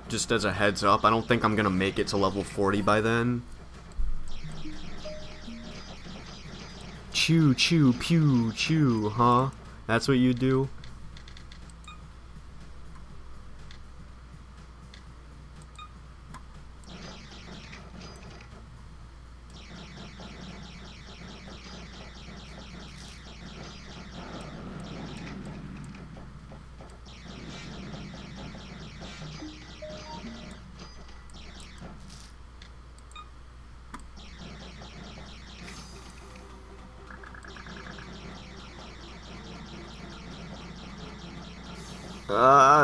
Just as a heads up, I don't think I'm gonna make it to level 40 by then. Chew, chew, pew, chew, huh? That's what you do?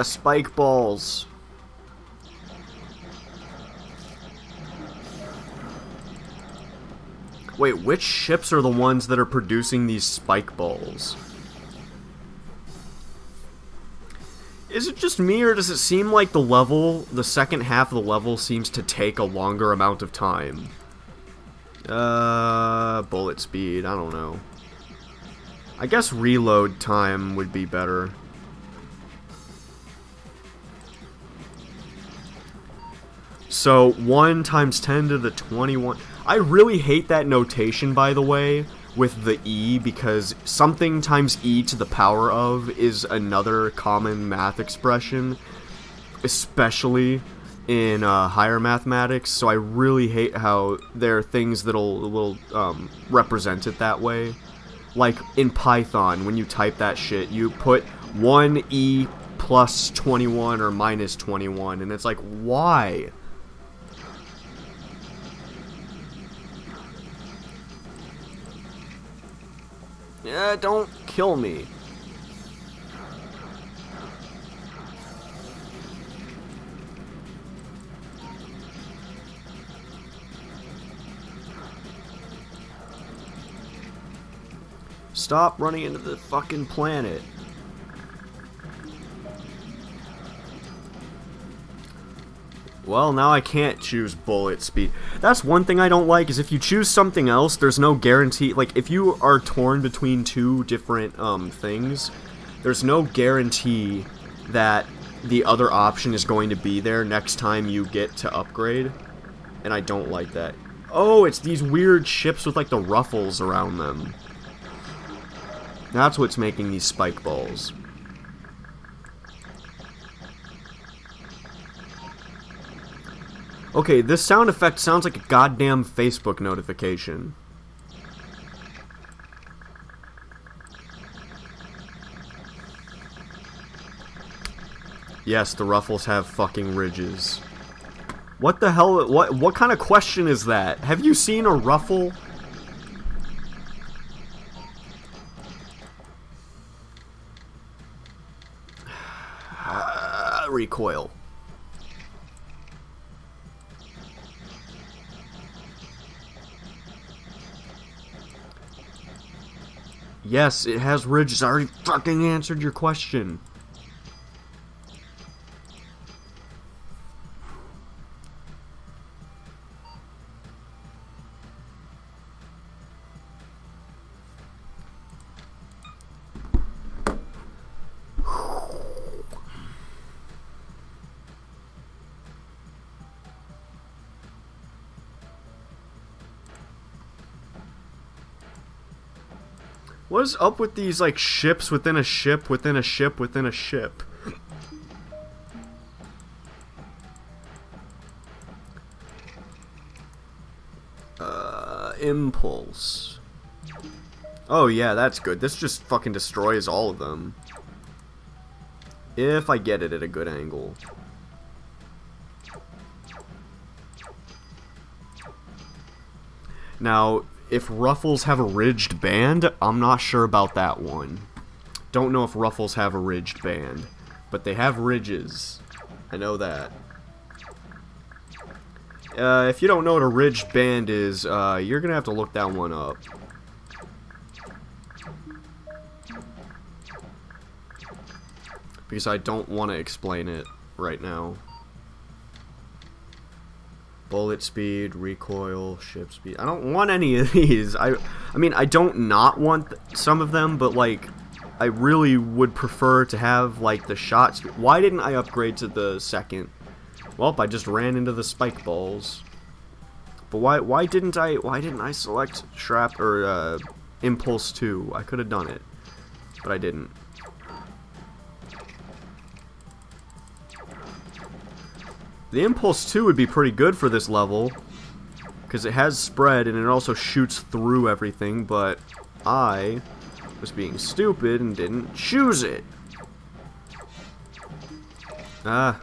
Spike balls. Wait, which ships are the ones that are producing these spike balls? Is it just me, or does it seem like the second half of the level seems to take a longer amount of time? Bullet speed, I don't know. I guess reload time would be better. So, 1 times 10 to the 21... I really hate that notation, by the way, with the E, because something times E to the power of is another common math expression, especially in higher mathematics, so I really hate how there are things that'll represent it that way. Like, in Python, when you type that shit, you put 1E plus 21 or minus 21, and it's like, why? Yeah, don't kill me. Stop running into the fucking planet. Well, now I can't choose bullet speed. That's one thing I don't like, is if you choose something else, there's no guarantee. Like, if you are torn between 2 different things, there's no guarantee that the other option is going to be there next time you get to upgrade. And I don't like that. Oh, it's these weird ships with, like, the ruffles around them. That's what's making these spike balls. Okay, this sound effect sounds like a goddamn Facebook notification. Yes, the ruffles have fucking ridges. What the hell? What kind of question is that? Have you seen a ruffle? Recoil. Yes, it has ridges. I already fucking answered your question. What is up with these, like, ships within a ship within a ship within a ship? Impulse. Oh yeah, that's good. This just fucking destroys all of them. If I get it at a good angle. Now, if Ruffles have a ridged band, I'm not sure about that one. Don't know if Ruffles have a ridged band. But they have ridges. I know that. If you don't know what a ridged band is, you're gonna have to look that one up. Because I don't want to explain it right now. Bullet speed, recoil, ship speed. I don't want any of these. I mean, I don't not want some of them, but like, I really would prefer to have like the shot speed. Why didn't I upgrade to the second? Well, I just ran into the spike balls. But why didn't I select Shrap or Impulse 2? I could have done it, but I didn't. The Impulse 2 would be pretty good for this level, because it has spread and it also shoots through everything, but I was being stupid and didn't choose it. Ah.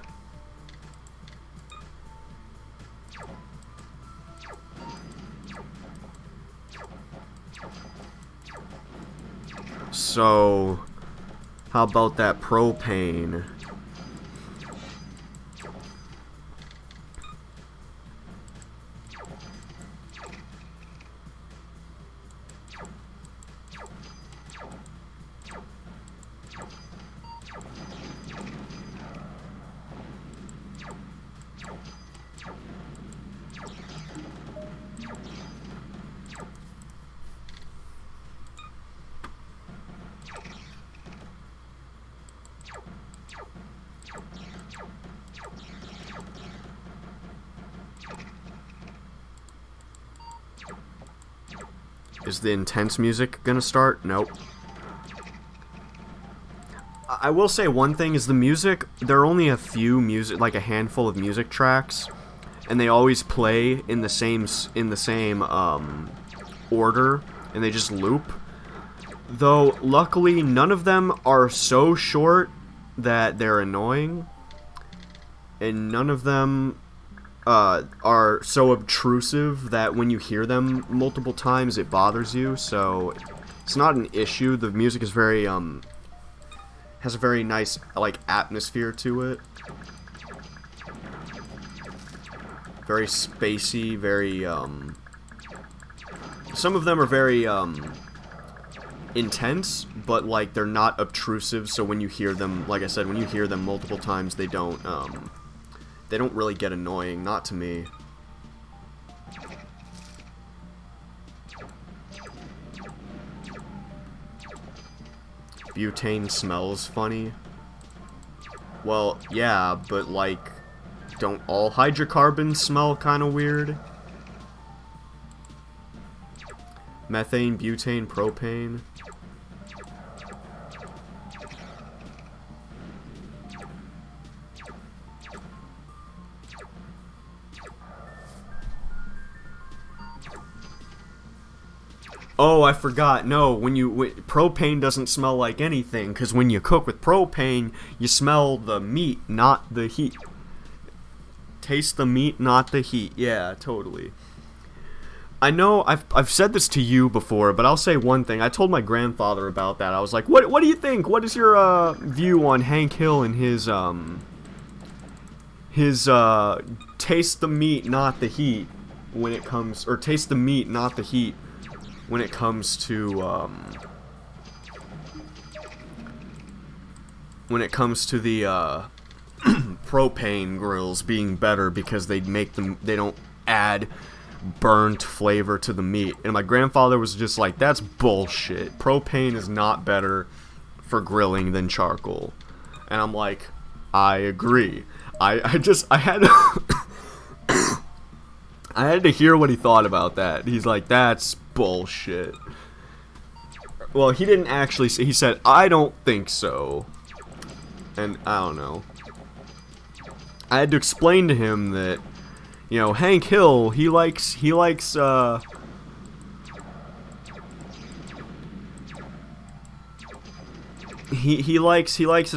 So, how about that propane? Is the intense music gonna start? Nope. I will say one thing is the music, there are only a few music, like a handful of music tracks, and they always play in the same order, and they just loop. Though, luckily, none of them are so short that they're annoying, and none of them are so obtrusive that when you hear them multiple times it bothers you, so it's not an issue. The music is very, has a very nice, like, atmosphere to it. Very spacey, very, some of them are very, intense, but, like, they're not obtrusive, so when you hear them, like I said, when you hear them multiple times, they don't really get annoying, not to me. Butane smells funny. Well, yeah, but like, don't all hydrocarbons smell kind of weird? Methane, butane, propane. Oh, I forgot. No, propane doesn't smell like anything, because when you cook with propane, you smell the meat, not the heat. Taste the meat, not the heat. Yeah, totally. I know I've said this to you before, but I'll say one thing. I told my grandfather about that. I was like, "What do you think? What is your view on Hank Hill and his taste the meat, not the heat when it comes, or taste the meat, not the heat when it comes to the propane grills being better because they don't add burnt flavor to the meat." And my grandfather was just like, "That's bullshit. Propane is not better for grilling than charcoal." And I'm like, I agree. I had I had to hear what he thought about that. He's like, "That's bullshit." Well, he didn't actually say, he said, I don't think so. And I don't know. I had to explain to him that, you know, Hank Hill, he likes his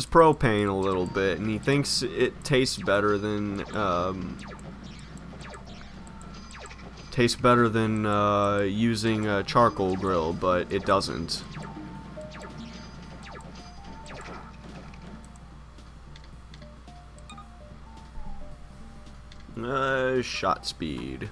propane a little bit, and he thinks it tastes better than using a charcoal grill, but it doesn't. Shot speed.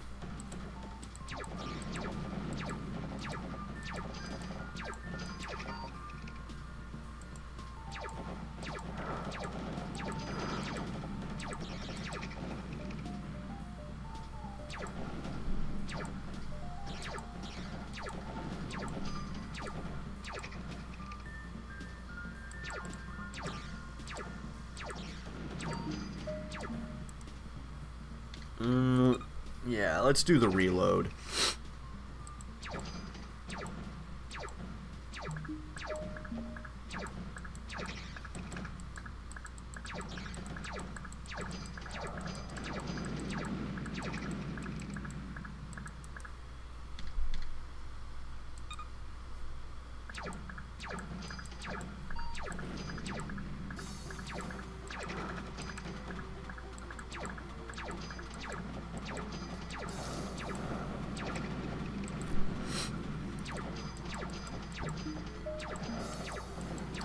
Yeah, let's do the reload.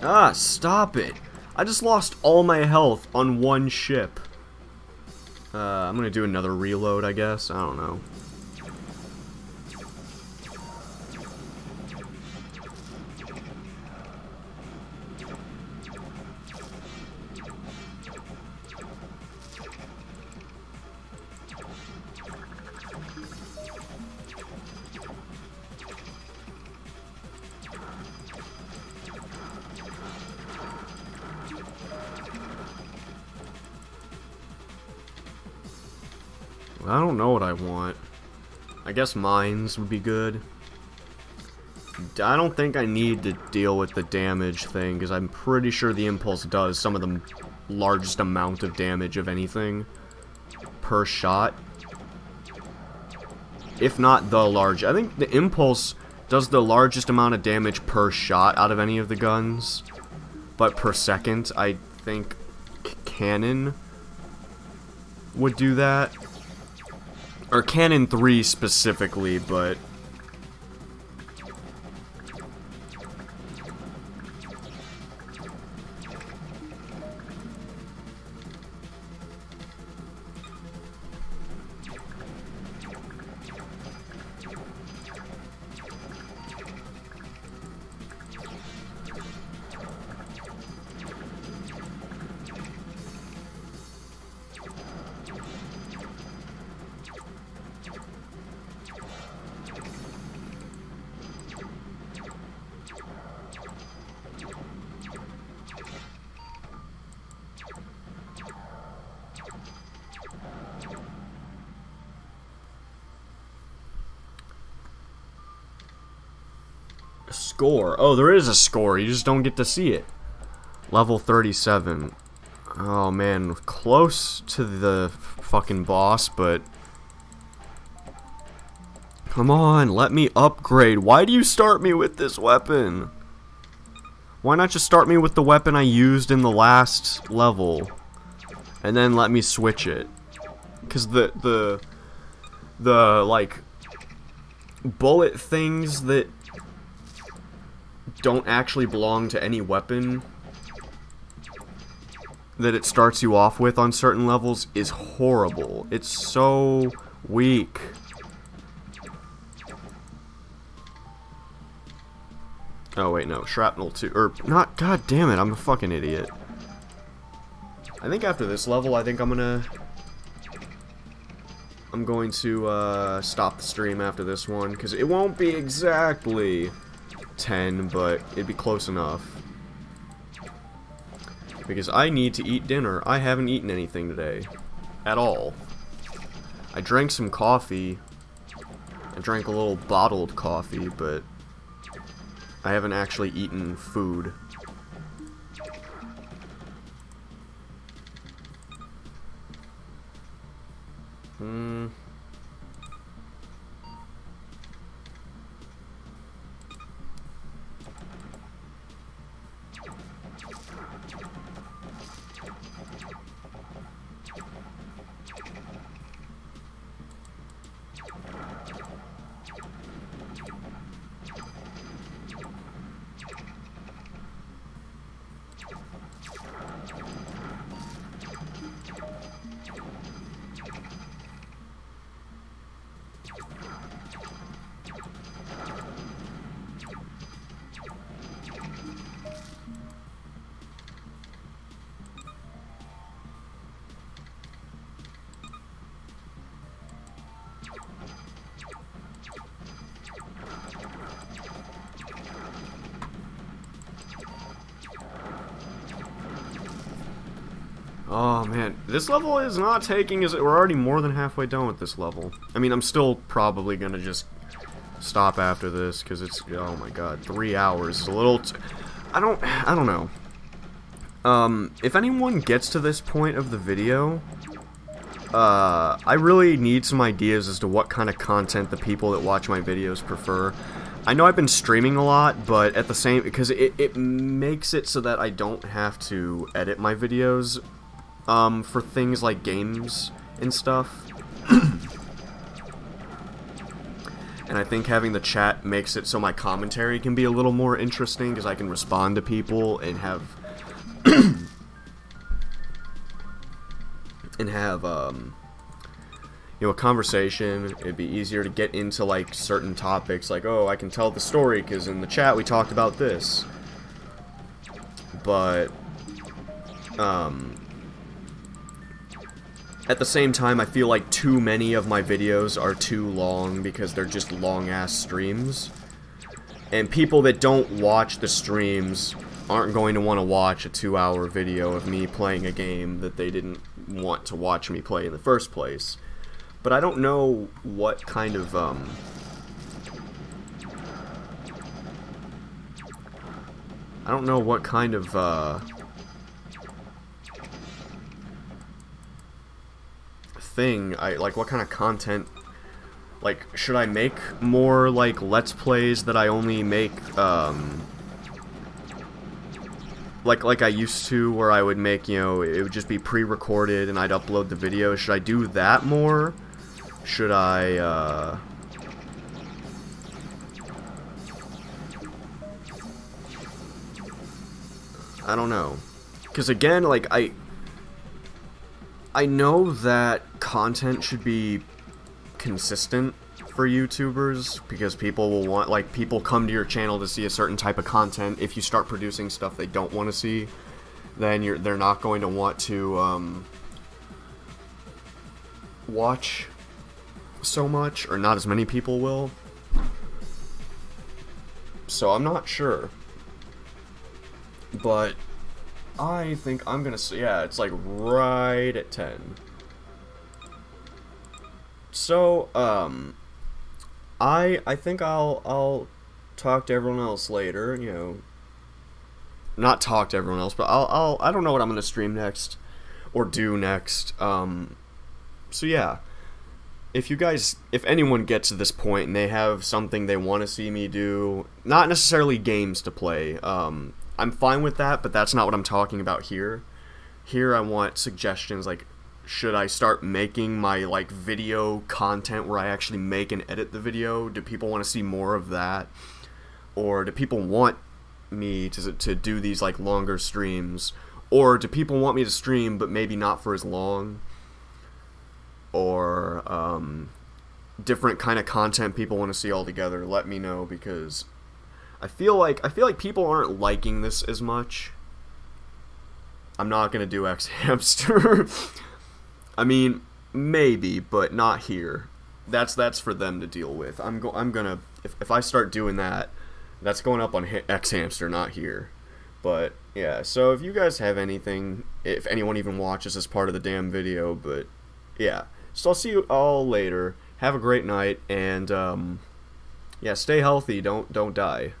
Ah, stop it. I just lost all my health on one ship. I'm gonna do another reload, I guess. I don't know. I don't know what I want. I guess mines would be good. I don't think I need to deal with the damage thing, because I'm pretty sure the Impulse does some of the largest amount of damage of anything per shot. If not the large. I think the Impulse does the largest amount of damage per shot out of any of the guns. But per second, I think Cannon would do that. Or Cannon 3 specifically, but... Score. Oh, there is a score. You just don't get to see it. Level 37. Oh, man. Close to the fucking boss, but... Come on, let me upgrade. Why do you start me with this weapon? Why not just start me with the weapon I used in the last level? And then let me switch it. Because the like, bullet things that don't actually belong to any weapon that it starts you off with on certain levels is horrible. It's so weak. Oh wait, no, Shrapnel 2, or not, god damn it, I'm a fucking idiot. I think after this level, I think I'm going to stop the stream after this one, because it won't be exactly 10, but it'd be close enough. Because I need to eat dinner. I haven't eaten anything today. At all. I drank some coffee. I drank a little bottled coffee, but I haven't actually eaten food. Oh man, this level is not taking as we're already more than halfway done with this level. I mean, I'm still probably gonna just stop after this because it's, oh my god, 3 hours is a little. I don't know. If anyone gets to this point of the video, I really need some ideas as to what kind of content the people that watch my videos prefer. I know I've been streaming a lot, but at the same, because it makes it so that I don't have to edit my videos for things like games and stuff. And I think having the chat makes it so my commentary can be a little more interesting, because I can respond to people and have you know, a conversation. It'd be easier to get into like certain topics, like, oh, I can tell the story because in the chat we talked about this. But at the same time, I feel like too many of my videos are too long because they're just long-ass streams. And people that don't watch the streams aren't going to want to watch a 2-hour video of me playing a game that they didn't want to watch me play in the first place. But I don't know what kind of, I don't know what kind of, thing, like what kind of content, like, should I make more, like, Let's Plays that I only make, like I used to, where I would make, you know, it would just be pre-recorded and I'd upload the video. Should I do that more? Should I, I don't know. Because again, like, I know that content should be consistent for YouTubers, because people will want, like, people come to your channel to see a certain type of content. If you start producing stuff they don't want to see, then they're not going to want to, watch so much, or not as many people will. So I'm not sure. But I think I'm gonna say, yeah, it's like right at 10. So, I think I'll talk to everyone else later, you know. Not talk to everyone else, but I don't know what I'm gonna stream next, or do next. So yeah. If anyone gets to this point and they have something they want to see me do, not necessarily games to play, I'm fine with that, but that's not what I'm talking about here. Here I want suggestions, like, should I start making my, like, video content where I actually make and edit the video? Do people want to see more of that? Or do people want me to do these, like, longer streams? Or do people want me to stream, but maybe not for as long? Or, different kind of content people want to see altogether? Let me know, because I feel like people aren't liking this as much. I'm not gonna do X Hamster. I mean, maybe, but not here. That's for them to deal with. I'm gonna, if I start doing that, that's going up on X Hamster, not here. But yeah, so if you guys have anything, if anyone even watches this part of the damn video, but yeah. So I'll see you all later. Have a great night, and yeah, stay healthy. Don't die.